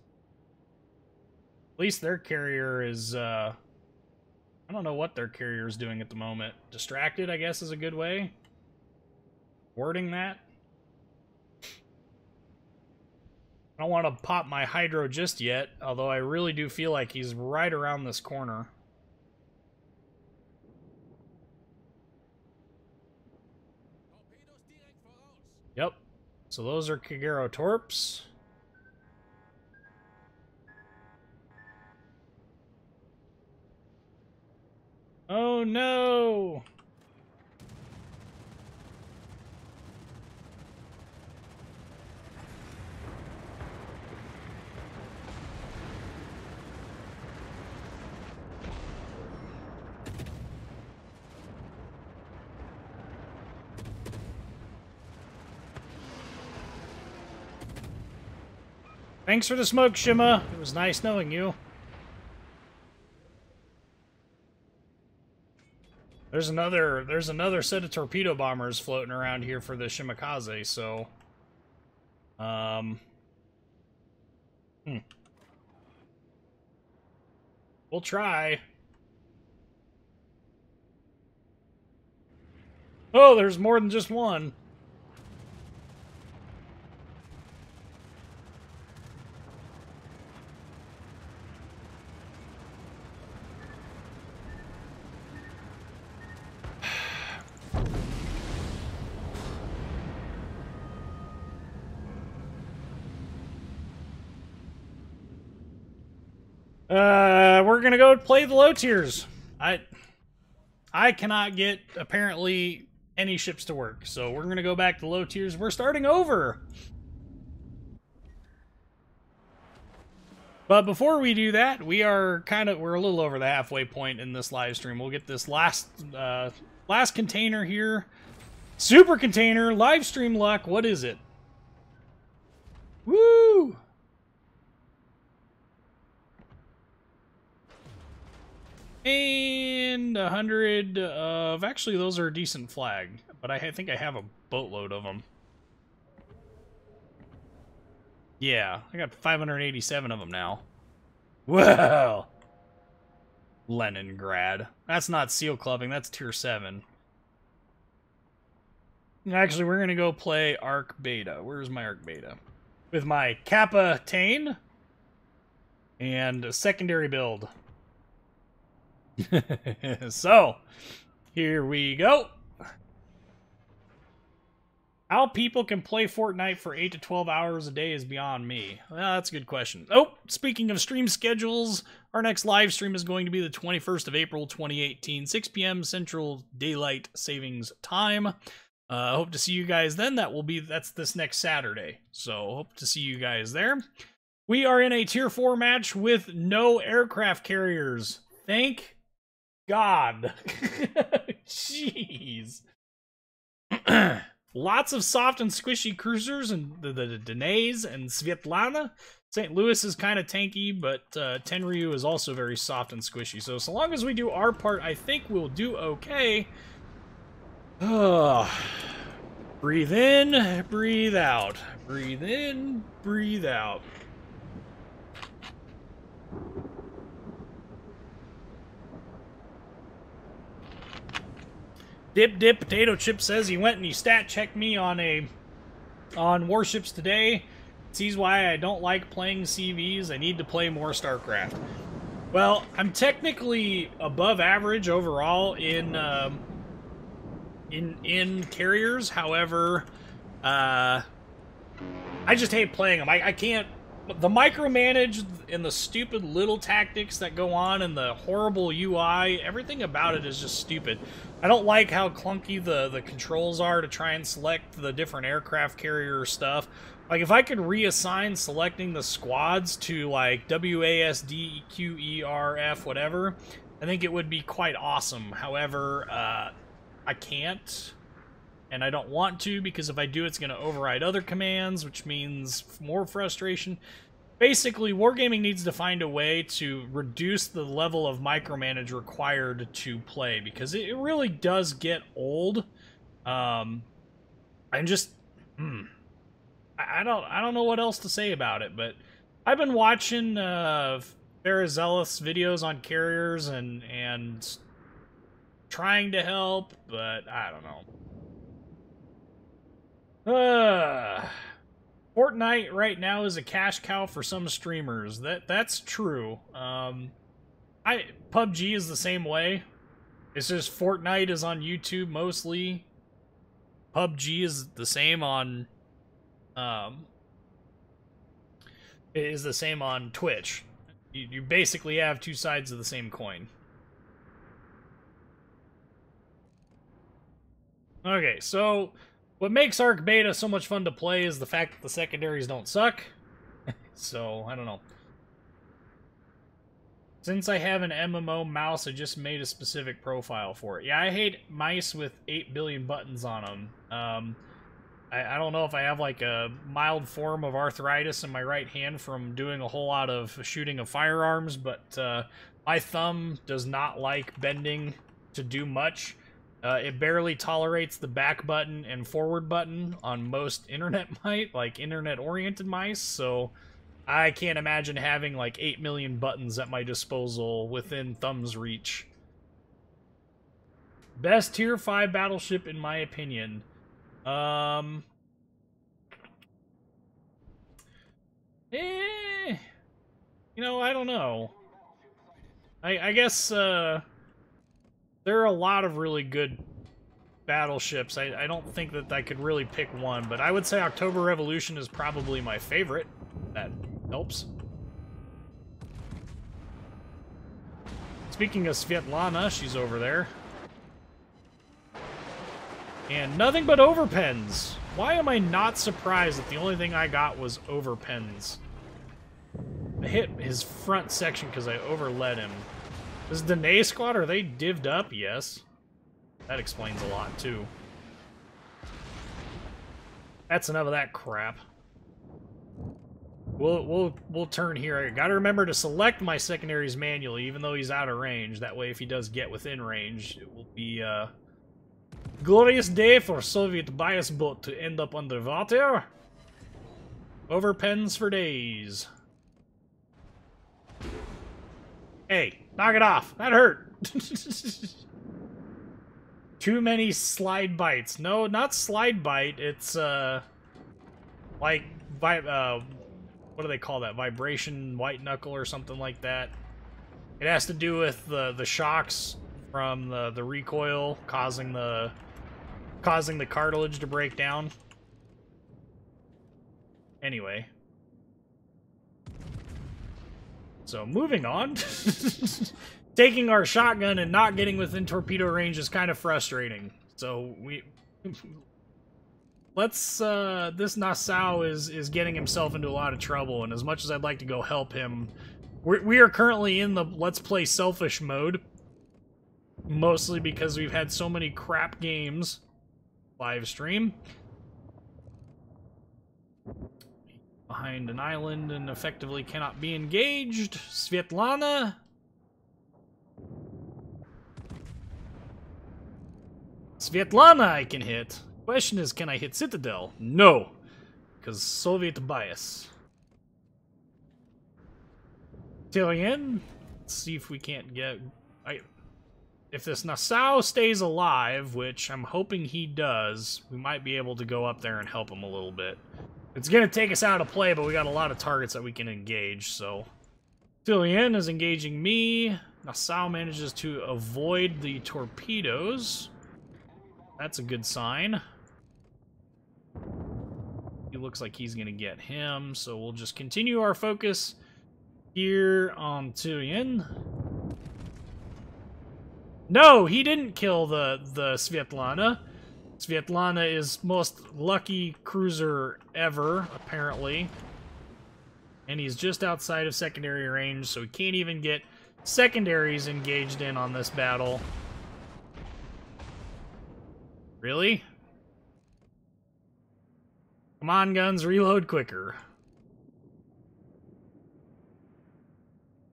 At least their carrier is, I don't know what their carrier is doing at the moment. Distracted, I guess, is a good way. Wording that. I don't want to pop my Hydro just yet, although I really do feel like he's right around this corner. Yep. So those are Kagero Torps. Oh no! Thanks for the smoke, Shima. It was nice knowing you. There's another set of torpedo bombers floating around here for the Shimakaze, so we'll try. Oh, there's more than just one. We're gonna go play the low tiers. I cannot get, apparently, any ships to work, so we're gonna go back to low tiers. We're starting over! But before we do that, we're a little over the halfway point in this live stream. We'll get this last container here. Super container, live stream luck. What is it? Woo! And 100 of... Actually, those are a decent flag. But I think I have a boatload of them. Yeah, I got 587 of them now. Well, Leningrad. That's not seal clubbing, that's tier 7. Actually, we're going to go play Arc Beta. Where's my Arc Beta? With my Kappa Tane and a secondary build. So, here we go. How people can play Fortnite for 8 to 12 hours a day is beyond me. Well, that's a good question. Oh, speaking of stream schedules, our next live stream is going to be the 21st of April, 2018, 6 p.m. Central Daylight Savings Time. Hope to see you guys then. That's this next Saturday. So, hope to see you guys there. We are in a Tier 4 match with no aircraft carriers. Thank God. Jeez. Lots of soft and squishy cruisers and the Danaes and Svetlana. St. Louis is kind of tanky, but Tenryu is also very soft and squishy. So long as we do our part, I think we'll do okay. Breathe in, breathe out. Breathe in, breathe out. Dip Potato Chip says he went and he stat checked me on Warships today. Sees why I don't like playing CVs. I need to play more StarCraft. Well, I'm technically above average overall in carriers. However, I just hate playing them. I can't. The micromanage and the stupid little tactics that go on and the horrible UI, everything about it is just stupid. I don't like how clunky the controls are to try and select the different aircraft carrier stuff. Like, if I could reassign selecting the squads to, like, WASD, QERF, whatever, I think it would be quite awesome. However, I can't. And I don't want to, because if I do, it's going to override other commands, which means more frustration. Basically, Wargaming needs to find a way to reduce the level of micromanage required to play, because it really does get old. I don't know what else to say about it, but I've been watching Farazelis videos on carriers and trying to help, but I don't know. Fortnite right now is a cash cow for some streamers. That's true. PUBG is the same way. It's just Fortnite is on YouTube mostly. PUBG is the same on Twitch. You basically have two sides of the same coin. Okay, so what makes Arc Beta so much fun to play is the fact that the secondaries don't suck. So, I don't know. Since I have an MMO mouse, I just made a specific profile for it. Yeah, I hate mice with 8 billion buttons on them. I don't know if I have like a mild form of arthritis in my right hand from doing a whole lot of shooting of firearms, but my thumb does not like bending to do much. It barely tolerates the back button and forward button on most internet-oriented mice, so I can't imagine having like 8 million buttons at my disposal within thumb's reach. Best Tier 5 battleship in my opinion. You know, I don't know. I guess, there are a lot of really good battleships. I don't think that I could really pick one, but I would say October Revolution is probably my favorite. That helps. Speaking of Svetlana, she's over there. And nothing but overpens. Why am I not surprised that the only thing I got was overpens? I hit his front section because I overled him. Is Danae squad, are they divvied up? Yes. That explains a lot, too. That's enough of that crap. We'll turn here. I gotta remember to select my secondaries manually, even though he's out of range. That way, if he does get within range, it will be a glorious day for Soviet bias boat to end up underwater. Over pens for days. Hey, knock it off. That hurt. Too many slide bites. No, not slide bite. It's, like, what do they call that? Vibration white knuckle or something like that. It has to do with the shocks from the recoil causing the cartilage to break down. Anyway. So, moving on. Taking our shotgun and not getting within torpedo range is kind of frustrating. So, this Nassau is getting himself into a lot of trouble, and as much as I'd like to go help him, we are currently in the let's play selfish mode. Mostly because we've had so many crap games live stream. Behind an island and effectively cannot be engaged. Svetlana. Svetlana I can hit. Question is, can I hit Citadel? No. Because Soviet bias. Tillian. Let's see if we can't get... If this Nassau stays alive, which I'm hoping he does, we might be able to go up there and help him a little bit. It's going to take us out of play, but we got a lot of targets that we can engage, so... Tillian is engaging me. Nassau manages to avoid the torpedoes. That's a good sign. He looks like he's going to get him, so we'll just continue our focus here on Tillian. No, he didn't kill the Svetlana. Svetlana is most lucky cruiser ever, apparently. And he's just outside of secondary range, so he can't even get secondaries engaged in on this battle. Really? Come on, guns, reload quicker.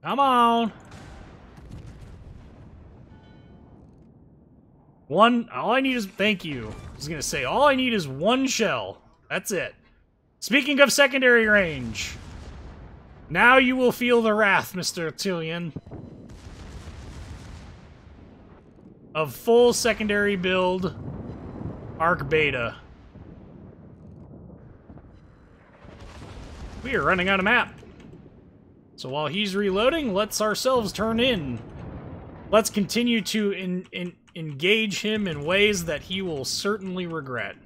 Come on! All I need is, thank you. I was gonna say, all I need is one shell. That's it. Speaking of secondary range, now you will feel the wrath, Mr. Tillian, of full secondary build Arc Beta. We are running out of map. So while he's reloading, let's ourselves turn in. Let's continue to engage him in ways that he will certainly regret.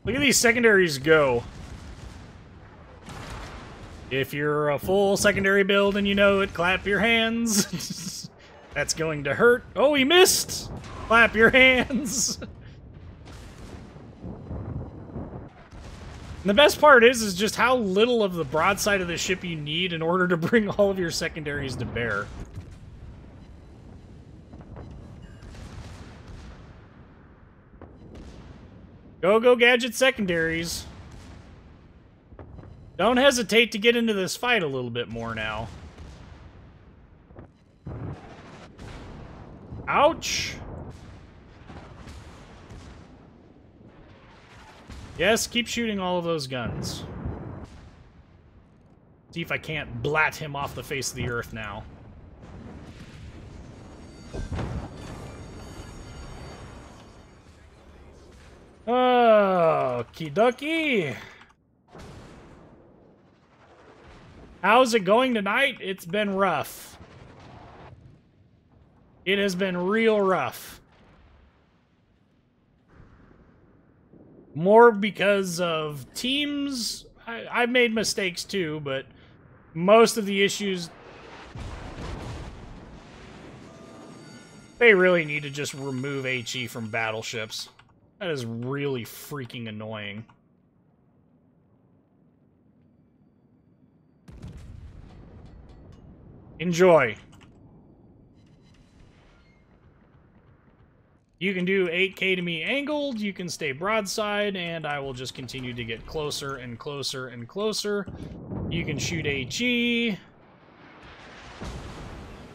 Look at these secondaries go. If you're a full secondary build and you know it, clap your hands. That's going to hurt. Oh, he missed! Clap your hands. And the best part is just how little of the broadside of the ship you need in order to bring all of your secondaries to bear. Go gadget secondaries. Don't hesitate to get into this fight a little bit more now. Ouch! Yes, keep shooting all of those guns. See if I can't blat him off the face of the earth now. Okie dokie. How's it going tonight? It's been rough. It has been real rough. More because of teams. I've made mistakes too, but most of the issues... They really need to just remove HE from battleships. That is really freaking annoying. Enjoy. You can do 8K to me angled, you can stay broadside, and I will just continue to get closer and closer and closer. You can shoot HE.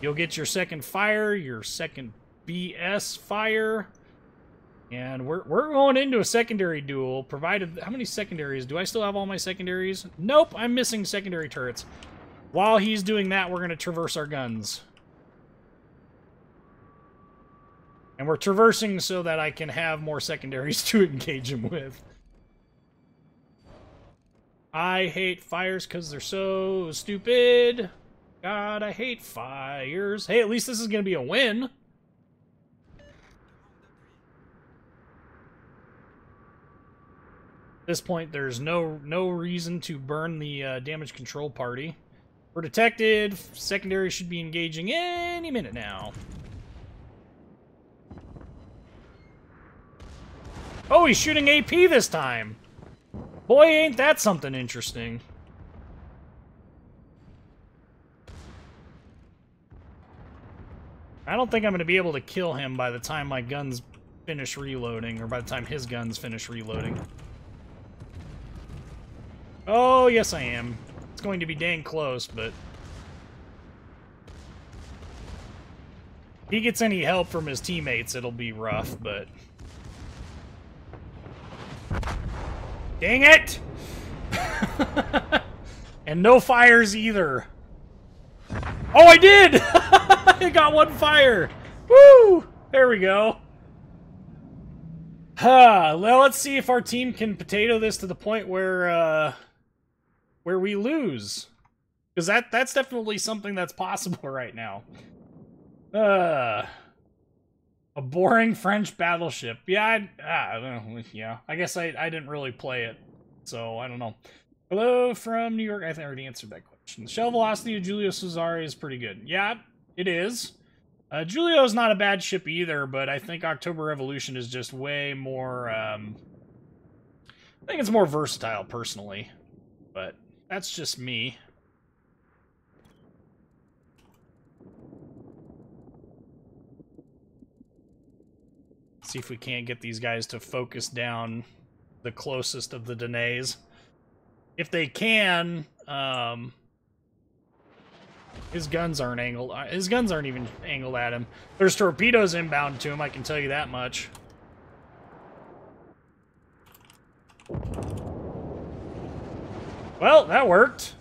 You'll get your second fire, your second BS fire. And we're going into a secondary duel, provided... How many secondaries? Do I still have all my secondaries? Nope, I'm missing secondary turrets. While he's doing that, we're going to traverse our guns. And we're traversing so that I can have more secondaries to engage him with. I hate fires because they're so stupid. God, I hate fires. Hey, at least this is going to be a win. At this point, there's no reason to burn the damage control party. We're detected. Secondary should be engaging any minute now. Oh, he's shooting AP this time. Boy, ain't that something interesting. I don't think I'm going to be able to kill him by the time my guns finish reloading, or by the time his guns finish reloading. Oh, yes I am. It's going to be dang close, but... if he gets any help from his teammates, it'll be rough, but... dang it! And no fires either. Oh, I did! I got one fire! Woo! There we go. Well, let's see if our team can potato this to the point where we lose. Because that's definitely something that's possible right now. A boring French battleship. Yeah, I don't know. Yeah, I guess I didn't really play it, so I don't know. Hello from New York. I think I already answered that question. The shell velocity of Giulio Cesare is pretty good. Yeah, it is. Giulio's not a bad ship either, but I think October Revolution is just way more... I think it's more versatile, personally. But that's just me. See if we can't get these guys to focus down the closest of the Danaes. If they can, his guns aren't angled. His guns aren't even angled at him. There's torpedoes inbound to him, I can tell you that much. Well, that worked.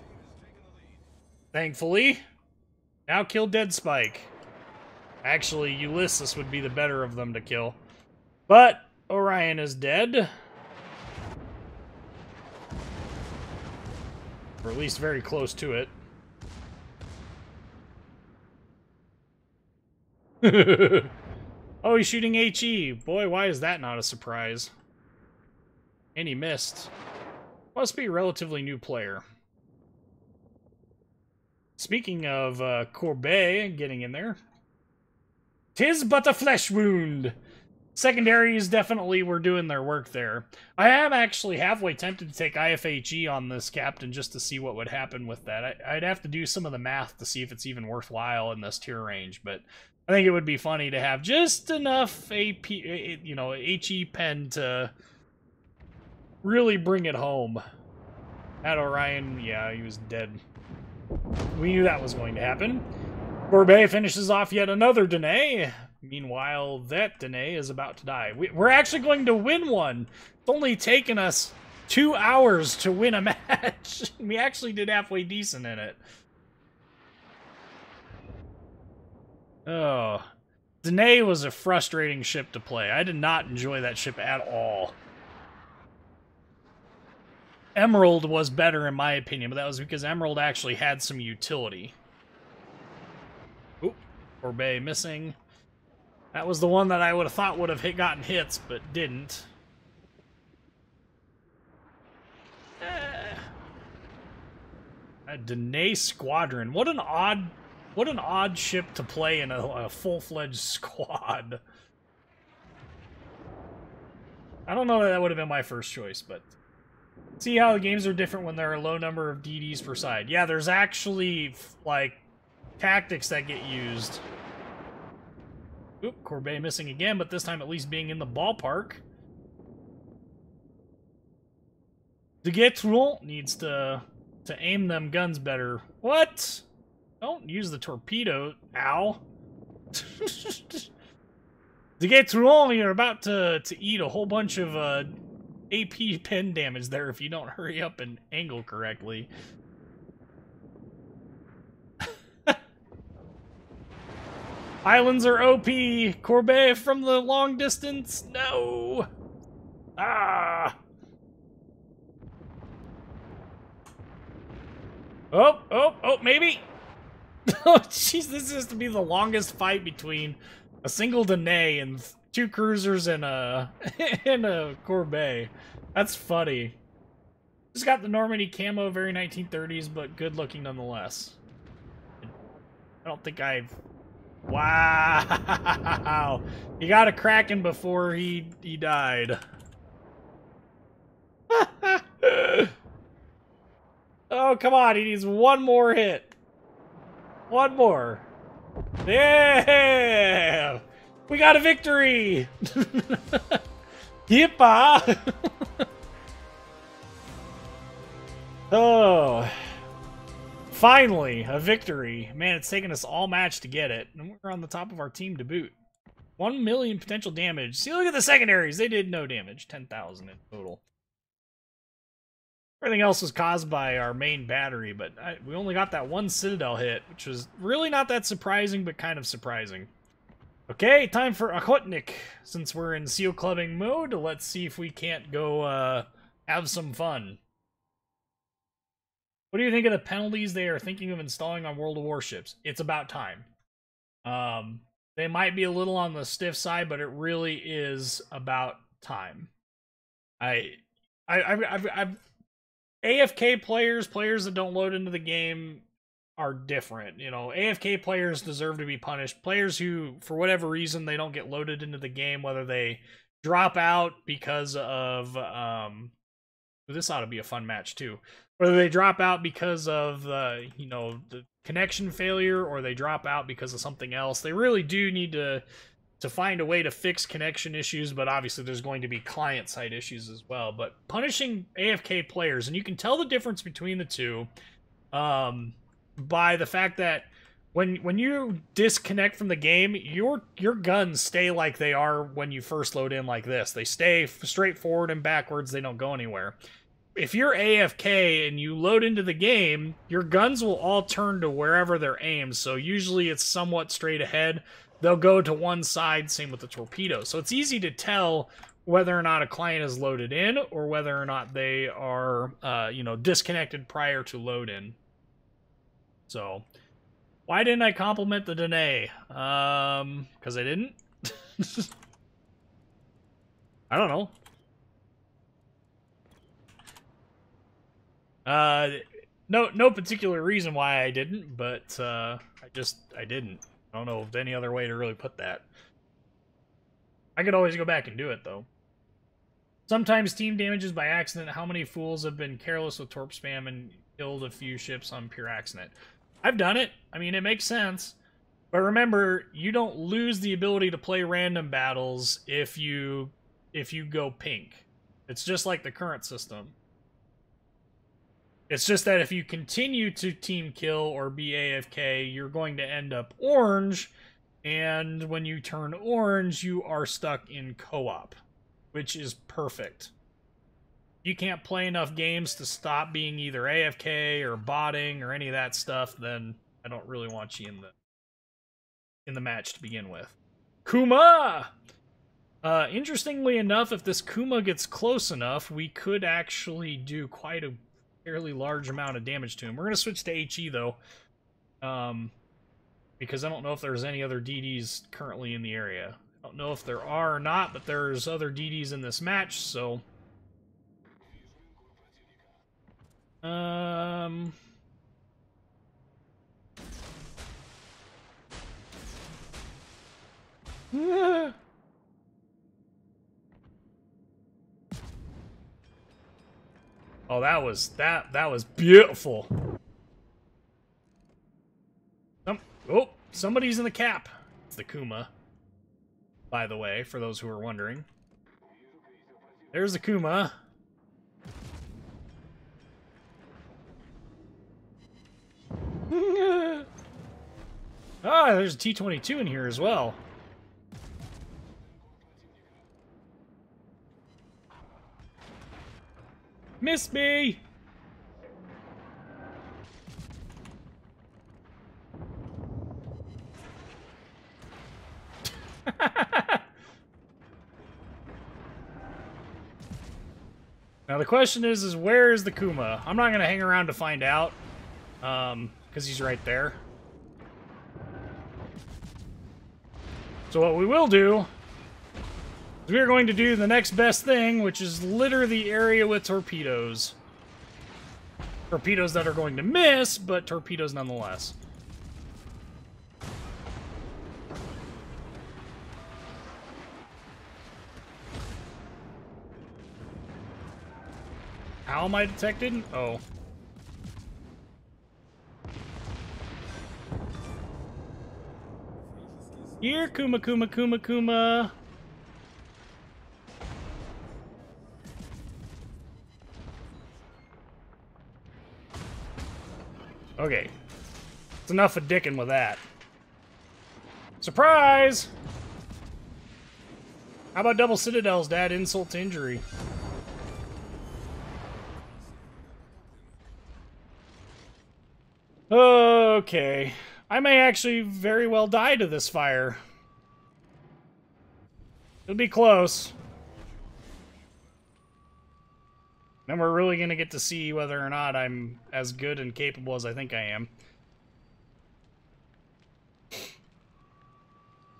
Thankfully. Now kill Dead Spike. Actually, Ulysses would be the better of them to kill. But Orion is dead. Or at least very close to it. Oh, he's shooting HE. Boy, why is that not a surprise? And he missed. Must be a relatively new player. Speaking of Courbet getting in there. 'Tis but a flesh wound. Secondaries definitely were doing their work there. I am actually halfway tempted to take IFHE on this captain just to see what would happen with that. I'd have to do some of the math to see if it's even worthwhile in this tier range, but I think it would be funny to have just enough AP, you know, HE pen to really bring it home. At Orion, yeah, he was dead. We knew that was going to happen. Courbet finishes off yet another Danae. Meanwhile, that Danae is about to die. We're actually going to win one. It's only taken us 2 hours to win a match. We actually did halfway decent in it. Oh. Danae was a frustrating ship to play. I did not enjoy that ship at all. Emerald was better in my opinion, but that was because Emerald actually had some utility. Oop. Courbet missing. That was the one that I would have thought would have gotten hits, but didn't. A Danae Squadron. What an odd ship to play in a full-fledged squad. I don't know that that would have been my first choice, but see how the games are different when there are a low number of DDs per side. Yeah, there's actually like tactics that get used. Oop, Courbet missing again, but this time at least being in the ballpark. De Guetron needs to aim them guns better. What? Don't use the torpedo. Ow. De Guetron, you're about to eat a whole bunch of AP pen damage there if you don't hurry up and angle correctly. Islands are OP. Courbet from the long distance. No. Ah. Oh, maybe. Oh, jeez, this has to be the longest fight between a single Danae and 2 cruisers and a and a Courbet. That's funny. Just got the Normandy camo, very 1930s, but good looking nonetheless. I don't think I've... Wow! He got a Kraken before he died. Oh, come on, he needs one more hit. One more. Yeah! We got a victory! Yippa! Oh. Finally, a victory. Man, it's taken us all match to get it. And we're on the top of our team to boot. 1 million potential damage. See, look at the secondaries. They did no damage. 10,000 in total. Everything else was caused by our main battery, but we only got that one Citadel hit, which was really not that surprising, but kind of surprising. Okay, time for Ochotnik. Since we're in seal clubbing mode, let's see if we can't go have some fun. What do you think of the penalties they are thinking of installing on World of Warships? It's about time. They might be a little on the stiff side, but it really is about time. AFK players that don't load into the game are different. You know, AFK players deserve to be punished. Players who, for whatever reason, they don't get loaded into the game, whether they drop out because of... this ought to be a fun match, too. Whether they drop out because of, you know, the connection failure, or they drop out because of something else. They really do need to find a way to fix connection issues, but obviously there's going to be client-side issues as well. But punishing AFK players, and you can tell the difference between the two by the fact that when you disconnect from the game, your guns stay like they are when you first load in like this. They stay straight forward and backwards. They don't go anywhere. If you're AFK and you load into the game, your guns will all turn to wherever they're aimed. So usually it's somewhat straight ahead. They'll go to one side, same with the torpedo. So it's easy to tell whether or not a client is loaded in or whether or not they are, you know, disconnected prior to load in. So, why didn't I compliment the Danae? Because I didn't? I don't know. No particular reason why I didn't, but I didn't. I don't know of any other way to really put that. I could always go back and do it, though. Sometimes team damages by accident. How many fools have been careless with torp spam and killed a few ships on pure accident? I've done it. I mean, it makes sense. But remember, you don't lose the ability to play random battles if you go pink. It's just like the current system. It's just that if you continue to team kill or be AFK, you're going to end up orange, and when you turn orange, you are stuck in co-op, which is perfect. You can't play enough games to stop being either AFK or botting or any of that stuff, then I don't really want you in the match to begin with. Kuma! Interestingly enough, if this Kuma gets close enough, we could actually do quite a fairly large amount of damage to him. We're going to switch to HE, though, because I don't know if there's any other DDs currently in the area. I don't know if there are or not, but there's other DDs in this match, so... Oh, that was beautiful. Oh, somebody's in the cap. It's the Kuma. by the way, for those who are wondering. There's the Kuma. Ah, there's a T-22 in here as well. Missed me! Now the question is where is the Kuma? I'm not gonna hang around to find out, because he's right there. So what we will do is we are going to do the next best thing, which is litter the area with torpedoes. Torpedoes that are going to miss, but torpedoes nonetheless. How am I detected? Oh. Here, Kuma, Kuma, Kuma, Kuma. Okay. It's enough of dicking with that. Surprise! How about double citadels to add insult to injury? Okay. I may actually very well die to this fire. It'll be close. Then we're really going to get to see whether or not I'm as good and capable as I think I am.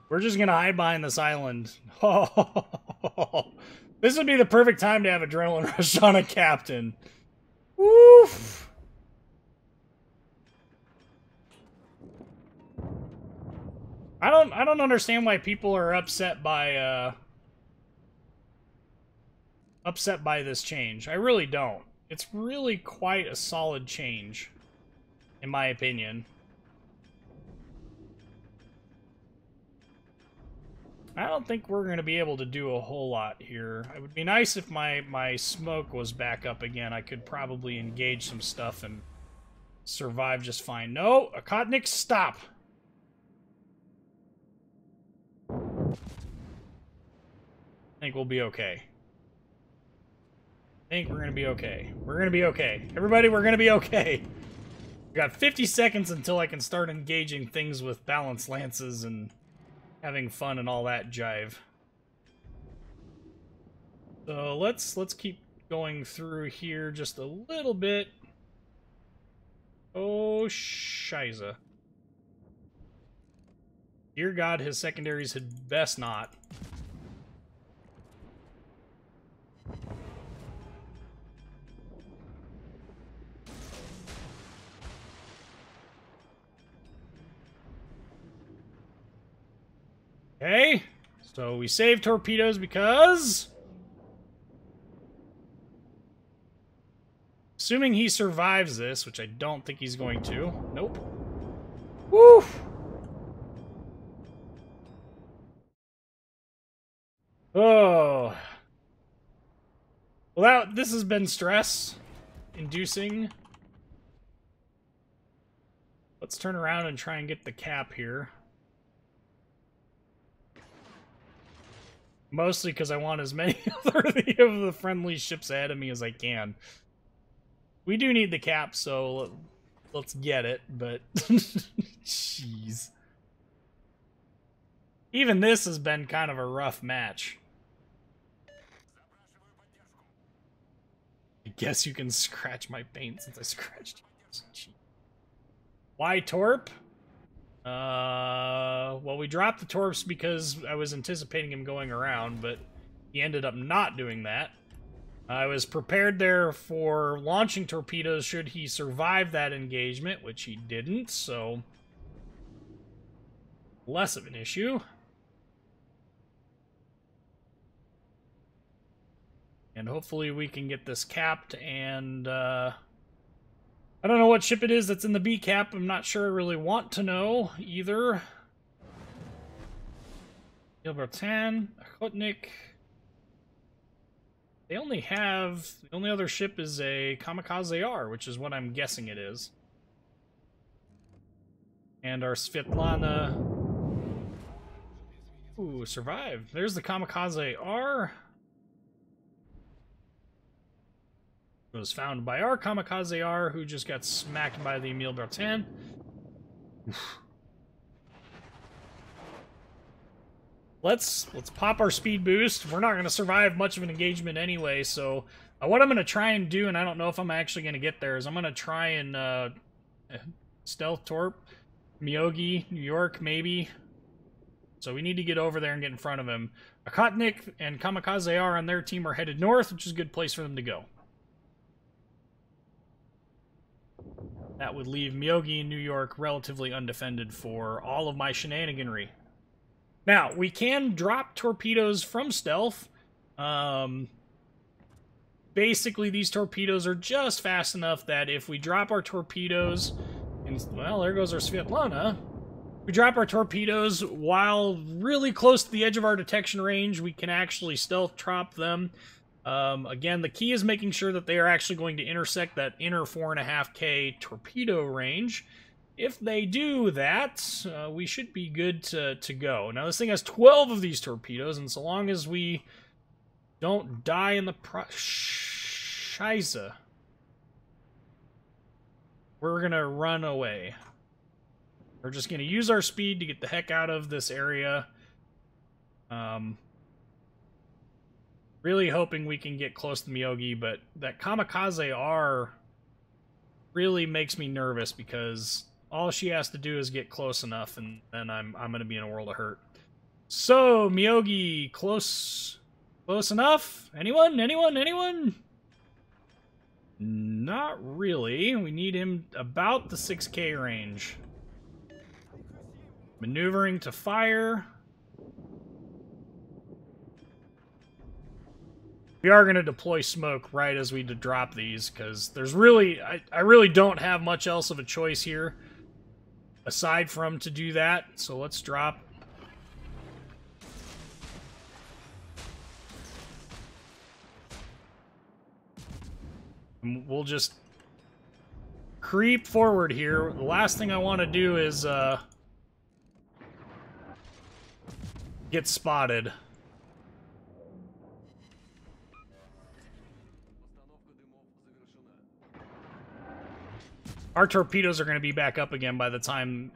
We're just going to hide behind this island. Oh, this would be the perfect time to have adrenaline rush on a captain. Woof! I don't understand why people are upset by this change. I really don't. It's really quite a solid change, in my opinion. I don't think we're going to be able to do a whole lot here. It would be nice if my smoke was back up again. I could probably engage some stuff and survive just fine. No, Akotnik, stop! I think we'll be okay. I think we're gonna be okay. We're gonna be okay. Everybody, we're gonna be okay. We got 50 seconds until I can start engaging things with balanced lances and having fun and all that jive. So let's keep going through here just a little bit. Oh, shiza. Dear God, his secondaries had best not. Okay, so we saved torpedoes because... Assuming he survives this, which I don't think he's going to. Nope. Woo! Oh. Well, this has been stress-inducing. Let's turn around and try and get the cap here. Mostly because I want as many of the friendly ships ahead of me as I can. We do need the cap, so let's get it, but... Jeez. Even this has been kind of a rough match. I guess you can scratch my paint since I scratched you. Why Torp? Well, we dropped the Torps because I was anticipating him going around, but he ended up not doing that. I was prepared there for launching torpedoes should he survive that engagement, which he didn't, so less of an issue. And hopefully we can get this capped, and I don't know what ship it is that's in the B cap. I'm not sure I really want to know either. Gilbertan, Ochotnik. They only have... The only other ship is a Kamikaze R, which is what I'm guessing it is. And our Svetlana... Ooh, survived. There's the Kamikaze R. It was found by our Kamikaze R, who just got smacked by the Emile Bertin. Let's pop our speed boost. We're not going to survive much of an engagement anyway, so what I'm going to try and do, and I don't know if I'm actually going to get there, is I'm going to try and stealth torp Myogi, New York, maybe. So we need to get over there and get in front of him. Ochotnik and Kamikaze R on their team are headed north, which is a good place for them to go. That would leave Myogi and New York relatively undefended for all of my shenaniganry. Now, we can drop torpedoes from stealth. Basically, these torpedoes are just fast enough that if we drop our torpedoes... And, well, there goes our Svetlana. We drop our torpedoes while really close to the edge of our detection range. We can actually stealth drop them. Again, the key is making sure that they are actually going to intersect that inner 4.5K torpedo range. If they do that, we should be good to go. Now, this thing has 12 of these torpedoes, and so long as we don't die in the Scheisse, we're going to run away. We're just going to use our speed to get the heck out of this area. Really hoping we can get close to Myogi, but that Kamikaze R really makes me nervous because all she has to do is get close enough, and then I'm going to be in a world of hurt. So, Myogi, close enough? Anyone? Not really. We need him about the 6K range. Maneuvering to fire. We are going to deploy smoke right as we drop these, because there's really... I really don't have much else of a choice here, aside from to do that. So let's drop. And we'll just creep forward here. The last thing I want to do is get spotted. Our torpedoes are going to be back up again by the time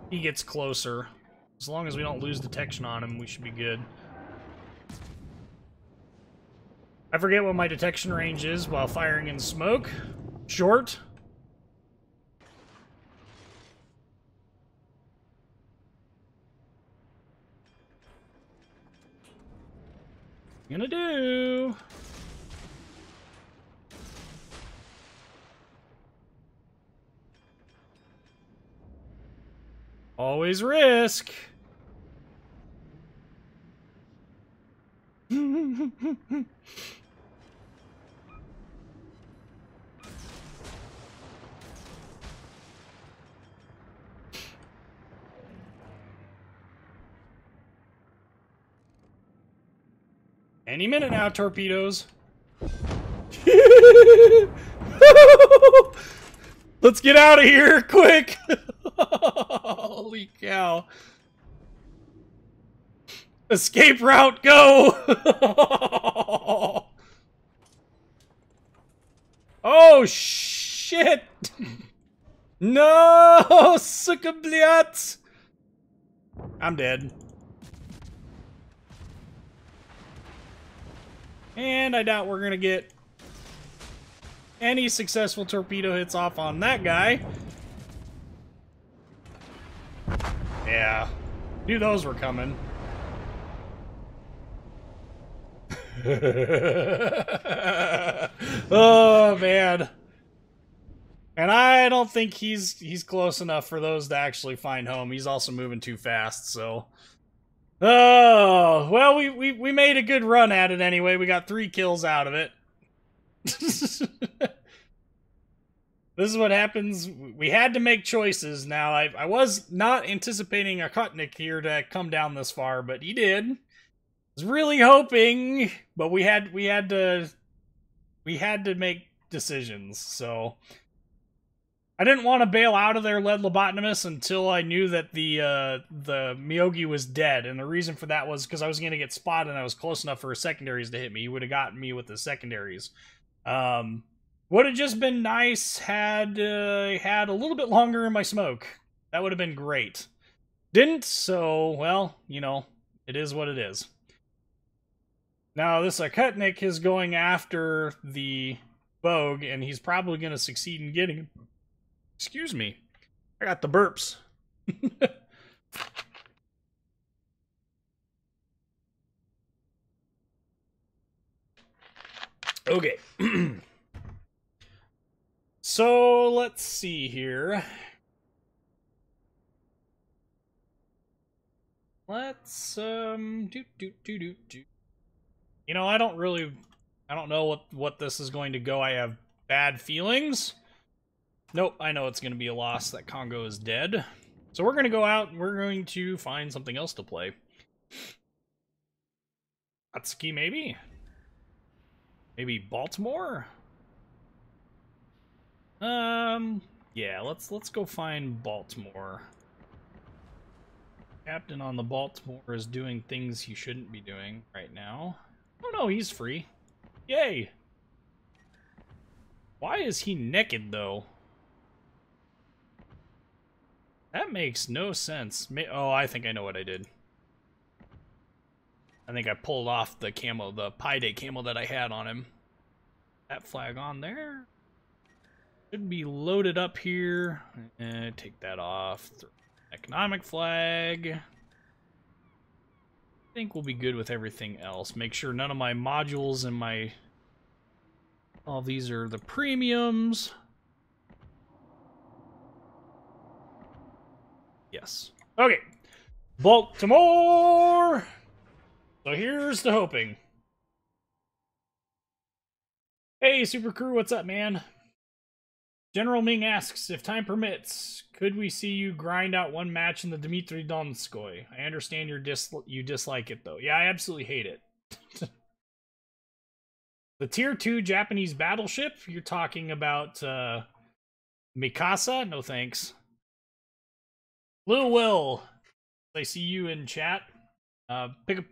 he gets closer. As long as we don't lose detection on him, we should be good. I forget what my detection range is while firing in smoke. Short. Gonna do. Always risk. Any minute now, torpedoes. Let's get out of here, quick! Holy cow. Escape route, go! Oh, shit! No! Suka bliat! I'm dead. And I doubt we're gonna get any successful torpedo hits off on that guy. Yeah, knew those were coming. Oh, man. And I don't think he's close enough for those to actually find home. He's also moving too fast, so... Oh, well, we made a good run at it anyway. We got 3 kills out of it. This is what happens. We had to make choices. Now, I was not anticipating a Kutnik here to come down this far, but he did. I was really hoping, but we had to make decisions. So I didn't want to bail out of their lead lobotomist until I knew that the Myogi was dead, and the reason for that was because I was going to get spotted and I was close enough for his secondaries to hit me. He would have gotten me with the secondaries. Would have just been nice had a little bit longer in my smoke. That would have been great. Didn't, so, well, you know, it is what it is. Now, this Akutnik is going after the Bogue, and he's probably going to succeed in getting him. Excuse me. I got the burps. Okay. So, let's see here. Let's, You know, I don't know what this is going to go. I have bad feelings. Nope, I know it's going to be a loss. That Congo is dead. So we're going to go out and we're going to find something else to play. Atsuki, maybe? Maybe Baltimore? Yeah, let's go find Baltimore. Captain on the Baltimore is doing things he shouldn't be doing right now. Oh no, he's free. Yay! Why is he naked, though? That makes no sense. Oh, I think I know what I did. I think I pulled off the camo, the Pi Day camo that I had on him. That flag on there. Should be loaded up here. Take that off. Economic flag. I think we'll be good with everything else. Make sure none of my modules and my... All these are the premiums. Yes. Okay. Baltimore! So here's the hoping. Hey, Super Crew, what's up, man? General Ming asks, if time permits, could we see you grind out one match in the Dmitry Donskoy? I understand you dislike it, though. Yeah, I absolutely hate it. The Tier 2 Japanese battleship? You're talking about, Mikasa? No thanks. Lil Will, I see you in chat. Pick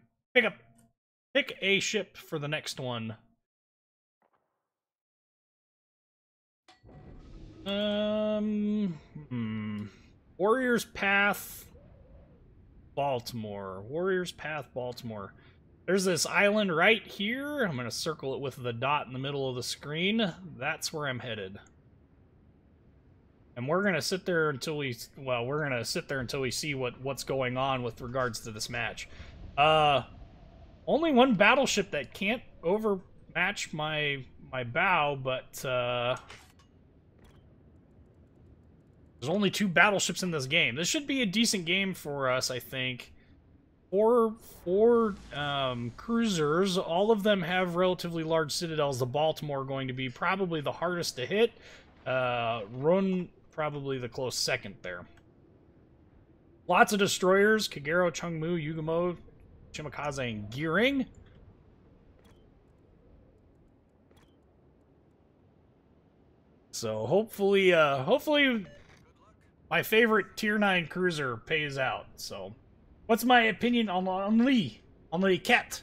a ship for the next one. Warrior's Path, Baltimore. Warrior's Path, Baltimore. There's this island right here. I'm going to circle it with the dot in the middle of the screen. That's where I'm headed. And we're going to sit there until we... Well, we're going to sit there until we see what's going on with regards to this match. Only one battleship that can't overmatch my bow, but... There's only 2 battleships in this game. This should be a decent game for us, I think. Four cruisers. All of them have relatively large citadels. The Baltimore going to be probably the hardest to hit. Run probably the close second there. Lots of destroyers. Kagero, Chungmu, Yugamo, Shimakaze, and Gearing. So hopefully my favorite Tier 9 cruiser pays out. So, what's my opinion on Henri? Henri Cat.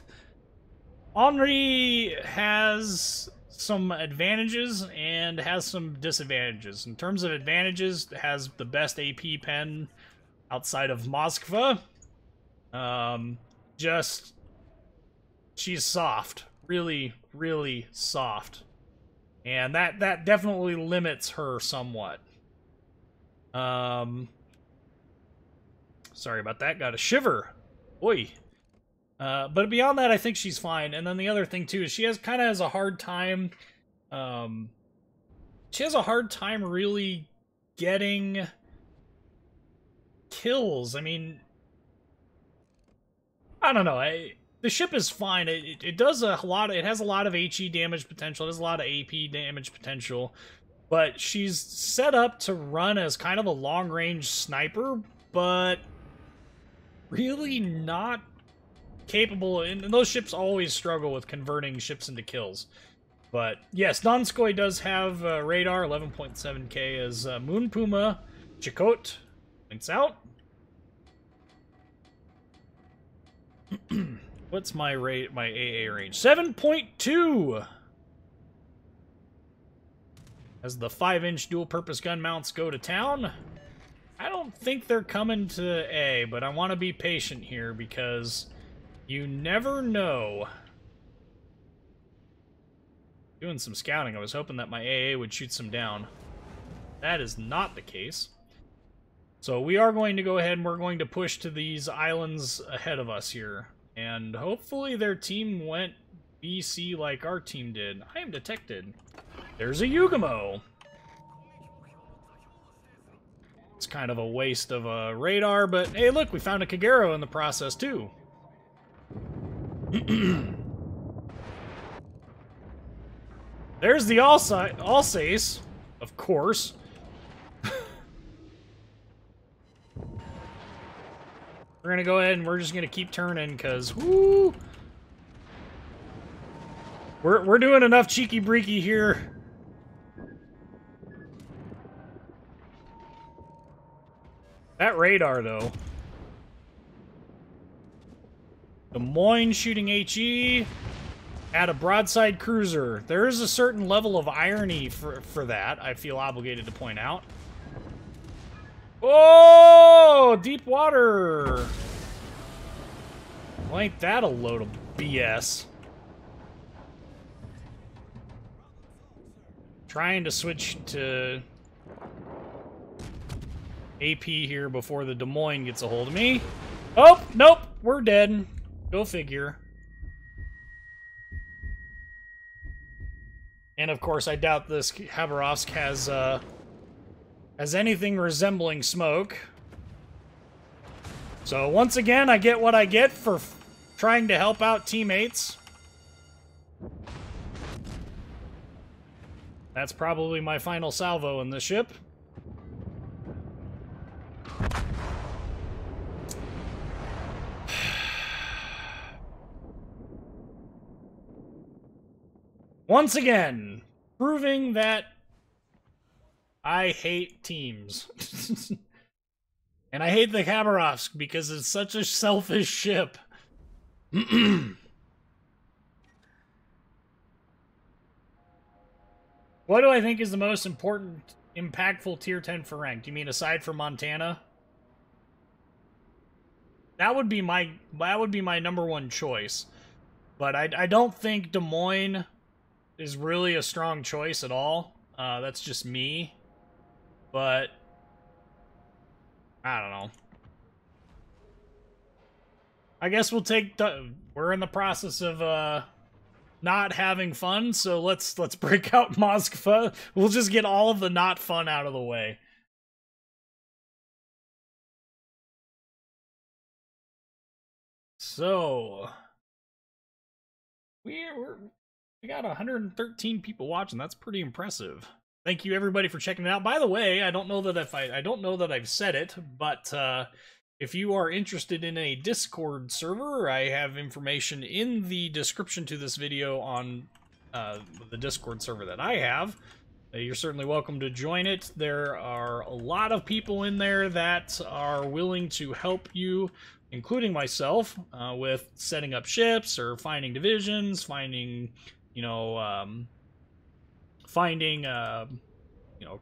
Henri has some advantages and has some disadvantages. In terms of advantages, it has the best AP pen outside of Moskva. She's soft. Really, really soft. And that definitely limits her somewhat. Sorry about that. Got a shiver. Oi. But beyond that, I think she's fine. And then the other thing too is she kind of has a hard time. She has a hard time really getting kills. I mean, I don't know. The ship is fine. It does a lot. It has a lot of HE damage potential. It has a lot of AP damage potential. But she's set up to run as kind of a long-range sniper, but really not capable, and those ships always struggle with converting ships into kills. But yes, Donskoy does have radar, 11.7k, as Moon Puma Chakot points out. What's my rate? My AA range? 7.2. As the 5-inch dual-purpose gun mounts go to town. I don't think they're coming to A, but I want to be patient here because you never know. Doing some scouting. I was hoping that my AA would shoot some down. That is not the case. So we are going to go ahead and we're going to push to these islands ahead of us here. And hopefully their team went BC like our team did. I am detected. There's a Yugamo. It's kind of a waste of a radar, but hey, look, we found a Kagero in the process too. There's the Alsace, of course. We're gonna go ahead and we're just gonna keep turning because whoo, we're doing enough cheeky breaky here. That radar though. Des Moines shooting HE at a broadside cruiser. There is a certain level of irony for that, I feel obligated to point out. Oh, deep water. Well, ain't that a load of BS? Trying to switch to AP here before the Des Moines gets a hold of me. Oh, nope, we're dead. Go figure. And of course, I doubt this Khabarovsk has anything resembling smoke. So once again, I get what I get for trying to help out teammates. That's probably my final salvo in this ship. Once again, proving that I hate teams. And I hate the Khabarovsk because it's such a selfish ship. What do I think is the most important, impactful tier 10 for ranked? You mean aside from Montana? That would be my number one choice. But I don't think Des Moines is really a strong choice at all. That's just me. But I don't know. I guess we'll take we're in the process of not having fun, so let's break out Moskva. We'll just get all of the not fun out of the way. So we got 113 people watching. That's pretty impressive. Thank you everybody for checking it out. By the way, I don't know that I've said it, but if you are interested in a Discord server, I have information in the description to this video on the Discord server that I have. You're certainly welcome to join it. There are a lot of people in there that are willing to help you, including myself, with setting up ships or finding divisions, finding,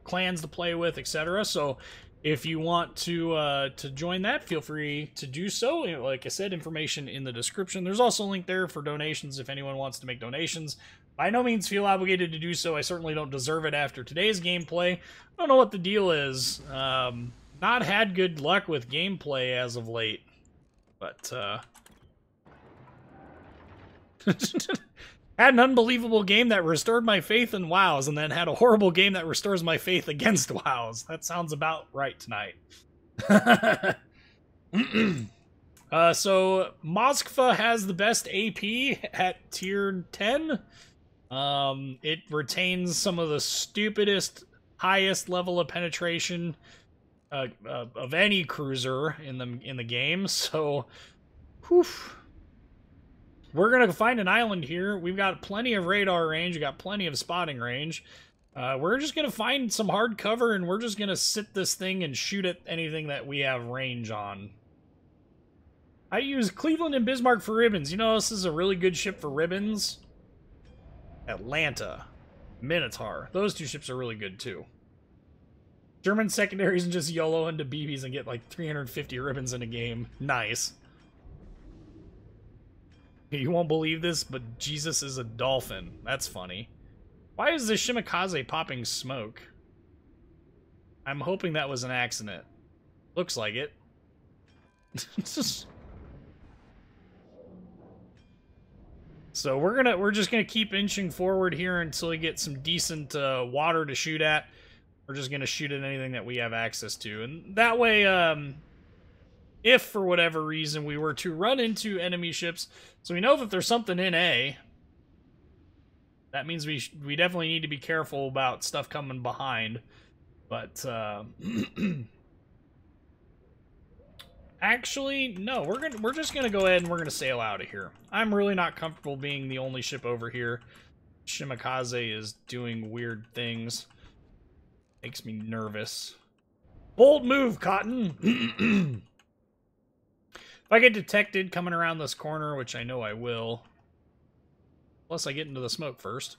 clans to play with, etc. So if you want to join that, feel free to do so. Like I said, information in the description. There's also a link there for donations if anyone wants to make donations. By no means feel obligated to do so. I certainly don't deserve it after today's gameplay. I don't know what the deal is. Not had good luck with gameplay as of late. But, had an unbelievable game that restored my faith in WoWs, and then had a horrible game that restores my faith against WoWs. That sounds about right tonight. So, Moskva has the best AP at tier 10. It retains some of the stupidest highest level of penetration of any cruiser in the game. So, whew. We're gonna find an island here. We've got plenty of radar range. We got plenty of spotting range. We're just gonna find some hard cover, and we're just gonna sit this thing and shoot at anything that we have range on. I use Cleveland and Bismarck for ribbons. You know, this is a really good ship for ribbons. Atlanta, Minotaur. Those two ships are really good too. German secondaries and just YOLO into BBs and get like 350 ribbons in a game. Nice. You won't believe this, but Jesus is a dolphin. That's funny. Why is the Shimakaze popping smoke? I'm hoping that was an accident. Looks like it. So we're just gonna keep inching forward here until we get some decent water to shoot at. We're just gonna shoot at anything that we have access to, and that way, if for whatever reason we were to run into enemy ships, so we know that there's something in A. That means we definitely need to be careful about stuff coming behind. But actually, no, we're just gonna go ahead and we're gonna sail out of here. I'm really not comfortable being the only ship over here. Shimakaze is doing weird things. Makes me nervous. Bold move, Cotton! If I get detected coming around this corner, which I know I will, plus I get into the smoke first,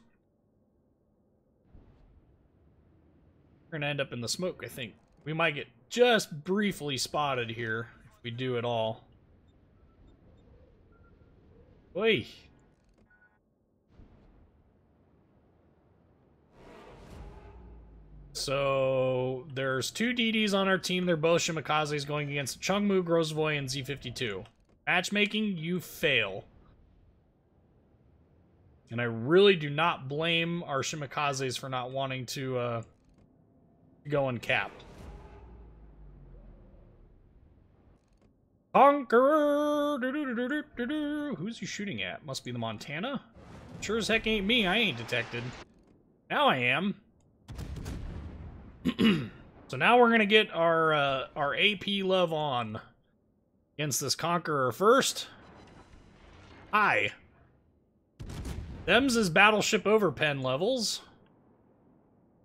we're gonna end up in the smoke, I think. We might get just briefly spotted here, if we do at all. Oi! So, there's two DDs on our team. They're both Shimakazes going against Chungmu, Grozvoy, and Z52. Matchmaking, you fail. And I really do not blame our Shimakazes for not wanting to go and cap. Conqueror! Who's he shooting at? Must be the Montana? Sure as heck ain't me. I ain't detected. Now I am. So now we're gonna get our AP love on against this Conqueror first. Hi. Them's is battleship overpen levels.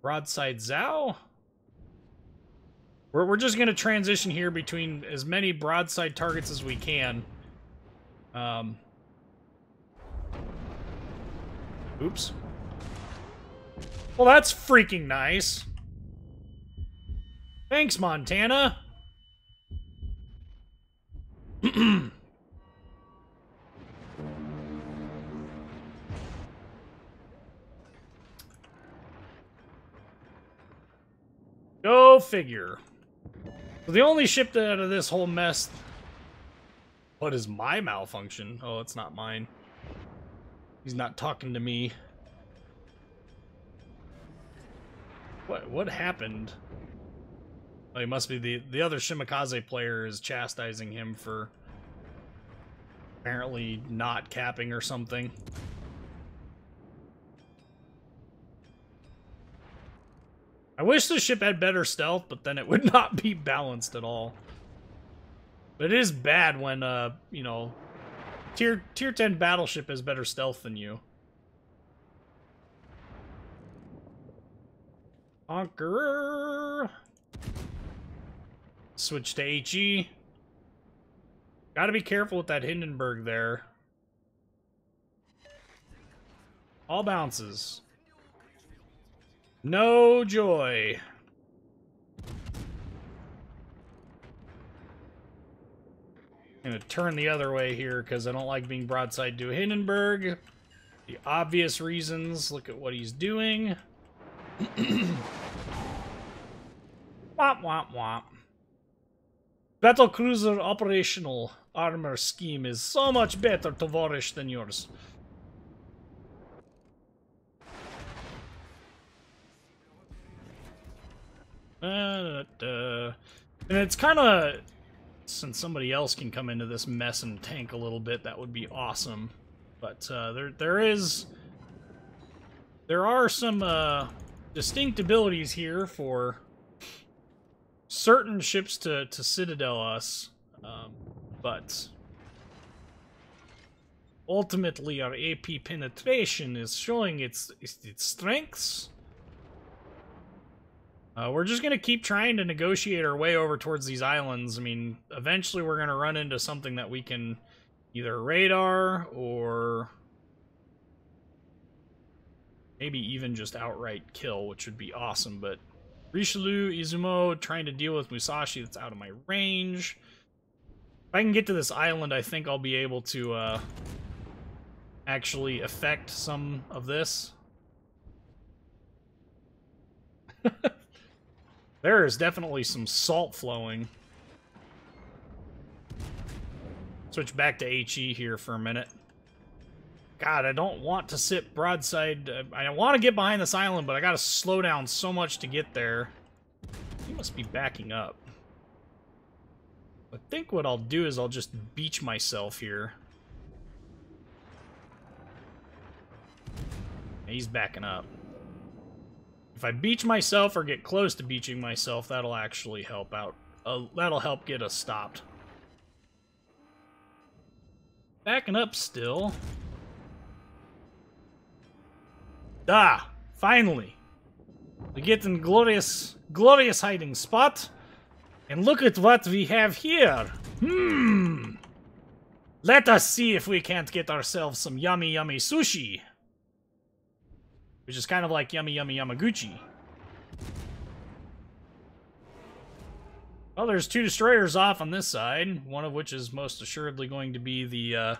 Broadside Zhao. We're just gonna transition here between as many broadside targets as we can. Oops. Well, that's freaking nice. Thanks, Montana. Go figure. So the only ship out of this whole mess... What is my malfunction? Oh, it's not mine. He's not talking to me. What happened? Oh, he must be the other Shimakaze player is chastising him for apparently not capping or something. I wish the ship had better stealth, but then it would not be balanced at all. But it is bad when, you know, tier 10 battleship has better stealth than you. Conqueror! Switch to HE. Gotta be careful with that Hindenburg there. All bounces. No joy. I'm gonna turn the other way here because I don't like being broadside to a Hindenburg. The obvious reasons. Look at what he's doing. Womp womp womp. Battlecruiser operational armor scheme is so much better, Tovarish, than yours. And it's kind of... Since somebody else can come into this mess and tank a little bit, that would be awesome. But there are some distinct abilities here for certain ships to citadel us, but ultimately our AP penetration is showing its strengths. We're just going to keep trying to negotiate our way over towards these islands. I mean, eventually we're going to run into something that we can either radar or maybe even just outright kill, which would be awesome. But Richelieu, Izumo, trying to deal with Musashi that's out of my range. If I can get to this island, I think I'll be able to actually affect some of this. There is definitely some salt flowing. Switch back to HE here for a minute. God, I don't want to sit broadside. I want to get behind this island, but I gotta slow down so much to get there. He must be backing up. I think what I'll do is I'll just beach myself here. He's backing up. If I beach myself or get close to beaching myself, that'll actually help out. That'll help get us stopped. Backing up still. Ah! Finally! We get in glorious hiding spot. And look at what we have here! Let us see if we can't get ourselves some yummy sushi. Which is kind of like yummy Yamaguchi. Well, there's 2 destroyers off on this side, one of which is most assuredly going to be the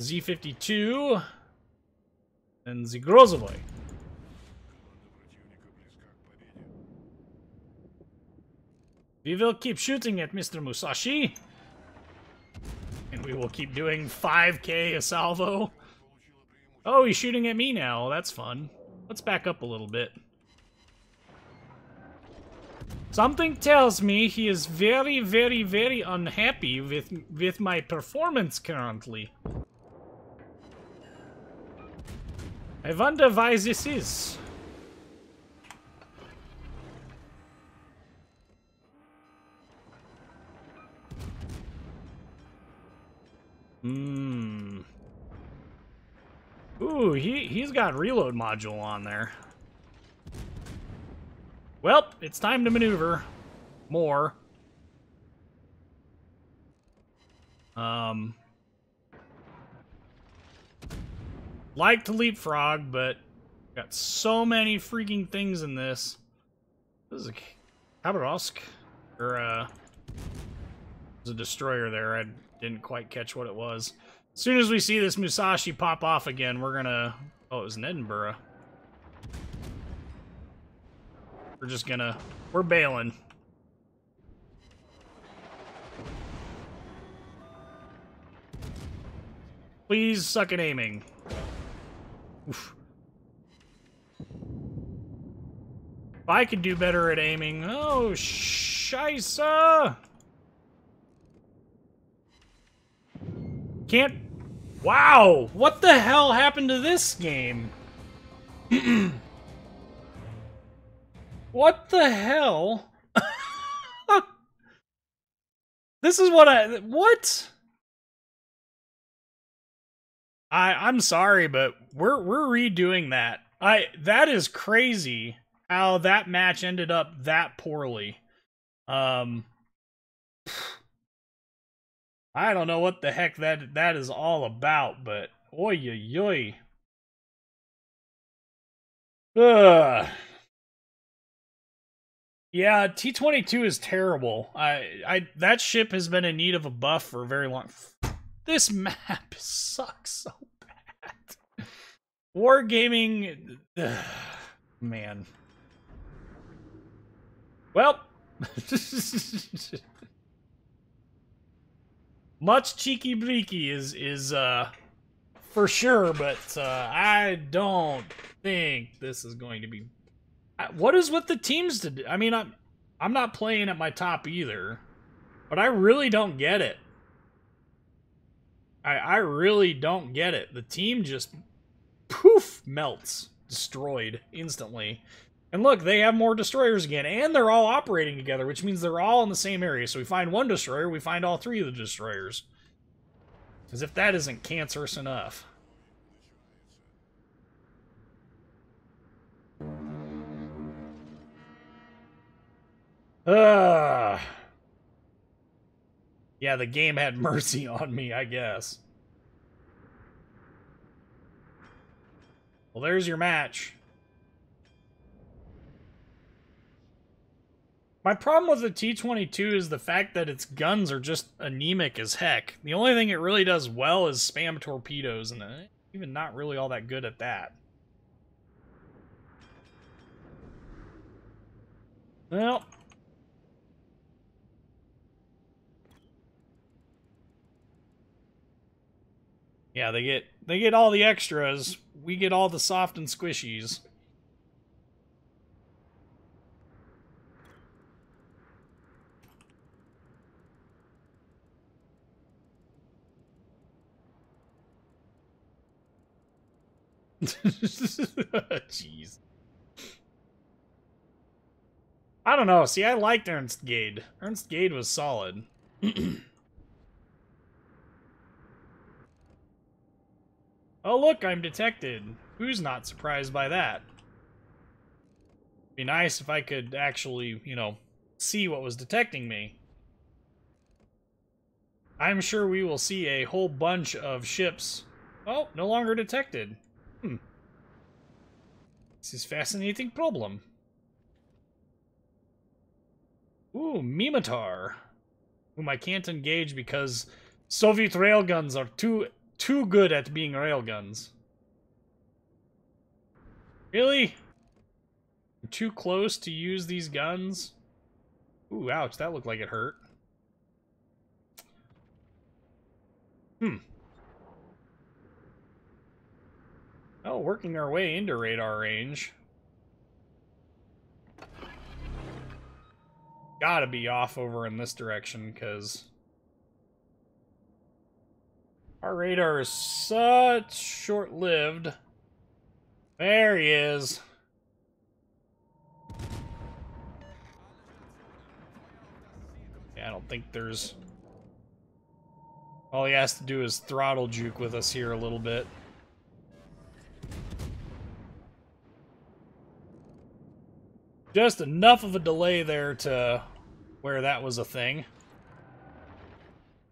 Z-52 and the Grozovoi. We will keep shooting at Mr. Musashi. And we will keep doing 5k a salvo. Oh, he's shooting at me now. That's fun. Let's back up a little bit. Something tells me he is very, very, very unhappy with my performance currently. I wonder why this is. Ooh, he's got reload module on there. Well, it's time to maneuver more. Like to leapfrog, but got so many freaking things in this. This is a Khabarovsk, or there's a destroyer there. I didn't quite catch what it was. As soon as we see this Musashi pop off again, we're gonna... Oh, it was in Edinburgh. We're just gonna... We're bailing. Please suck at aiming. Oof. If I could do better at aiming... Oh, scheisse! Can't... Wow! What the hell happened to this game? What the hell? This is what I... What? I'm sorry, but we're redoing that. That is crazy how that match ended up that poorly. I don't know what the heck that is all about, but oy oy oy. Ugh. Yeah, T-22 is terrible. That ship has been in need of a buff for a very long... This map sucks so bad. Wargaming... Ugh, man. Well... Much cheeky breeky is for sure, but I don't think this is going to be... What is with the teams to do? I mean, I'm not playing at my top either, but I really don't get it. I really don't get it. The team just poof melts, destroyed instantly. And look, they have more destroyers again, and they're all operating together, which means they're all in the same area. So we find one destroyer, we find all three of the destroyers. As if that isn't cancerous enough. Yeah, the game had mercy on me, I guess. Well, there's your match. My problem with the T-22 is the fact that its guns are just anemic as heck. The only thing it really does well is spam torpedoes, and even not really all that good at that. Well. Yeah, they get all the extras. We get all the soft and squishies. Jeez. I don't know. See, I liked Ernst Gade. Ernst Gade was solid. Oh, look, I'm detected. Who's not surprised by that? Be nice if I could actually, you know, see what was detecting me. I'm sure we will see a whole bunch of ships. Oh, no longer detected. This is a fascinating problem. Ooh, Mimitar. Whom I can't engage because Soviet railguns are too good at being railguns. Really? I'm too close to use these guns? Ooh, ouch, that looked like it hurt. Oh, working our way into radar range. Gotta be off over in this direction, because our radar is such short-lived. There he is. Yeah, I don't think there's... All he has to do is throttle juke with us here a little bit. Just enough of a delay there to where that was a thing.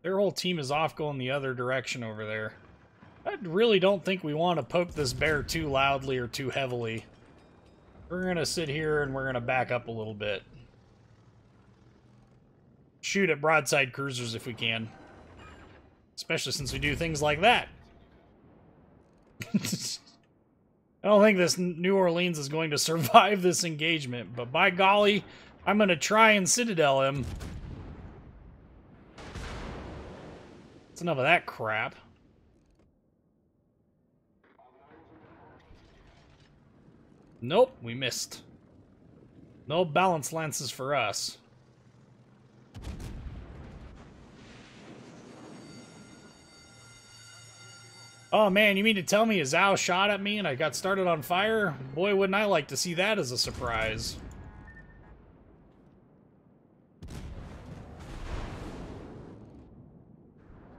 Their whole team is off going the other direction over there. I really don't think we want to poke this bear too loudly or too heavily. We're going to sit here and we're going to back up a little bit. Shoot at broadside cruisers if we can. Especially since we do things like that. I don't think this New Orleans is going to survive this engagement, but by golly, I'm going to try and Citadel him. That's enough of that crap. Nope, we missed. No balance lances for us. Oh man, you mean to tell me a Zhao shot at me and I got started on fire? Boy, wouldn't I like to see that as a surprise.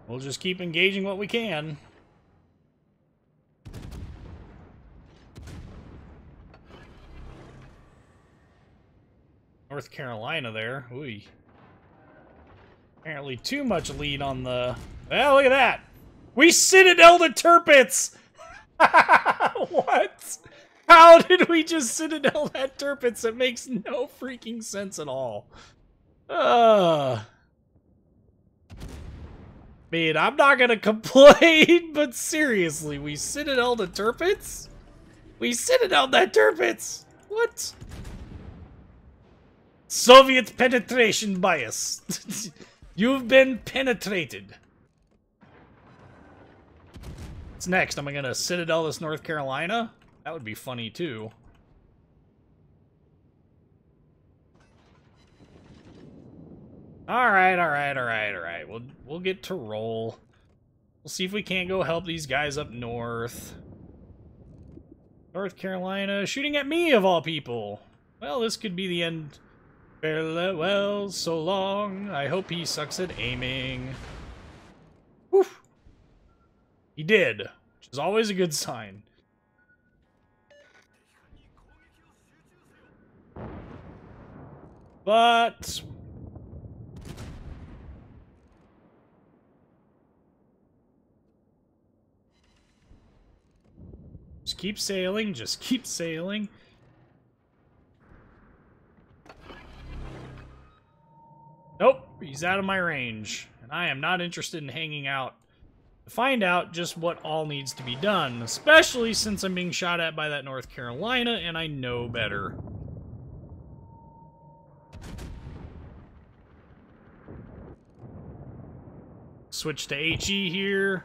We'll just keep engaging what we can. North Carolina there. Ooh. Apparently too much lead on the... Well, look at that! We Citadel the Tirpitz! What? How did we just Citadel that Tirpitz? It makes no freaking sense at all. Man, I'm not gonna complain, but seriously, we Citadel the Tirpitz? We Citadel that Tirpitz! What? Soviet penetration bias. You've been penetrated. What's next? Am I gonna Citadel this North Carolina? That would be funny too. Alright. We'll get to roll. We'll see if we can't go help these guys up north. North Carolina shooting at me of all people. Well, this could be the end. Farewell, so long. I hope he sucks at aiming. Woof. He did, which is always a good sign. But just keep sailing, just keep sailing. Nope, he's out of my range, and I am not interested in hanging out to find out just what all needs to be done, especially since I'm being shot at by that North Carolina, and I know better. Switch to HE here.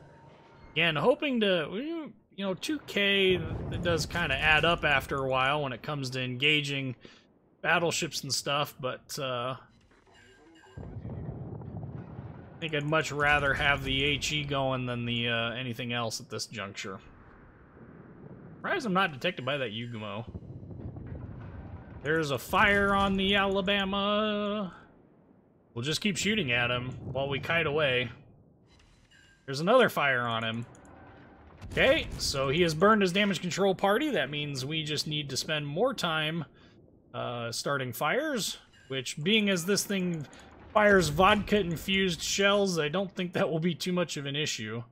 Again, hoping to, you know, 2K, it does kind of add up after a while when it comes to engaging battleships and stuff, but I think I'd much rather have the HE going than the anything else at this juncture. Surprised I'm not detected by that Yugumo. There's a fire on the Alabama. We'll just keep shooting at him while we kite away. There's another fire on him. Okay, so he has burned his damage control party. That means we just need to spend more time starting fires, which, being as this thing fires vodka-infused shells, I don't think that will be too much of an issue.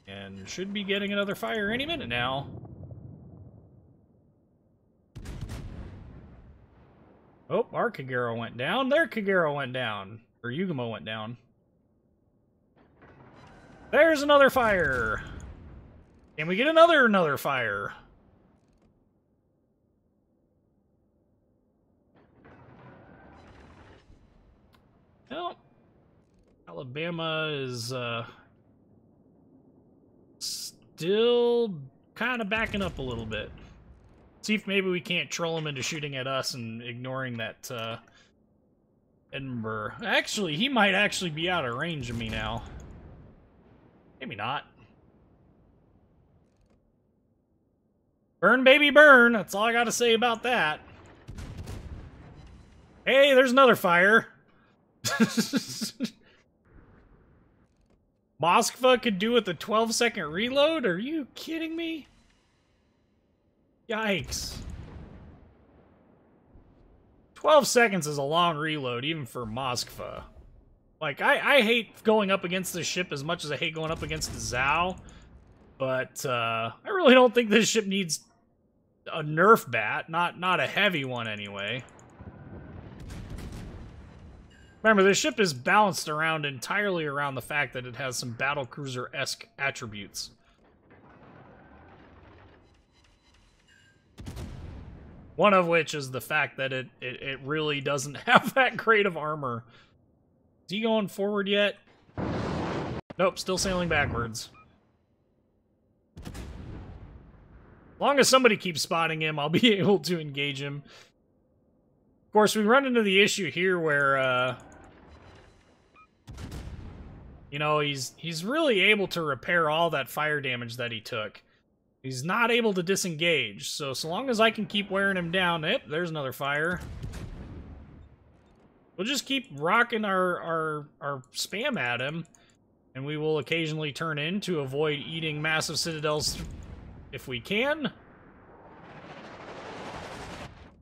And should be getting another fire any minute now. Oh, our Kagero went down. Their Kagero went down. Or Yugumo went down. There's another fire! Can we get another fire? Well, Alabama is still kind of backing up a little bit. See if maybe we can't troll him into shooting at us and ignoring that Edinburgh. Actually, he might actually be out of range of me now. Maybe not. Burn, baby, burn. That's all I gotta say about that. Hey, there's another fire. Moskva could do with a 12-second reload? Are you kidding me? Yikes. 12 seconds is a long reload, even for Moskva. Like, I hate going up against this ship as much as I hate going up against the Zhao, but I really don't think this ship needs a nerf bat, not a heavy one anyway. Remember, this ship is balanced around entirely around the fact that it has some battlecruiser-esque attributes. One of which is the fact that it really doesn't have that great of armor. Is he going forward yet? Nope, still sailing backwards. As long as somebody keeps spotting him, I'll be able to engage him. Of course, we run into the issue here where, you know, he's really able to repair all that fire damage that he took. He's not able to disengage, so long as I can keep wearing him down... Yep, there's another fire. We'll just keep rocking our spam at him, and we will occasionally turn in to avoid eating massive citadels if we can.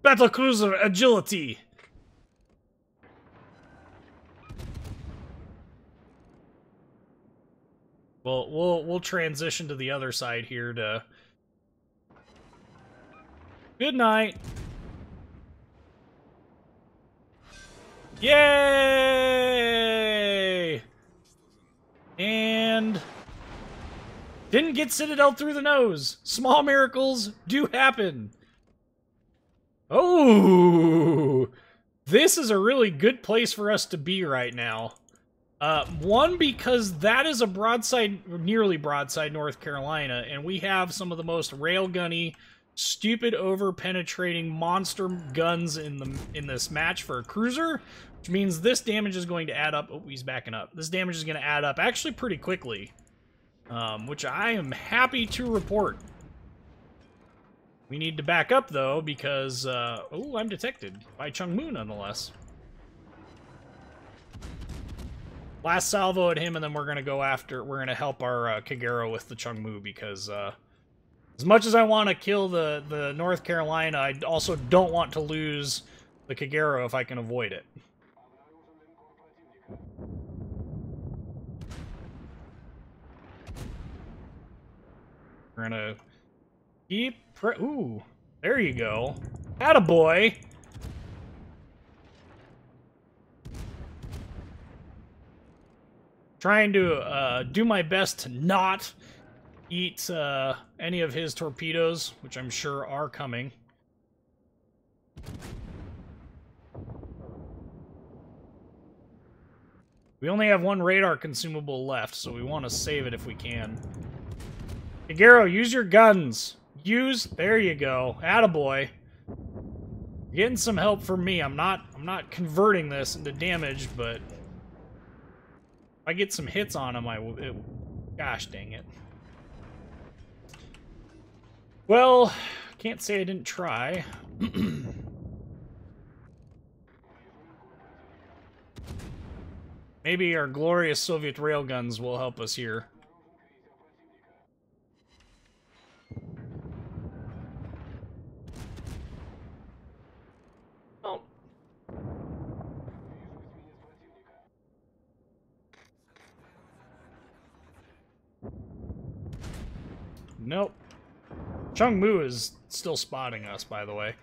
Battlecruiser agility! We'll transition to the other side here to... Good night! Yay! And... didn't get Citadel through the nose! Small miracles do happen! Oh! This is a really good place for us to be right now. One, because that is a broadside, nearly broadside North Carolina, and we have some of the most railgunny, stupid, over-penetrating monster guns in this match for a cruiser, which means this damage is going to add up. Oh, he's backing up. This damage is going to add up actually pretty quickly, which I am happy to report. We need to back up, though, because, oh, I'm detected by Chungmu, nonetheless. Last salvo at him, and then we're gonna go after, we're gonna help our, Kagero with the Chungmu, because, as much as I want to kill the North Carolina, I also don't want to lose the Kagero if I can avoid it. We're gonna keep... Ooh, there you go. Attaboy! Trying to do my best to not eat any of his torpedoes, which I'm sure are coming. We only have one radar consumable left, so we want to save it if we can. Kagero, use your guns. There you go. Attaboy. You're getting some help from me. I'm not converting this into damage, but if I get some hits on him, gosh dang it. Well, can't say I didn't try. Maybe our glorious Soviet railguns will help us here. Oh. Nope. Chungmu is still spotting us, by the way.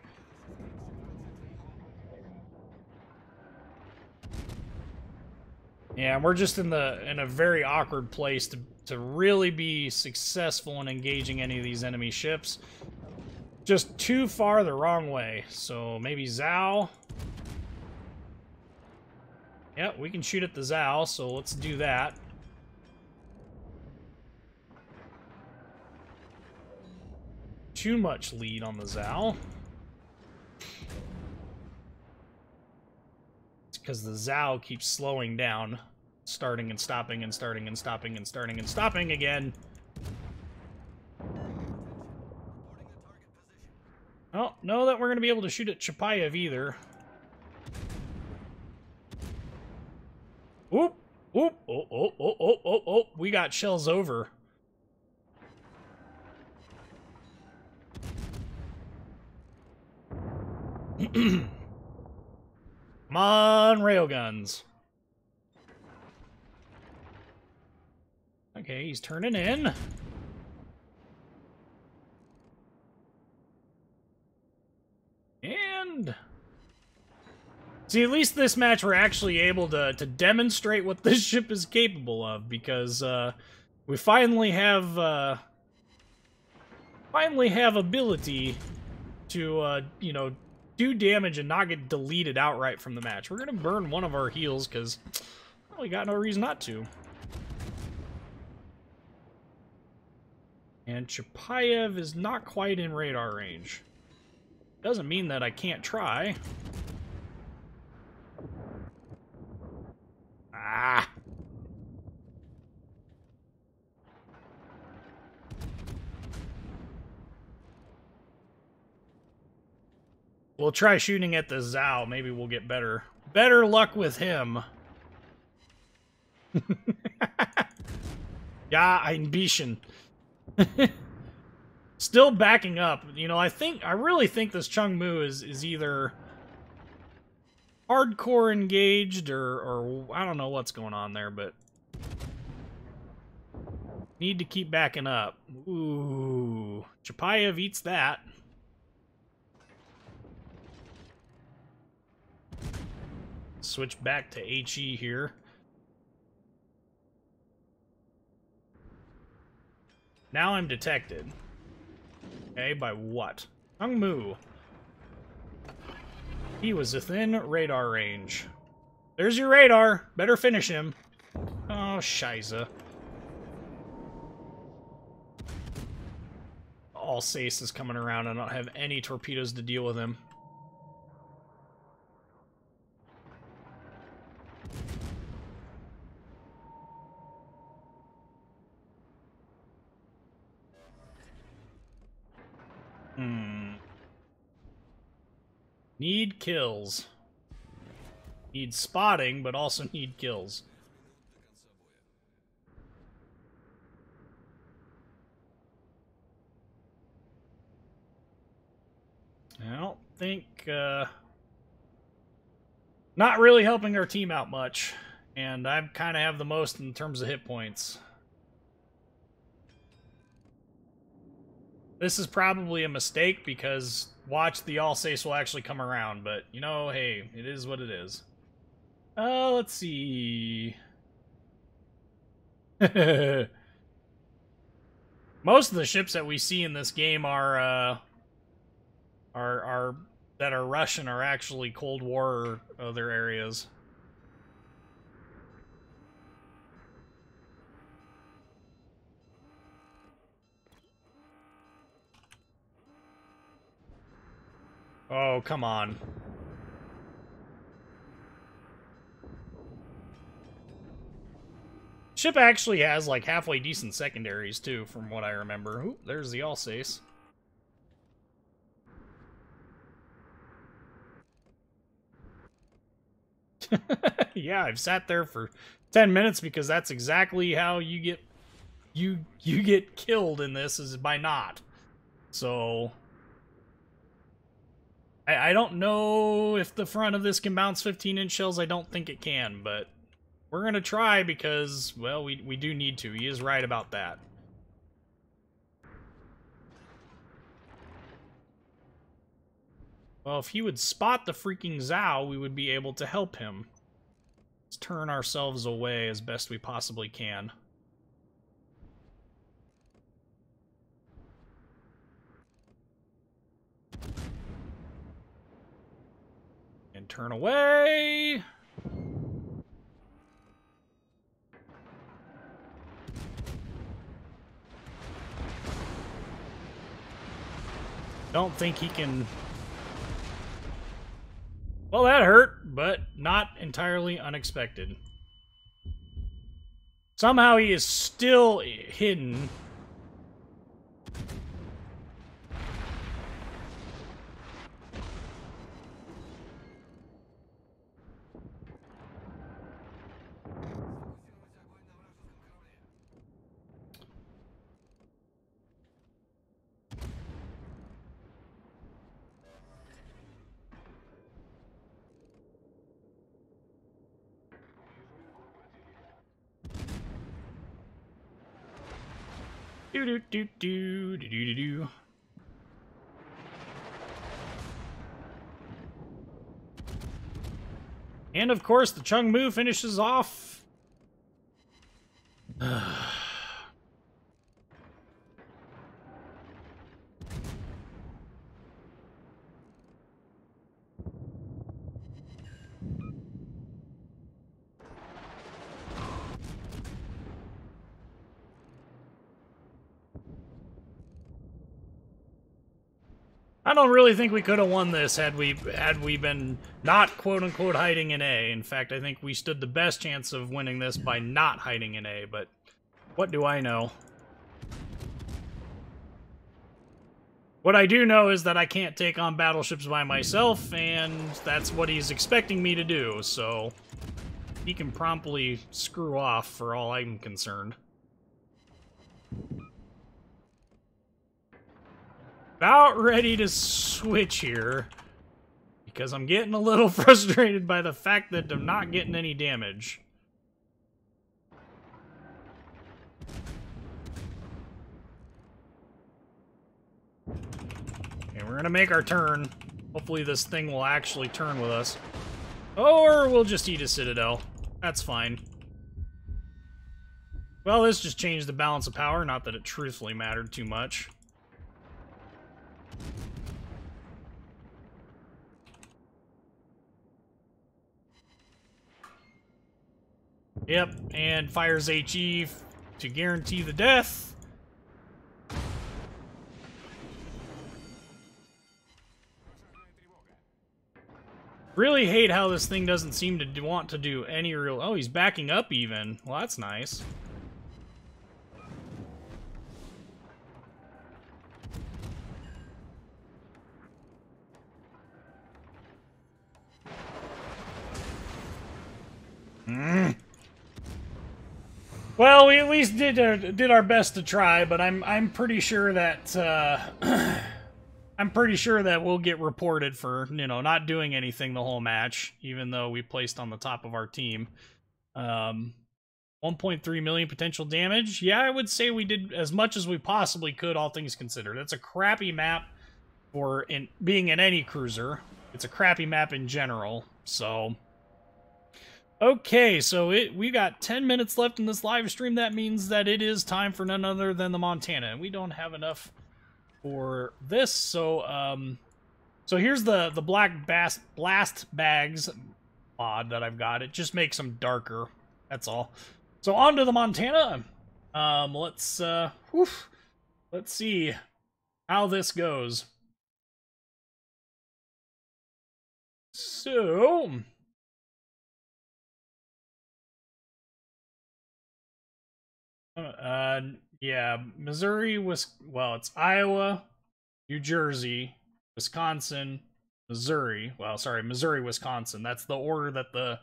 Yeah, we're just in a very awkward place to really be successful in engaging any of these enemy ships. Just too far the wrong way. So maybe Zhao. Yeah, we can shoot at the Zhao, so let's do that. Too much lead on the Zhao. It's because the Zhao keeps slowing down. Starting and stopping and starting and stopping and starting and stopping again. Oh, no, that we're going to be able to shoot at Chapayev either. Oop! Oop! Oh, oh, oh, oh, oh, oh. We got shells over. Come on, railguns. Okay, he's turning in. And... see, at least this match we're actually able to demonstrate what this ship is capable of, because we finally have ability to, you know, do damage and not get deleted outright from the match. We're going to burn one of our heals, because well, we got no reason not to. And Chapayev is not quite in radar range. Doesn't mean that I can't try. Ah! We'll try shooting at the Zhao. Maybe we'll get better luck with him. Ja, ein bisschen. Still backing up. You know, I really think this Chungmu is either hardcore engaged or I don't know what's going on there, but need to keep backing up. Ooh, Chapayev eats that. Switch back to HE here. Now I'm detected. Okay, by what? Chungmu. He was within radar range. There's your radar. Better finish him. Oh, Shiza. Alsace is coming around. I don't have any torpedoes to deal with him. Need kills. Need spotting, but also need kills. I don't think, not really helping our team out much. And I kind of have the most in terms of hit points. This is probably a mistake because watch, the Alsace will actually come around. But, you know, hey, it is what it is. Let's see. Most of the ships that we see in this game are that are Russian are actually Cold War or other areas. Oh, come on. Ship actually has, like, halfway decent secondaries, too, from what I remember. Ooh, there's the Alsace. Yeah, I've sat there for 10 minutes because that's exactly how you get... You get killed in this, is by not. So... I don't know if the front of this can bounce 15-inch shells. I don't think it can, but we're going to try because, well, we do need to. He is right about that. Well, if he would spot the freaking Zhao, we would be able to help him. Let's turn ourselves away as best we possibly can. And turn away! Don't think he can... Well, that hurt, but not entirely unexpected. Somehow he is still hidden. Do-do-do-do-do-do-do-do. And of course, the Chungmu finishes off. I don't really think we could have won this had we been not quote-unquote hiding in A. In fact, I think we stood the best chance of winning this by not hiding in A, but what do I know? What I do know is that I can't take on battleships by myself, and that's what he's expecting me to do, so he can promptly screw off for all I'm concerned. About ready to switch here because I'm getting a little frustrated by the fact that I'm not getting any damage. Okay, we're gonna make our turn. Hopefully this thing will actually turn with us. Or we'll just eat a Citadel. That's fine. Well, this just changed the balance of power, not that it truthfully mattered too much. Yep, and fires HE to guarantee the death. Really hate how this thing doesn't seem to want to do any real... Oh, he's backing up even. Well, that's nice. Mm. Well, we at least did our best to try, but I'm pretty sure that I'm pretty sure that we'll get reported for, you know, not doing anything the whole match, even though we placed on the top of our team. 1.3 million potential damage. Yeah, I would say we did as much as we possibly could, all things considered. It's a crappy map for being in any cruiser. It's a crappy map in general, so... Okay, so we got 10 minutes left in this live stream. That means that it is time for none other than the Montana, and we don't have enough for this. So so here's the black blast bags mod that I've got. It just makes them darker. That's all. So on to the Montana. Let's see how this goes. So. Yeah, Missouri was, well, it's Iowa, New Jersey, Wisconsin, Missouri. Well, sorry, Missouri, Wisconsin. That's the order that the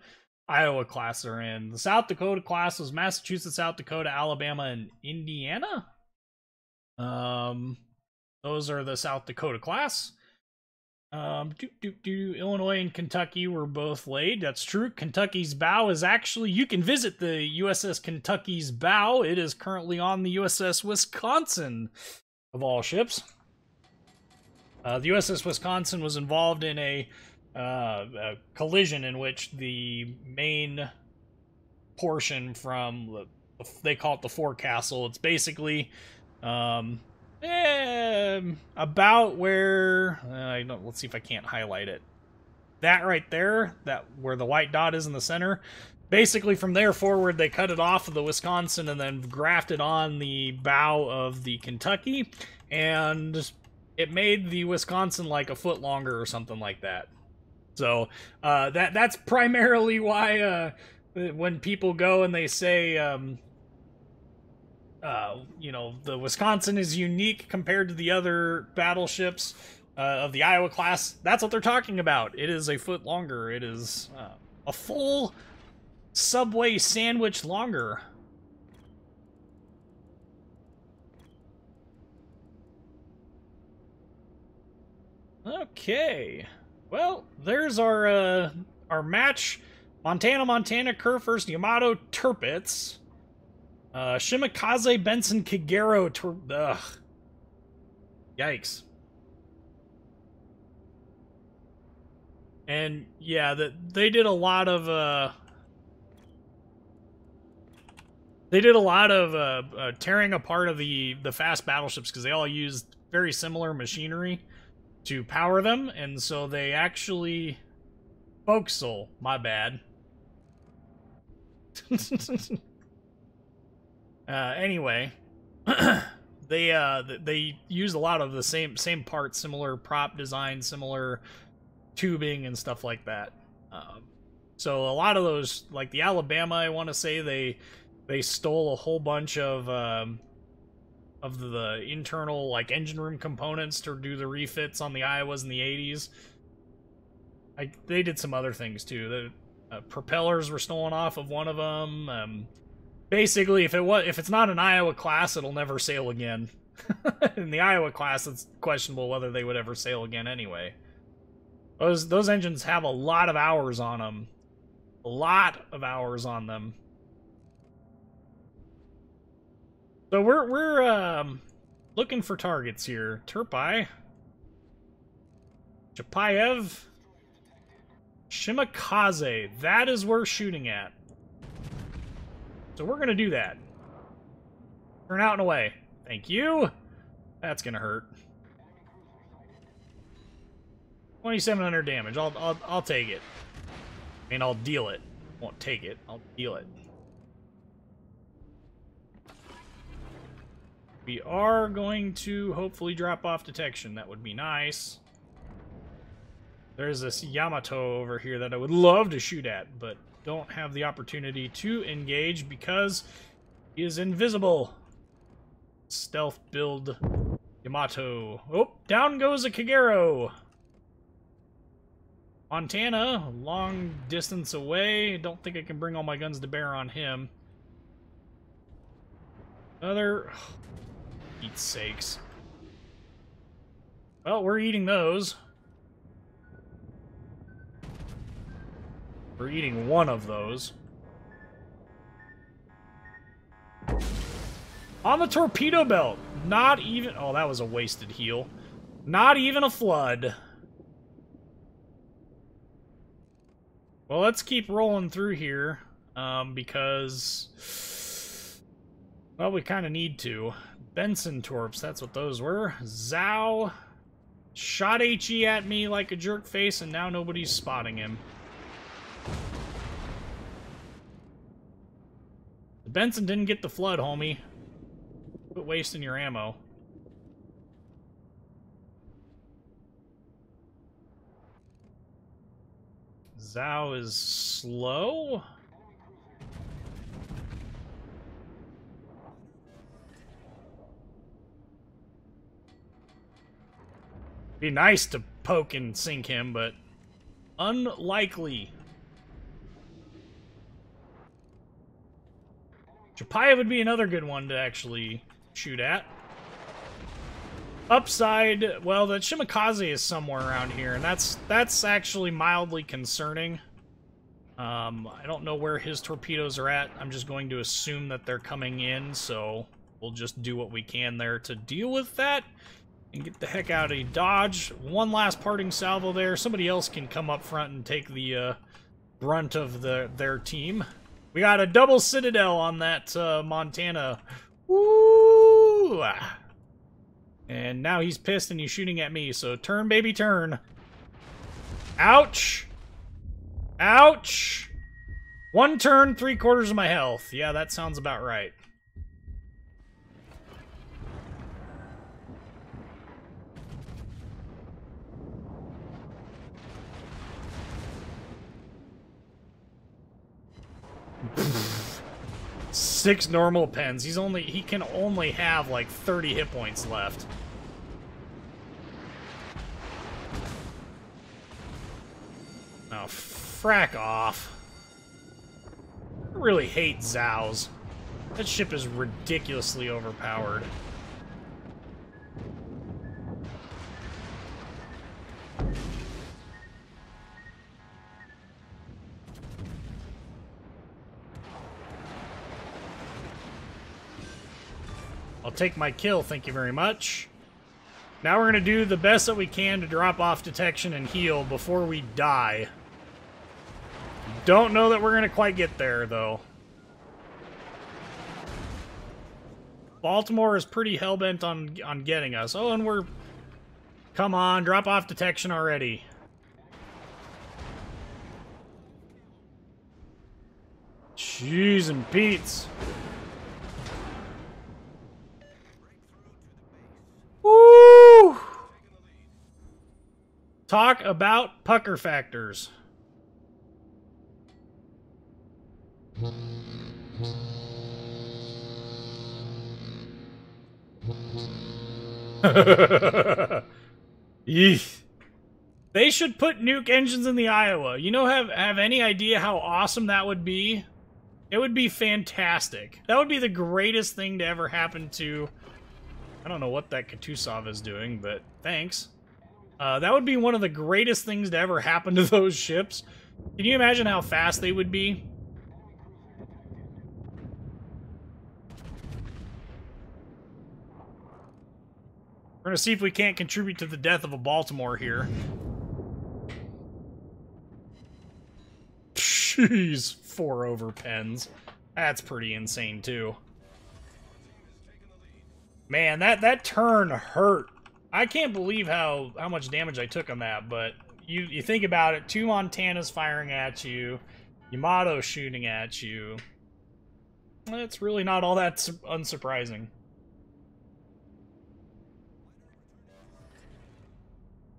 Iowa class are in. The South Dakota class was Massachusetts, South Dakota, Alabama, and Indiana. Those are the South Dakota class. Illinois and Kentucky were both laid. That's true. Kentucky's bow is actually, you can visit the USS Kentucky's bow. It is currently on the USS Wisconsin, of all ships. The USS Wisconsin was involved in a collision in which the main portion from, they call it the forecastle. It's basically, about where, let's see if I can't highlight it. That right there, that where the white dot is in the center, basically from there forward, they cut it off of the Wisconsin and then grafted on the bow of the Kentucky, and it made the Wisconsin like a foot longer or something like that. So that's primarily why when people go and they say, you know, the Wisconsin is unique compared to the other battleships of the Iowa class, that's what they're talking about. It is a foot longer. It is a full Subway sandwich longer. Okay. Well, there's our match. Montana, Kerr first, Yamato, Tirpitz. Shimakaze, Benson, Kagero, ugh. Yikes. And, yeah, they did a lot of, tearing apart of the fast battleships, because they all used very similar machinery to power them, and so they actually... Forecastle, my bad. Anyway, they use a lot of the same parts, similar prop design, similar tubing and stuff like that. So a lot of those, like the Alabama, I want to say they stole a whole bunch of the internal like engine room components to do the refits on the Iowas in the 80s. They did some other things too. The propellers were stolen off of one of them. Basically, if it's not an Iowa class, it'll never sail again. In the Iowa class, it's questionable whether they would ever sail again anyway. Those engines have a lot of hours on them. A lot of hours on them. So we're looking for targets here. Turpai, Chapayev, Shimakaze. That is worth shooting at. So we're going to do that. Turn out and away. Thank you. That's going to hurt. 2,700 damage. I'll take it. I mean, I'll deal it. Won't take it. I'll deal it. We are going to hopefully drop off detection. That would be nice. There's this Yamato over here that I would love to shoot at, but don't have the opportunity to engage because he is invisible. Stealth build Yamato. Oh, down goes a Kagero. Montana, long distance away. Don't think I can bring all my guns to bear on him. Other... Pete's sakes. Well, we're eating those. We're eating one of those. On the torpedo belt. Not even... Oh, that was a wasted heal. Not even a flood. Well, let's keep rolling through here. Because... Well, we kind of need to. Benson torps, that's what those were. Zhao shot HE at me like a jerk face, and now nobody's spotting him. The Benson didn't get the flood, homie. Quit wasting your ammo. Zhao is slow? Be nice to poke and sink him, but unlikely. Chapayev would be another good one to actually shoot at. Upside, well, the Shimakaze is somewhere around here, and that's actually mildly concerning. I don't know where his torpedoes are at. I'm just going to assume that they're coming in, so we'll just do what we can there to deal with that. And get the heck out of Dodge. One last parting salvo there. Somebody else can come up front and take the brunt of their team. We got a double Citadel on that Montana. Woo! And now he's pissed and he's shooting at me. So turn, baby, turn. Ouch! Ouch! One turn, 3/4 of my health. Yeah, that sounds about right. Six normal pens. He can only have like 30 hit points left. Oh, frack off. I really hate Zhao's. That ship is ridiculously overpowered. I'll take my kill, thank you very much. Now we're going to do the best that we can to drop off detection and heal before we die. Don't know that we're going to quite get there, though. Baltimore is pretty hellbent on getting us. Oh, and we're... Come on, drop off detection already. Jeez and Pete's. Woo! Talk about pucker factors. Eesh. They should put nuke engines in the Iowa. You know, have any idea how awesome that would be? It would be fantastic. That would be the greatest thing to ever happen to... I don't know what that Kutuzov is doing, but thanks. That would be one of the greatest things to ever happen to those ships. Can you imagine how fast they would be? We're gonna see if we can't contribute to the death of a Baltimore here. Jeez, 4 over pens. That's pretty insane, too. Man, that turn hurt. I can't believe how much damage I took on that, but you think about it, 2 Montanas firing at you, Yamato shooting at you. It's really not all that unsurprising.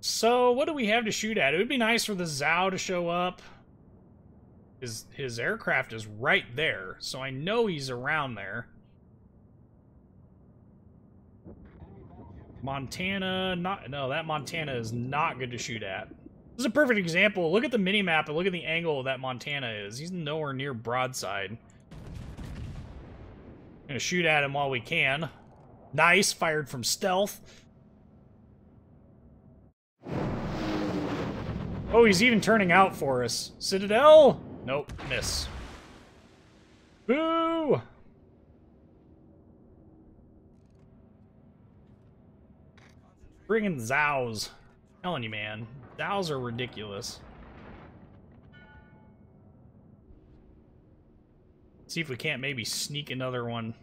So, what do we have to shoot at? It would be nice for the Zhao to show up. His aircraft is right there, so I know he's around there. Montana, no, that Montana is not good to shoot at. This is a perfect example. Look at the mini-map and look at the angle that Montana is. He's nowhere near broadside. Gonna shoot at him while we can. Nice, fired from stealth. Oh, he's even turning out for us. Citadel? Nope, miss. Boo! Friggin' Zows. I'm telling you, man. Zows are ridiculous. See if we can't maybe sneak another one.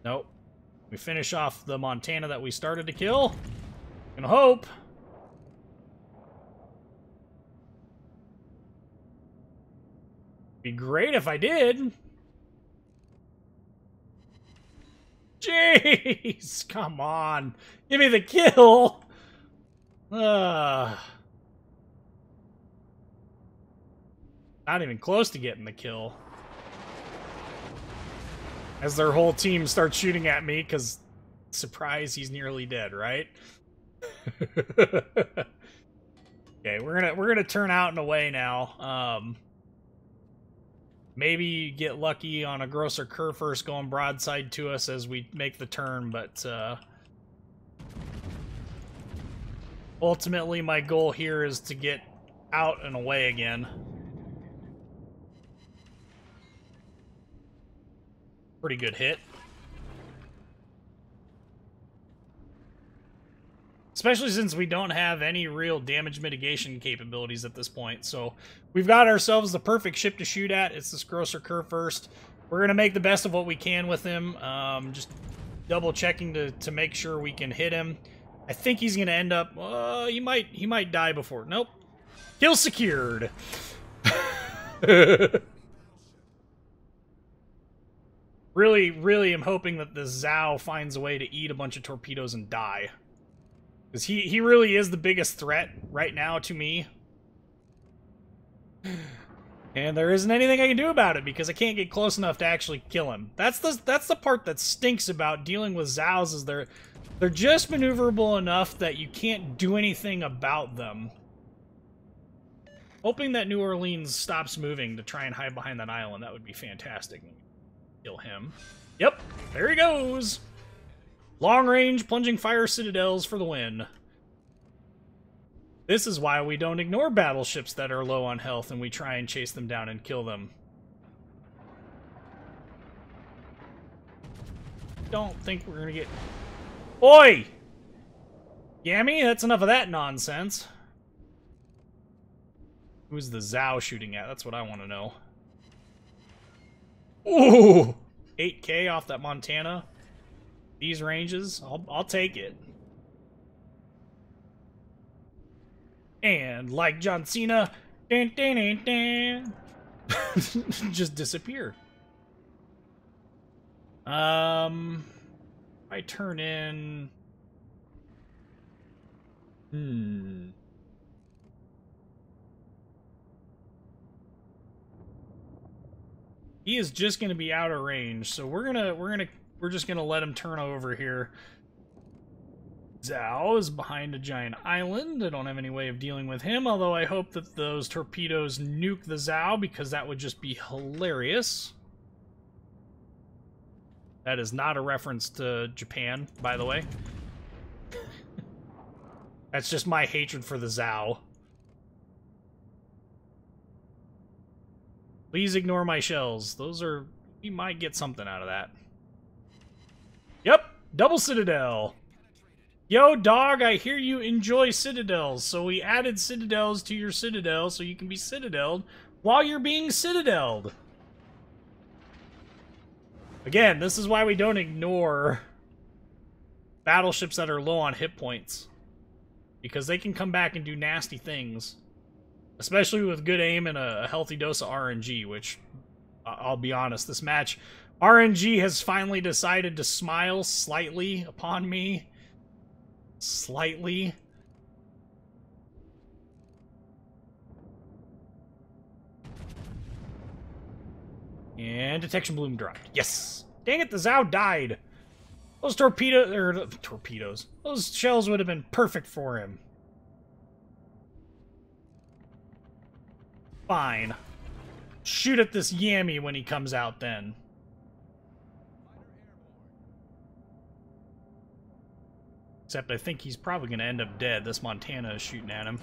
Nope. We finish off the Montana that we started to kill. Gonna hope. Be great if I did. Jeez, come on. Give me the kill. Not even close to getting the kill. As their whole team starts shooting at me, because, surprise, he's nearly dead, right? Okay, we're gonna turn out and away now. Maybe get lucky on a grosser curve first going broadside to us as we make the turn, but ultimately my goal here is to get out and away again. Pretty good hit. Especially since we don't have any real damage mitigation capabilities at this point. So we've got ourselves the perfect ship to shoot at. It's this grosser curve first. We're going to make the best of what we can with him. Just double checking to make sure we can hit him. I think he's going to end up... he might die before... Nope. Kill secured. Really am hoping that the Zao finds a way to eat a bunch of torpedoes and die. Because he really is the biggest threat right now to me. And there isn't anything I can do about it because I can't get close enough to actually kill him. That's the part that stinks about dealing with Zaos, is they're just maneuverable enough that you can't do anything about them. Hoping that New Orleans stops moving to try and hide behind that island, that would be fantastic. Kill him. Yep, there he goes. Long-range plunging fire citadels for the win. This is why we don't ignore battleships that are low on health and we try and chase them down and kill them. Don't think we're gonna get... Oi! Yammy, that's enough of that nonsense. Who's the Zao shooting at? That's what I want to know. Ooh! 8K off that Montana. These ranges, I'll take it. And like John Cena, dan, dan, dan, dan, just disappear. I turn in. He is just going to be out of range, so we're just going to let him turn over here. Zao is behind a giant island. I don't have any way of dealing with him, although I hope that those torpedoes nuke the Zao, because that would just be hilarious. That is not a reference to Japan, by the way. That's just my hatred for the Zao. Please ignore my shells. Those are... We might get something out of that. Yep, double citadel. Yo, dog, I hear you enjoy citadels, so we added citadels to your citadel so you can be citadeled while you're being citadeled. Again, this is why we don't ignore battleships that are low on hit points. Because they can come back and do nasty things. Especially with good aim and a healthy dose of RNG, which, I'll be honest, this match, RNG has finally decided to smile slightly upon me. Slightly. And detection bloom dropped. Yes! Dang it, the Zao died! Those torpedoes. Those shells would have been perfect for him. Fine. Shoot at this Yammy when he comes out then. Except I think he's probably going to end up dead. This Montana is shooting at him.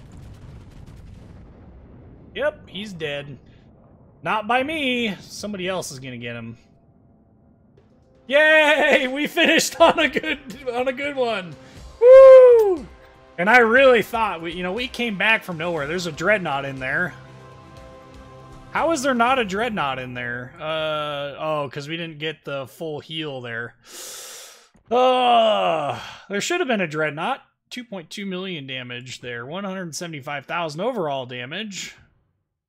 Yep, he's dead. Not by me. Somebody else is going to get him. Yay! We finished on a good one. Woo! And I really thought we came back from nowhere. There's a dreadnought in there. How is there not a dreadnought in there? Oh, because we didn't get the full heal there. There should have been a dreadnought. 2.2 million damage there. 175,000 overall damage.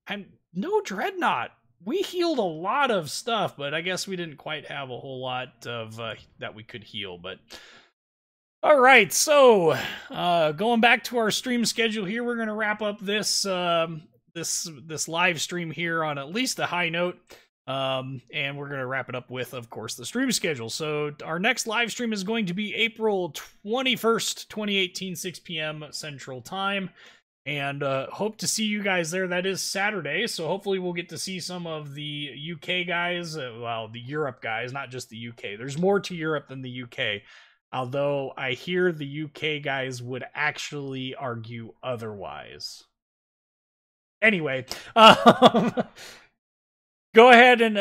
And no dreadnought. We healed a lot of stuff, but I guess we didn't quite have a whole lot of that we could heal. But all right, so going back to our stream schedule here, we're gonna wrap up this this live stream here on at least a high note. And we're going to wrap it up with, of course, the stream schedule. So our next live stream is going to be April 21st, 2018, 6 p.m. Central Time. And hope to see you guys there. That is Saturday, so hopefully we'll get to see some of the UK guys, well, the Europe guys, not just the UK. There's more to Europe than the UK, although I hear the UK guys would actually argue otherwise. Anyway, go ahead and,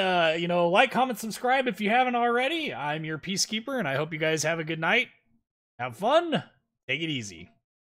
like, comment, subscribe if you haven't already. I'm your Peacekeeper, and I hope you guys have a good night. Have fun. Take it easy.